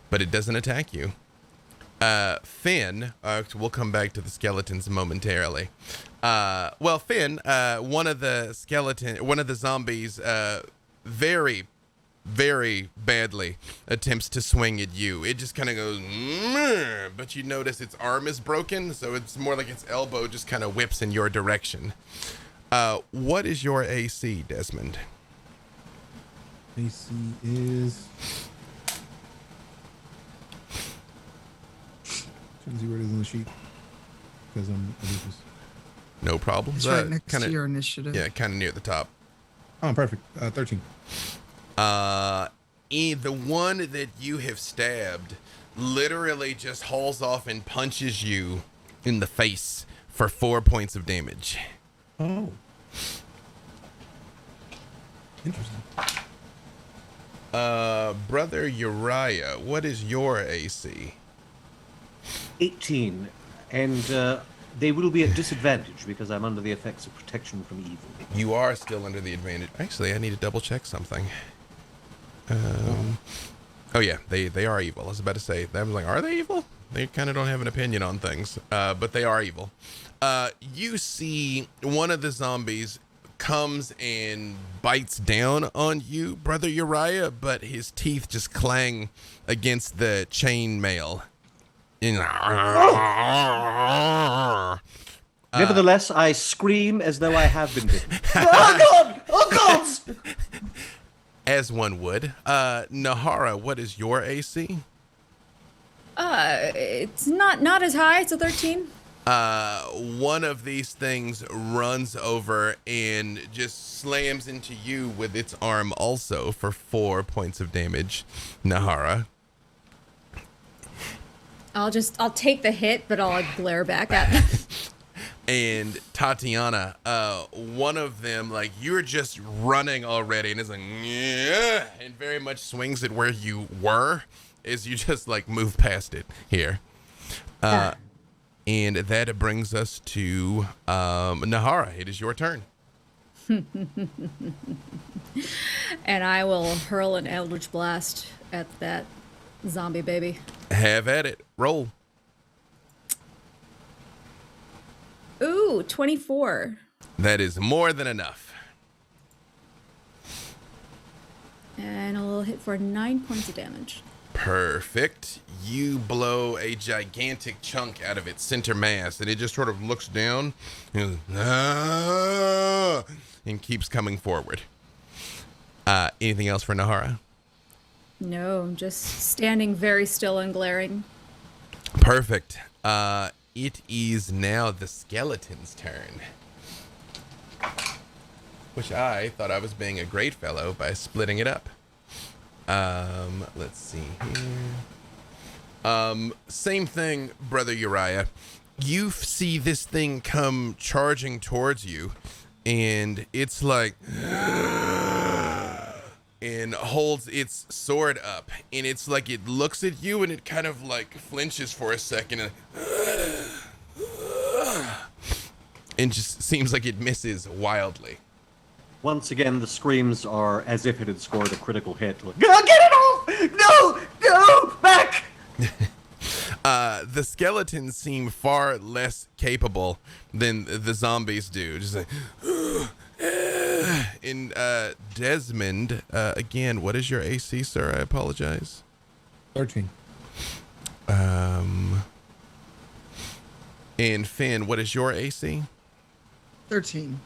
But it doesn't attack you. Fen, we'll come back to the skeletons momentarily. Fen, one of the zombies, very, very badly attempts to swing at you. It just kind of goes, but you notice its arm is broken, so it's more like its elbow just kind of whips in your direction. What is your AC, Desmond? AC is... Trying to see where it is on the sheet. Because I'm just... No problem. It's right next to your initiative. Yeah, kind of near the top. Oh, perfect. 13. The one that you have stabbed literally just hauls off and punches you in the face for 4 points of damage. Oh. Interesting. Brother Uriah, what is your AC? 18. And they will be at disadvantage because I'm under the effects of protection from evil. You are still under the advantage. Actually, I need to double check something. Oh yeah, they are evil. I was about to say, I was like, are they evil? They kind of don't have an opinion on things, but they are evil. You see one of the zombies comes and bites down on you, Brother Uriah, but his teeth just clang against the chain mail. Nevertheless, I scream as though I have been bitten. Oh God! Oh God! As one would. Nahara, what is your AC? It's not as high. It's a 13. One of these things runs over and just slams into you with its arm also for 4 points of damage. Nahara. I'll take the hit, but I'll glare back at them. And Tatanya, one of them, like, you're just running already, and it's like, yeah, and very much swings at where you were as you just, like, move past it here. And that brings us to Nahara. It is your turn. And I will hurl an Eldritch Blast at that zombie baby. Have at it. Roll. Ooh, 24. That is more than enough. And I'll hit for 9 points of damage. Perfect. You blow a gigantic chunk out of its center mass, and it just sort of looks down and, and keeps coming forward. Anything else for Nahara? No, I'm just standing very still and glaring. Perfect. It is now the skeleton's turn. Which I thought I was being a great fellow by splitting it up. Let's see here. Same thing, Brother Uriah. You see this thing come charging towards you, and it's like, and holds its sword up, and it's like it looks at you, and it kind of like flinches for a second, and just seems like it misses wildly. Once again, the screams are as if it had scored a critical hit. Like, get it off! No! Back! The skeletons seem far less capable than the zombies do. Just like, and Desmond, again, what is your AC, sir? I apologize. 13. And Fen, what is your AC? 13.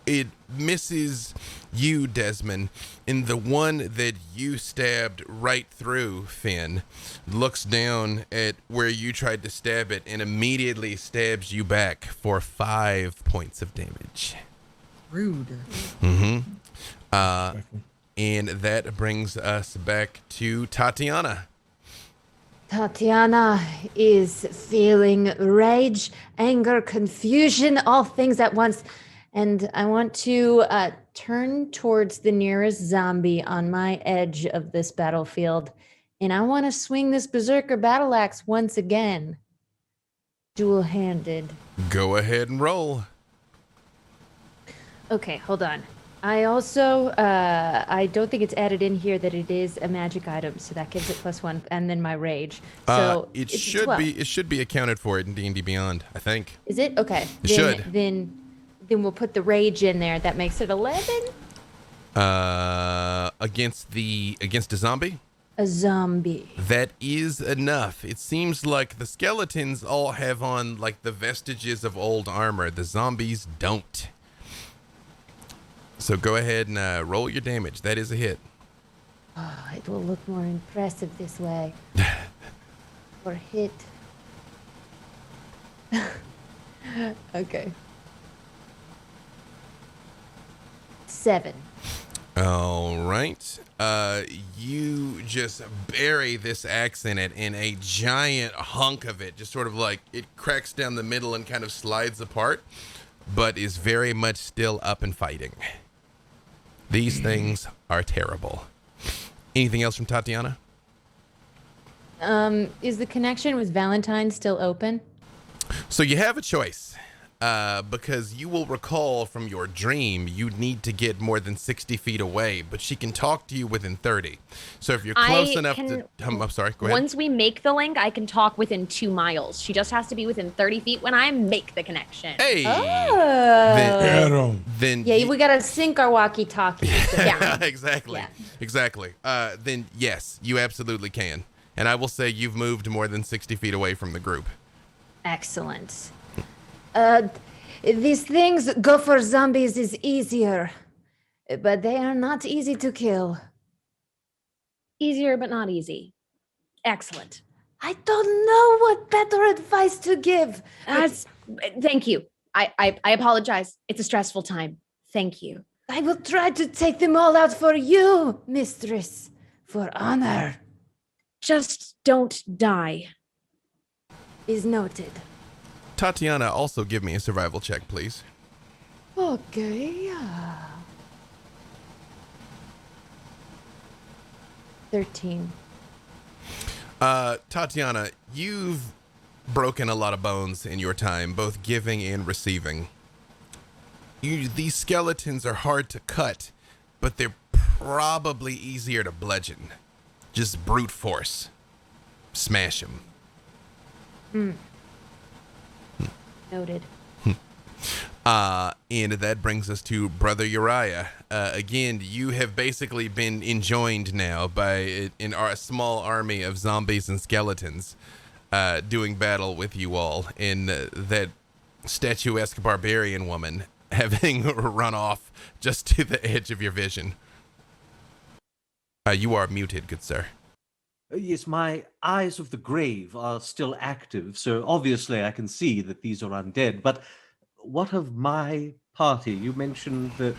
It misses you, Desmond, and the one that you stabbed right through, Fen, looks down at where you tried to stab it and immediately stabs you back for 5 points of damage. Rude. Mm-hmm. And that brings us back to Tatanya. Tatanya is feeling rage, anger, confusion, all things at once. And I want to turn towards the nearest zombie on my edge of this battlefield. And I want to swing this Berserker Battle Axe once again. Dual-handed. Go ahead and roll. Okay, hold on. I also, I don't think it's added in here that it is a magic item, so that gives it +1, and then my rage. So it should be accounted for in D&D Beyond, I think. Is it? Okay. It should. Then we'll put the rage in there. That makes it 11. Against a zombie? A zombie. That is enough. It seems like the skeletons all have on like the vestiges of old armor. The zombies don't. So go ahead and roll your damage. That is a hit. Oh, it will look more impressive this way. Or hit. Okay. 7. All right. You just bury this axe in it, in a giant hunk of it, just sort of like it cracks down the middle and kind of slides apart, but is very much still up and fighting. These things are terrible. Anything else from Tatanya? Is the connection with Valentine still open? So you have a choice. Because you will recall from your dream, you'd need to get more than 60 feet away, but she can talk to you within 30. So if you're close enough to... I'm sorry, go ahead. Once we make the link, I can talk within 2 miles. She just has to be within 30 feet when I make the connection. Hey! Oh. Then Yeah, we gotta sync our walkie-talkies. yeah, exactly. Yeah. Exactly. Then yes, you absolutely can. And I will say you've moved more than 60 feet away from the group. Excellent. These things go for zombies is easier, but they are not easy to kill. Easier, but not easy. Excellent. I don't know what better advice to give. Thank you. I apologize. It's a stressful time. Thank you. I will try to take them all out for you, mistress, for honor. Just don't die. Is noted. Tatanya, also give me a survival check, please. Okay. 13. Tatanya, you've broken a lot of bones in your time, both giving and receiving. These skeletons are hard to cut, but they're probably easier to bludgeon. Just brute force. Smash them. Noted. And that brings us to Brother Uriah. Again, you have basically been enjoined now by a small army of zombies and skeletons doing battle with you all, and that statuesque barbarian woman having run off just to the edge of your vision. You are muted, good sir. Yes, my eyes of the grave are still active, so obviously I can see that these are undead. But what of my party? You mentioned that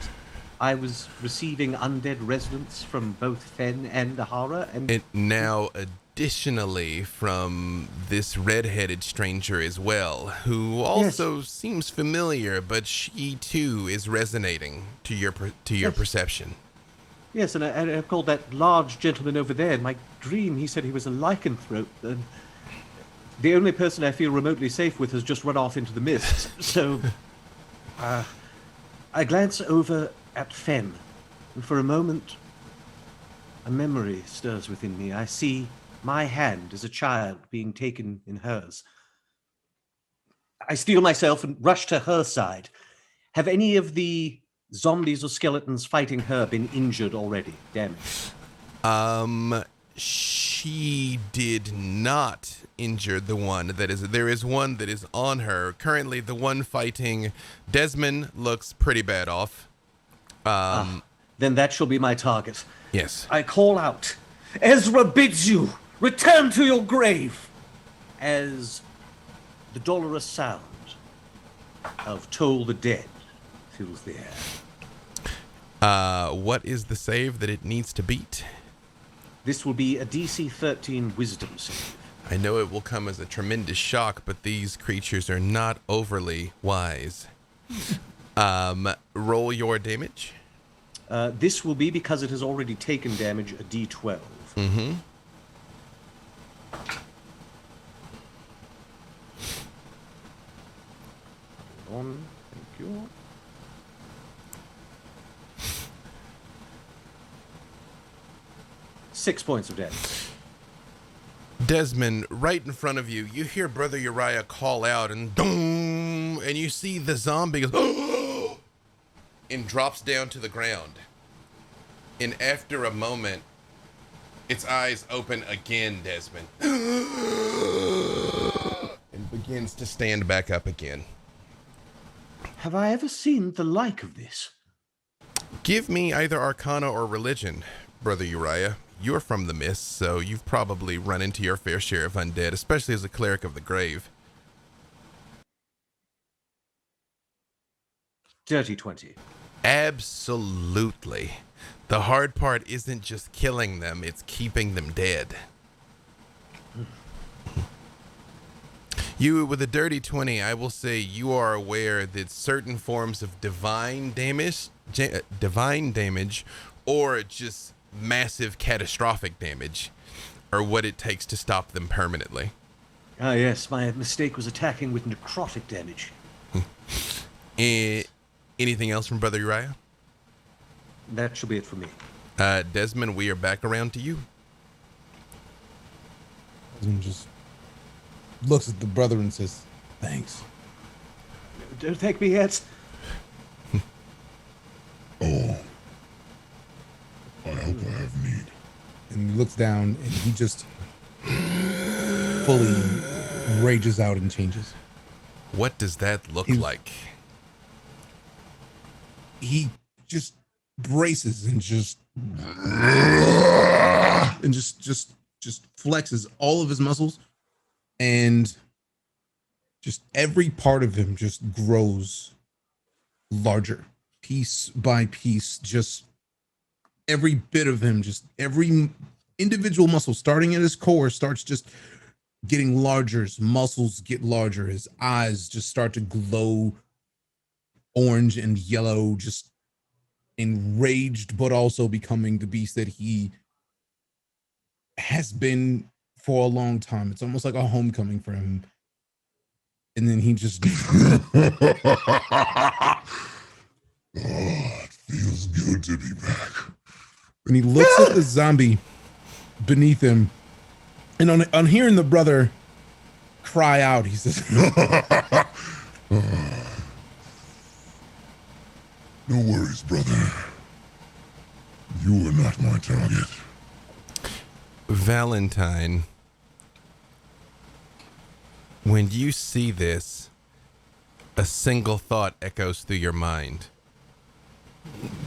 I was receiving undead residents from both Fen and Nahara, and now additionally from this red-headed stranger as well, who also seems familiar, but she too is resonating to your perception. Yes, and I called that large gentleman over there. In my dream, he said he was a lycanthrope. And the only person I feel remotely safe with has just run off into the mist. So, I glance over at Fen, and for a moment, a memory stirs within me. I see my hand as a child being taken in hers. I steel myself and rush to her side. Have any of the zombies or skeletons fighting her been injured already, damaged? She did not injure the one that is. There is one that is on her currently. The one fighting Desmond looks pretty bad off. Then that shall be my target. Yes. I call out, Ezra bids you return to your grave, as the dolorous sound of Toll the Dead fills the air. What is the save that it needs to beat? This will be a DC 13 Wisdom save. I know it will come as a tremendous shock, but these creatures are not overly wise. Roll your damage. This will be, because it has already taken damage, a D12. Mm-hmm. Hold on. Thank you. Six points of damage. Desmond, right in front of you, you hear Brother Uriah call out, and boom, and you see the zombie goes, and drops down to the ground. And after a moment, its eyes open again, Desmond. And begins to stand back up again. Have I ever seen the like of this? Give me either Arcana or Religion, Brother Uriah. You're from the Mist, so you've probably run into your fair share of undead, especially as a cleric of the grave. Dirty 20. Absolutely. The hard part isn't just killing them, it's keeping them dead. You, with a dirty 20, I will say you are aware that certain forms of divine damage, or just massive catastrophic damage are what it takes to stop them permanently. Ah, yes, my mistake was attacking with necrotic damage. Anything else from Brother Uriah? That shall be it for me. Desmond, we are back around to you. Desmond just looks at the brother and says, "Thanks." Don't thank me yet. Oh, I hope I have need. And he looks down and he just fully rages out and changes. What does that look like? He just braces and just flexes all of his muscles, and just every part of him just grows larger, piece by piece. Just every bit of him, just every individual muscle, starting at his core, starts just getting larger. His muscles get larger. His eyes just start to glow orange and yellow, just enraged, but also becoming the beast that he has been for a long time. It's almost like a homecoming for him. And then he just It feels good to be back. and he looks at the zombie beneath him, and on hearing the brother cry out, he says, No worries, brother. You are not my target. Valentine, when you see this, a single thought echoes through your mind.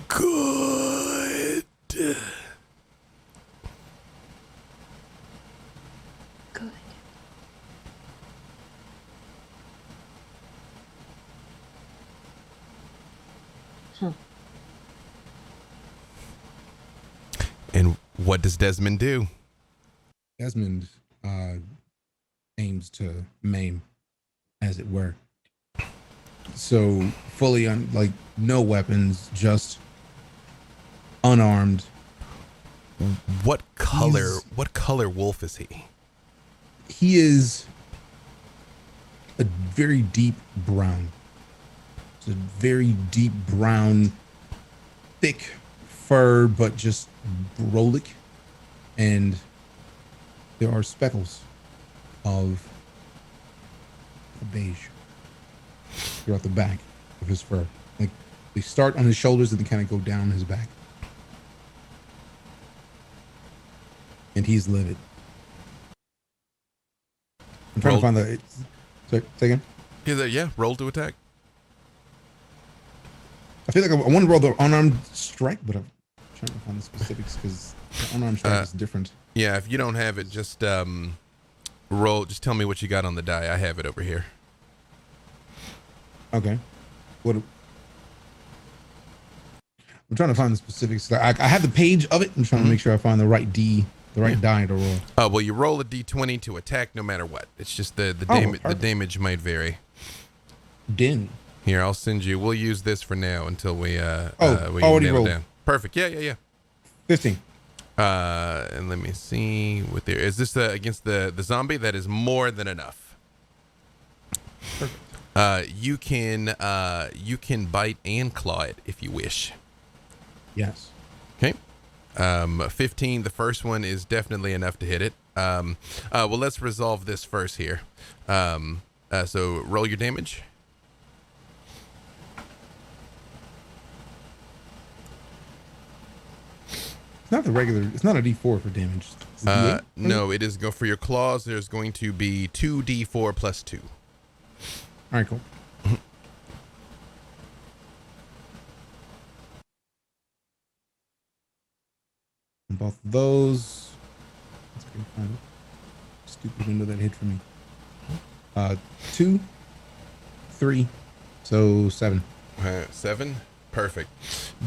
Good. Good. And what does Desmond do? Desmond aims to maim, as it were. So fully like no weapons, just unarmed. What color wolf is he? He is a very deep brown. It's a very deep brown, thick fur, but just brolic, and there are speckles of beige throughout the back of his fur. Like they start on his shoulders and then kind of go down his back. And he's livid. I'm trying to find the. Sorry, say again? Yeah, roll to attack. I feel like I want to roll the unarmed strike, but I'm trying to find the specifics because the unarmed strike is different. Yeah, if you don't have it, just roll. Just tell me what you got on the die. I have it over here. Okay. What? I'm trying to find the specifics. I have the page of it. I'm trying to make sure I find the right die to roll. Oh, well, you roll a d20 to attack no matter what. It's just the damage might vary. Din. Here, I'll send you. We'll use this for now until we already nail rolled. it down. Perfect. Yeah. 15. And let me see what there is. This against the zombie? That is more than enough. Perfect. You can bite and claw it if you wish. Yes. Okay. 15. The first one is definitely enough to hit it. Well, let's resolve this first here. So roll your damage. not the regular. It's not a D4 for damage. It's a D8, No, it is go for your claws. There's going to be 2d4 plus 2. All right, cool. And both of those. Let's go find it. Stupid window that hid for me. 2, 3, so 7. 7. Perfect.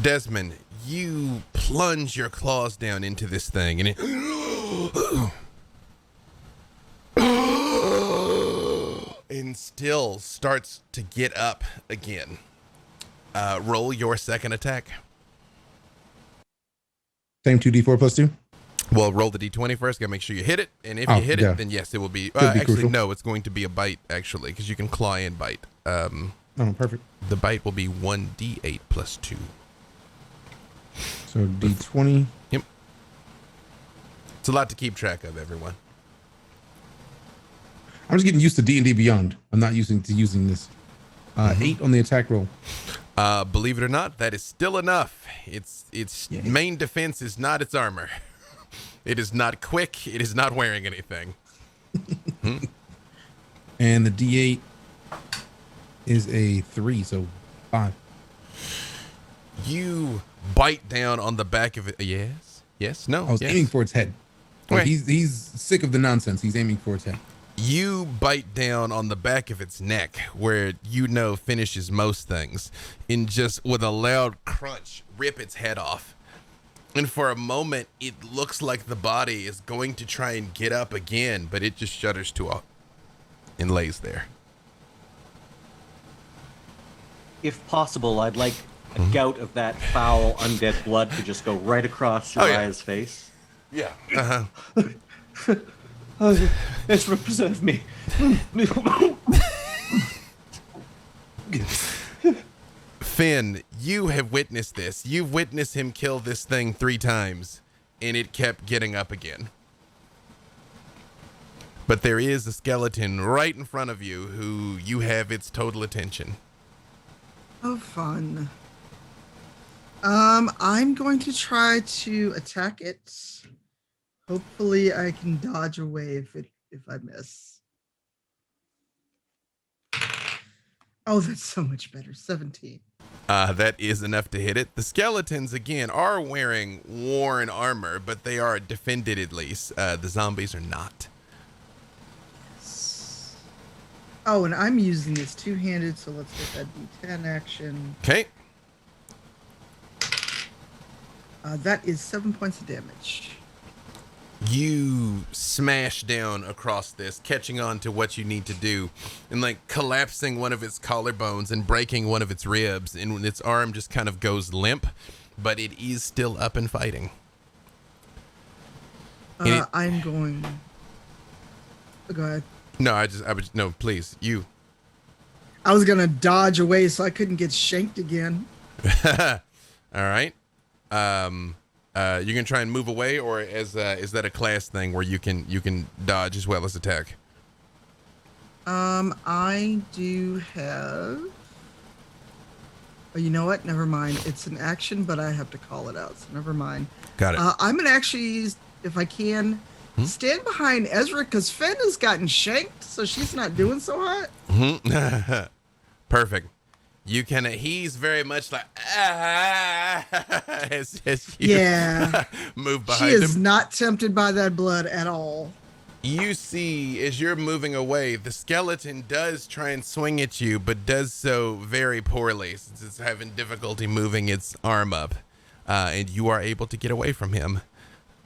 Desmond, you plunge your claws down into this thing, and it and still starts to get up again. Roll your second attack. Same 2d4 plus 2. Well, roll the d20 first. Gotta make sure you hit it, and if you hit it, then yes, it will be. Actually, crucial. no, it's going to be a bite. Actually, because you can claw and bite. Oh, perfect. The bite will be 1d8 plus 2. So d20. Yep. It's a lot to keep track of, everyone. I'm just getting used to D&D Beyond. I'm not using this. 8 on the attack roll. Believe it or not, that is still enough. Its main defense is not its armor. It is not quick. It is not wearing anything. And the D8 is a 3, so 5. You bite down on the back of it. Yes. Yes. No. I was aiming for its head. Like, he's sick of the nonsense. He's aiming for its head. You bite down on the back of its neck, where finishes most things, and just with a loud crunch, rip its head off. And for a moment, it looks like the body is going to try and get up again, but it just shudders to a and lays there. If possible, I'd like a gout of that foul undead blood to just go right across Uriah's face. Yeah. It's represent me. Fen, you have witnessed this. You've witnessed him kill this thing 3 times, and it kept getting up again. But there is a skeleton right in front of you who you have its total attention. Oh, fun. I'm going to try to attack it. Hopefully I can dodge away if I miss. Oh, that's so much better. 17. That is enough to hit it. The skeletons, again, are wearing worn armor, but they are defended at least. The zombies are not. Oh, and I'm using this two-handed, so let's get that D10 action. Okay. That is 7 points of damage. You smash down across this, catching on to what you need to do, and like collapsing one of its collarbones and breaking one of its ribs, and its arm just kind of goes limp, but it is still up and fighting. I'm going. Go ahead. No, please, you. I was gonna dodge away so I couldn't get shanked again. All right. You can try and move away, or is that a class thing where you can dodge as well as attack? I do have. Oh, you know what? Never mind. It's an action, but I have to call it out, so never mind. Got it. I'm gonna actually, if I can, stand behind Ezra because Fen has gotten shanked, so she's not doing so hot. Perfect. You can. He's very much like as you move behind him. She is not tempted by that blood at all. You see, as you're moving away, the skeleton does try and swing at you, but does so very poorly since it's having difficulty moving its arm up, and you are able to get away from him.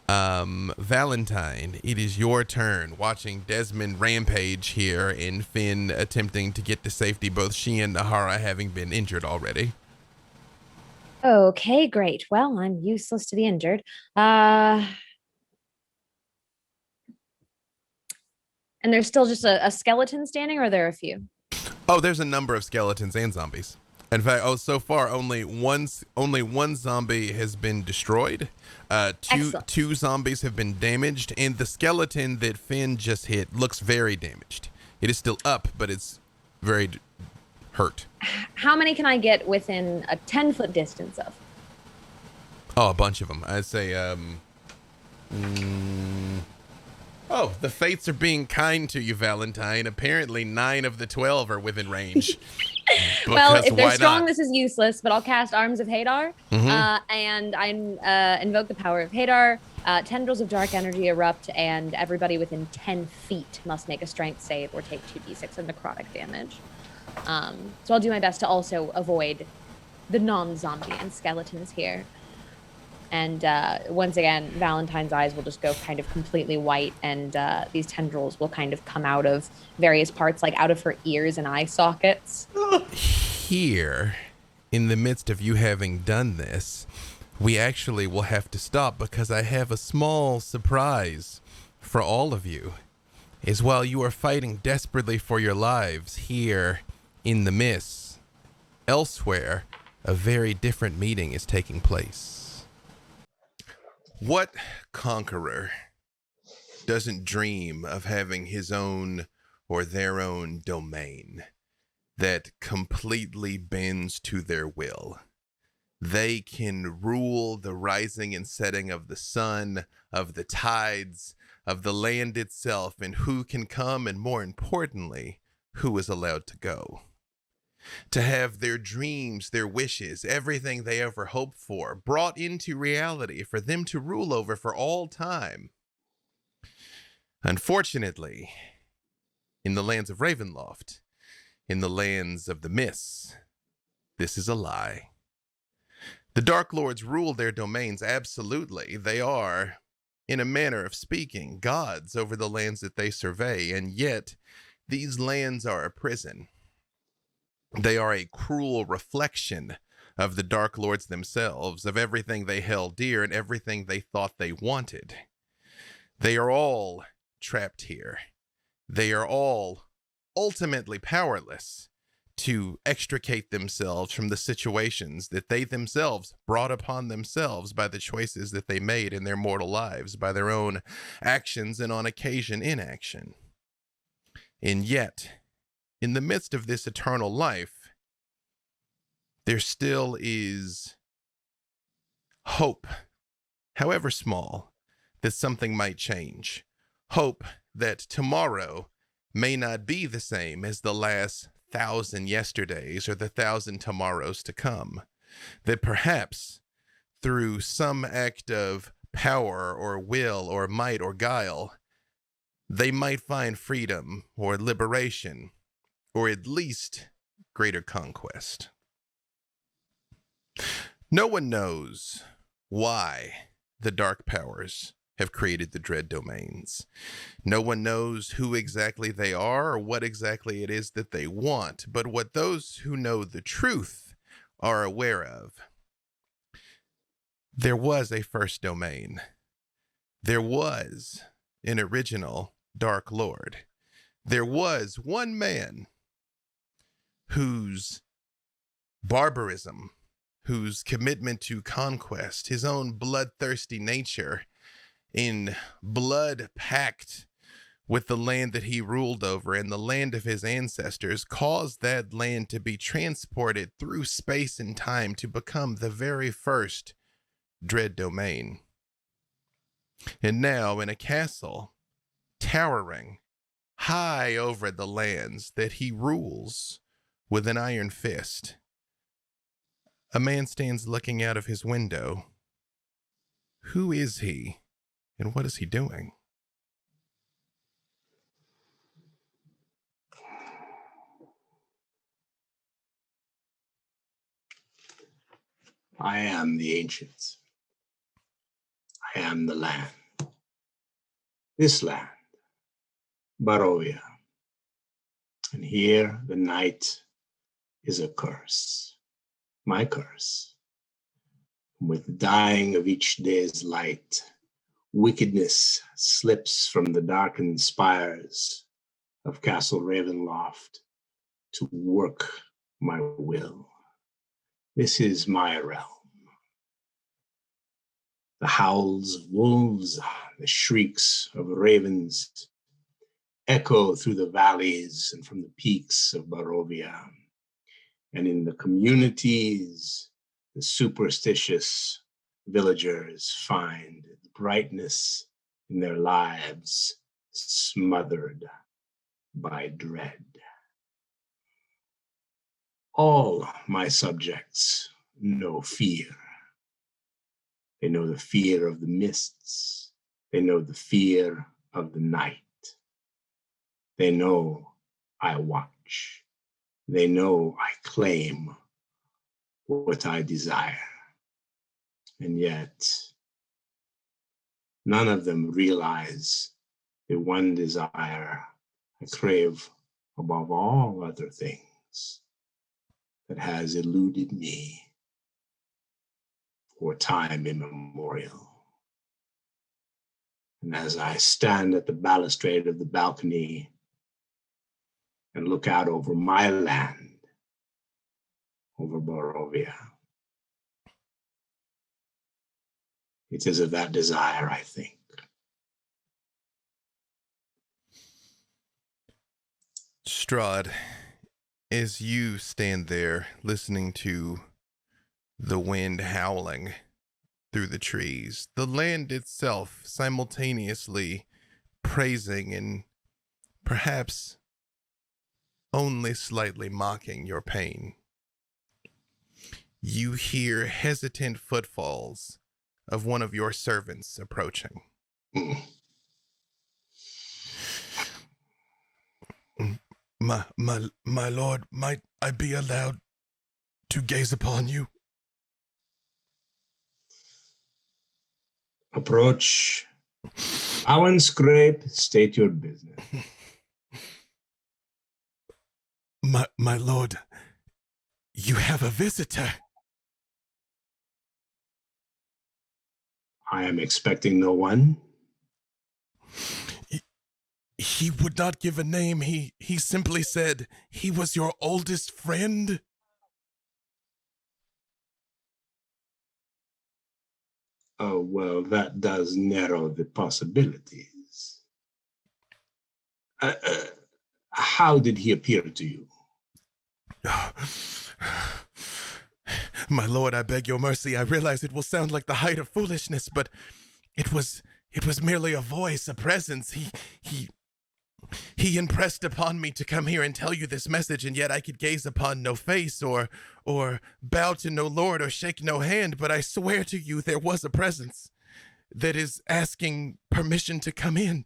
Valentine, it is your turn, watching Desmond rampage here and Fen attempting to get to safety, both she and Nahara having been injured already. Okay, great. Well, I'm useless to the injured. And there's still just a skeleton standing, or are there a few? Oh, there's a number of skeletons and zombies. In fact, so far only one zombie has been destroyed. Two zombies have been damaged, and the skeleton that Fen just hit looks very damaged. It is still up, but it's very hurt. How many can I get within a 10-foot distance of? Oh, a bunch of them. I'd say, oh, the fates are being kind to you, Valentine. Apparently 9 of the 12 are within range. Well, Because if they're why strong, not? this is useless, but I'll cast Arms of Hadar, and I invoke the power of Hadar. Tendrils of dark energy erupt, and everybody within 10 feet must make a strength save or take 2d6 of necrotic damage. So I'll do my best to also avoid the non-zombie and skeletons here. And once again, Valentine's eyes will just go kind of completely white, and these tendrils will kind of come out of various parts, like out of her ears and eye sockets. Here, in the midst of you having done this, we actually will have to stop because I have a small surprise for all of you. Is while you are fighting desperately for your lives here in the mist, elsewhere, a very different meeting is taking place. What conqueror doesn't dream of having his own or their own domain that completely bends to their will? They can rule the rising and setting of the sun, of the tides, of the land itself, and who can come, and more importantly, who is allowed to go. To have their dreams, their wishes, everything they ever hoped for brought into reality for them to rule over for all time. Unfortunately, in the lands of Ravenloft, in the lands of the mists, this is a lie. The Dark Lords rule their domains, absolutely. They are, in a manner of speaking, gods over the lands that they survey, and yet these lands are a prison. They are a cruel reflection of the Dark Lords themselves, of everything they held dear and everything they thought they wanted. They are all trapped here. They are all ultimately powerless to extricate themselves from the situations that they themselves brought upon themselves by the choices that they made in their mortal lives, by their own actions and on occasion inaction. And yet, in the midst of this eternal life, there still is hope, however small, that something might change. Hope that tomorrow may not be the same as the last 1,000 yesterdays or the 1,000 tomorrows to come. That perhaps through some act of power or will or might or guile, they might find freedom or liberation, or at least greater conquest. No one knows why the dark powers have created the dread domains. No one knows who exactly they are or what exactly it is that they want, but what those who know the truth are aware of. There was a first domain. There was an original Dark Lord. There was one man whose barbarism, whose commitment to conquest, his own bloodthirsty nature, in blood pact with the land that he ruled over and the land of his ancestors, caused that land to be transported through space and time to become the very first dread domain. And now in a castle, towering high over the lands that he rules with an iron fist, a man stands looking out of his window. Who is he, and what is he doing? I am the ancients. I am the land. This land, Barovia. And here the night is a curse, my curse. With the dying of each day's light, wickedness slips from the darkened spires of Castle Ravenloft to work my will. This is my realm. The howls of wolves, the shrieks of ravens echo through the valleys and from the peaks of Barovia. And in the communities, the superstitious villagers find the brightness in their lives smothered by dread. All my subjects know fear. They know the fear of the mists. They know the fear of the night. They know I watch. They know I claim what I desire. And yet, none of them realize the one desire I crave above all other things that has eluded me for time immemorial. And as I stand at the balustrade of the balcony and look out over my land, over Barovia, it is of that desire I think. Strahd, as you stand there listening to the wind howling through the trees, the land itself simultaneously praising and perhaps only slightly mocking your pain, you hear hesitant footfalls of one of your servants approaching. My lord, might I be allowed to gaze upon you? Approach. Bow and scrape, state your business. My lord, you have a visitor. I am expecting no one. He would not give a name. He simply said he was your oldest friend. Oh, well, that does narrow the possibilities. How did he appear to you? My lord, I beg your mercy. I realize it will sound like the height of foolishness, but it was merely a voice, a presence. He impressed upon me to come here and tell you this message, and yet I could gaze upon no face or bow to no lord or shake no hand, but I swear to you there was a presence that is asking permission to come in.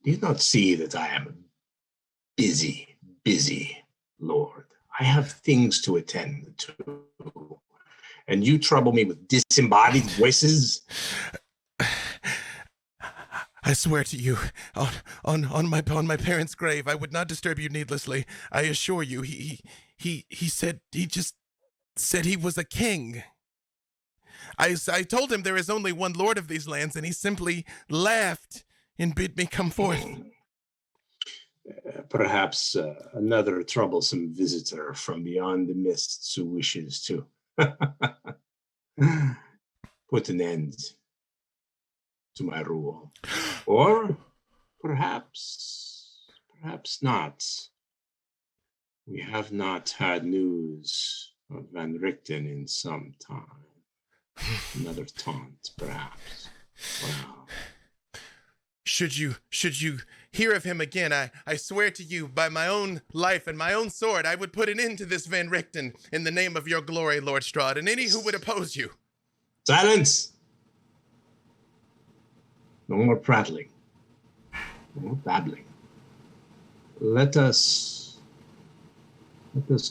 Do you not see that I am a busy lord? I have things to attend to, and you trouble me with disembodied voices? I swear to you, on my parents' grave, I would not disturb you needlessly. I assure you, he just said he was a king. I told him there is only one lord of these lands, and he simply laughed and bid me come forth. Perhaps another troublesome visitor from beyond the mists who wishes to put an end to my rule. Or perhaps not. We have not had news of Van Richten in some time. Another taunt, perhaps. Wow. Should you hear of him again, I swear to you, by my own life and my own sword, I would put an end to this Van Richten in the name of your glory, Lord Strahd, and any who would oppose you. Silence! No more prattling. No more babbling. Let us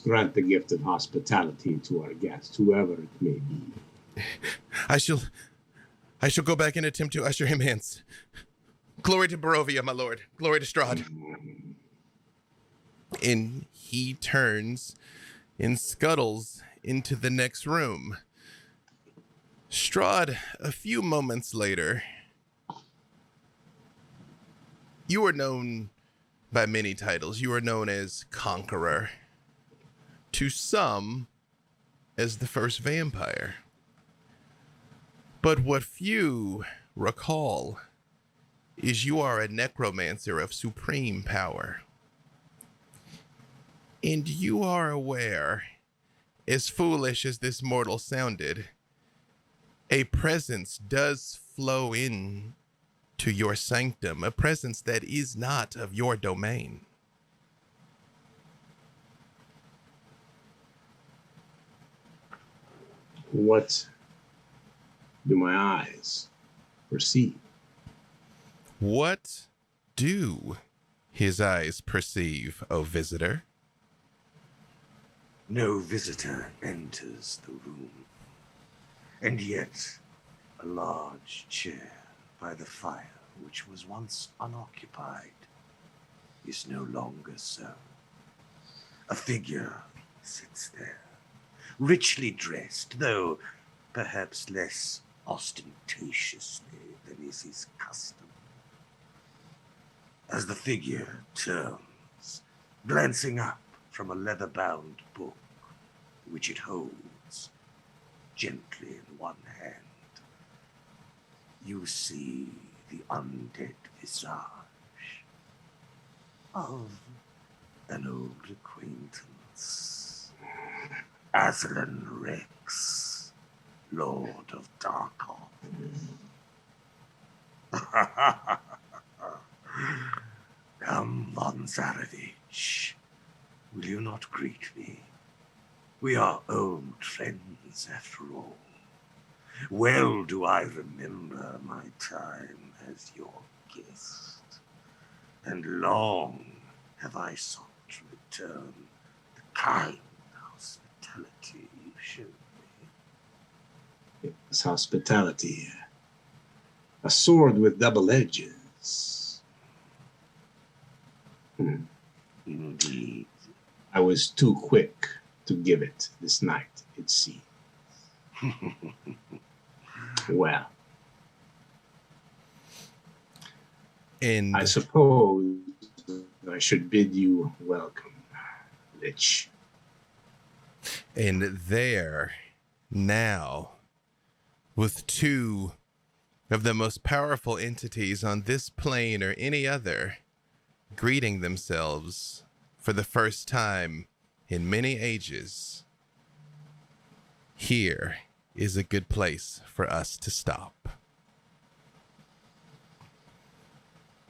grant the gift of hospitality to our guest, whoever it may be. I shall go back and attempt to usher him hence. Glory to Barovia, my lord. Glory to Strahd. And he turns and scuttles into the next room. Strahd, a few moments later, you are known by many titles. You are known as Conqueror. To some, as the first vampire. But what few recall is you are a necromancer of supreme power. And you are aware as foolish as this mortal sounded, a presence does flow in to your sanctum, a presence that is not of your domain. What do my eyes perceive? What do his eyes perceive, O visitor? No visitor enters the room, and yet a large chair by the fire, which was once unoccupied, is no longer so. A figure sits there, richly dressed, though perhaps less ostentatiously than is his custom. As the figure turns, glancing up from a leather-bound book, which it holds gently in one hand, you see the undead visage of an old acquaintance, Aslan Rex, Lord of Darkon. Come, Von Zarevich, will you not greet me? We are old friends, after all. Well do I remember my time as your guest, and long have I sought to return the kind hospitality you showed me. It's hospitality, a sword with double edges. Indeed. I was too quick to give it this night, it seems. Well, And I suppose I should bid you welcome, Lich. And there, now, with two of the most powerful entities on this plane or any other, greeting themselves for the first time in many ages, here is a good place for us to stop.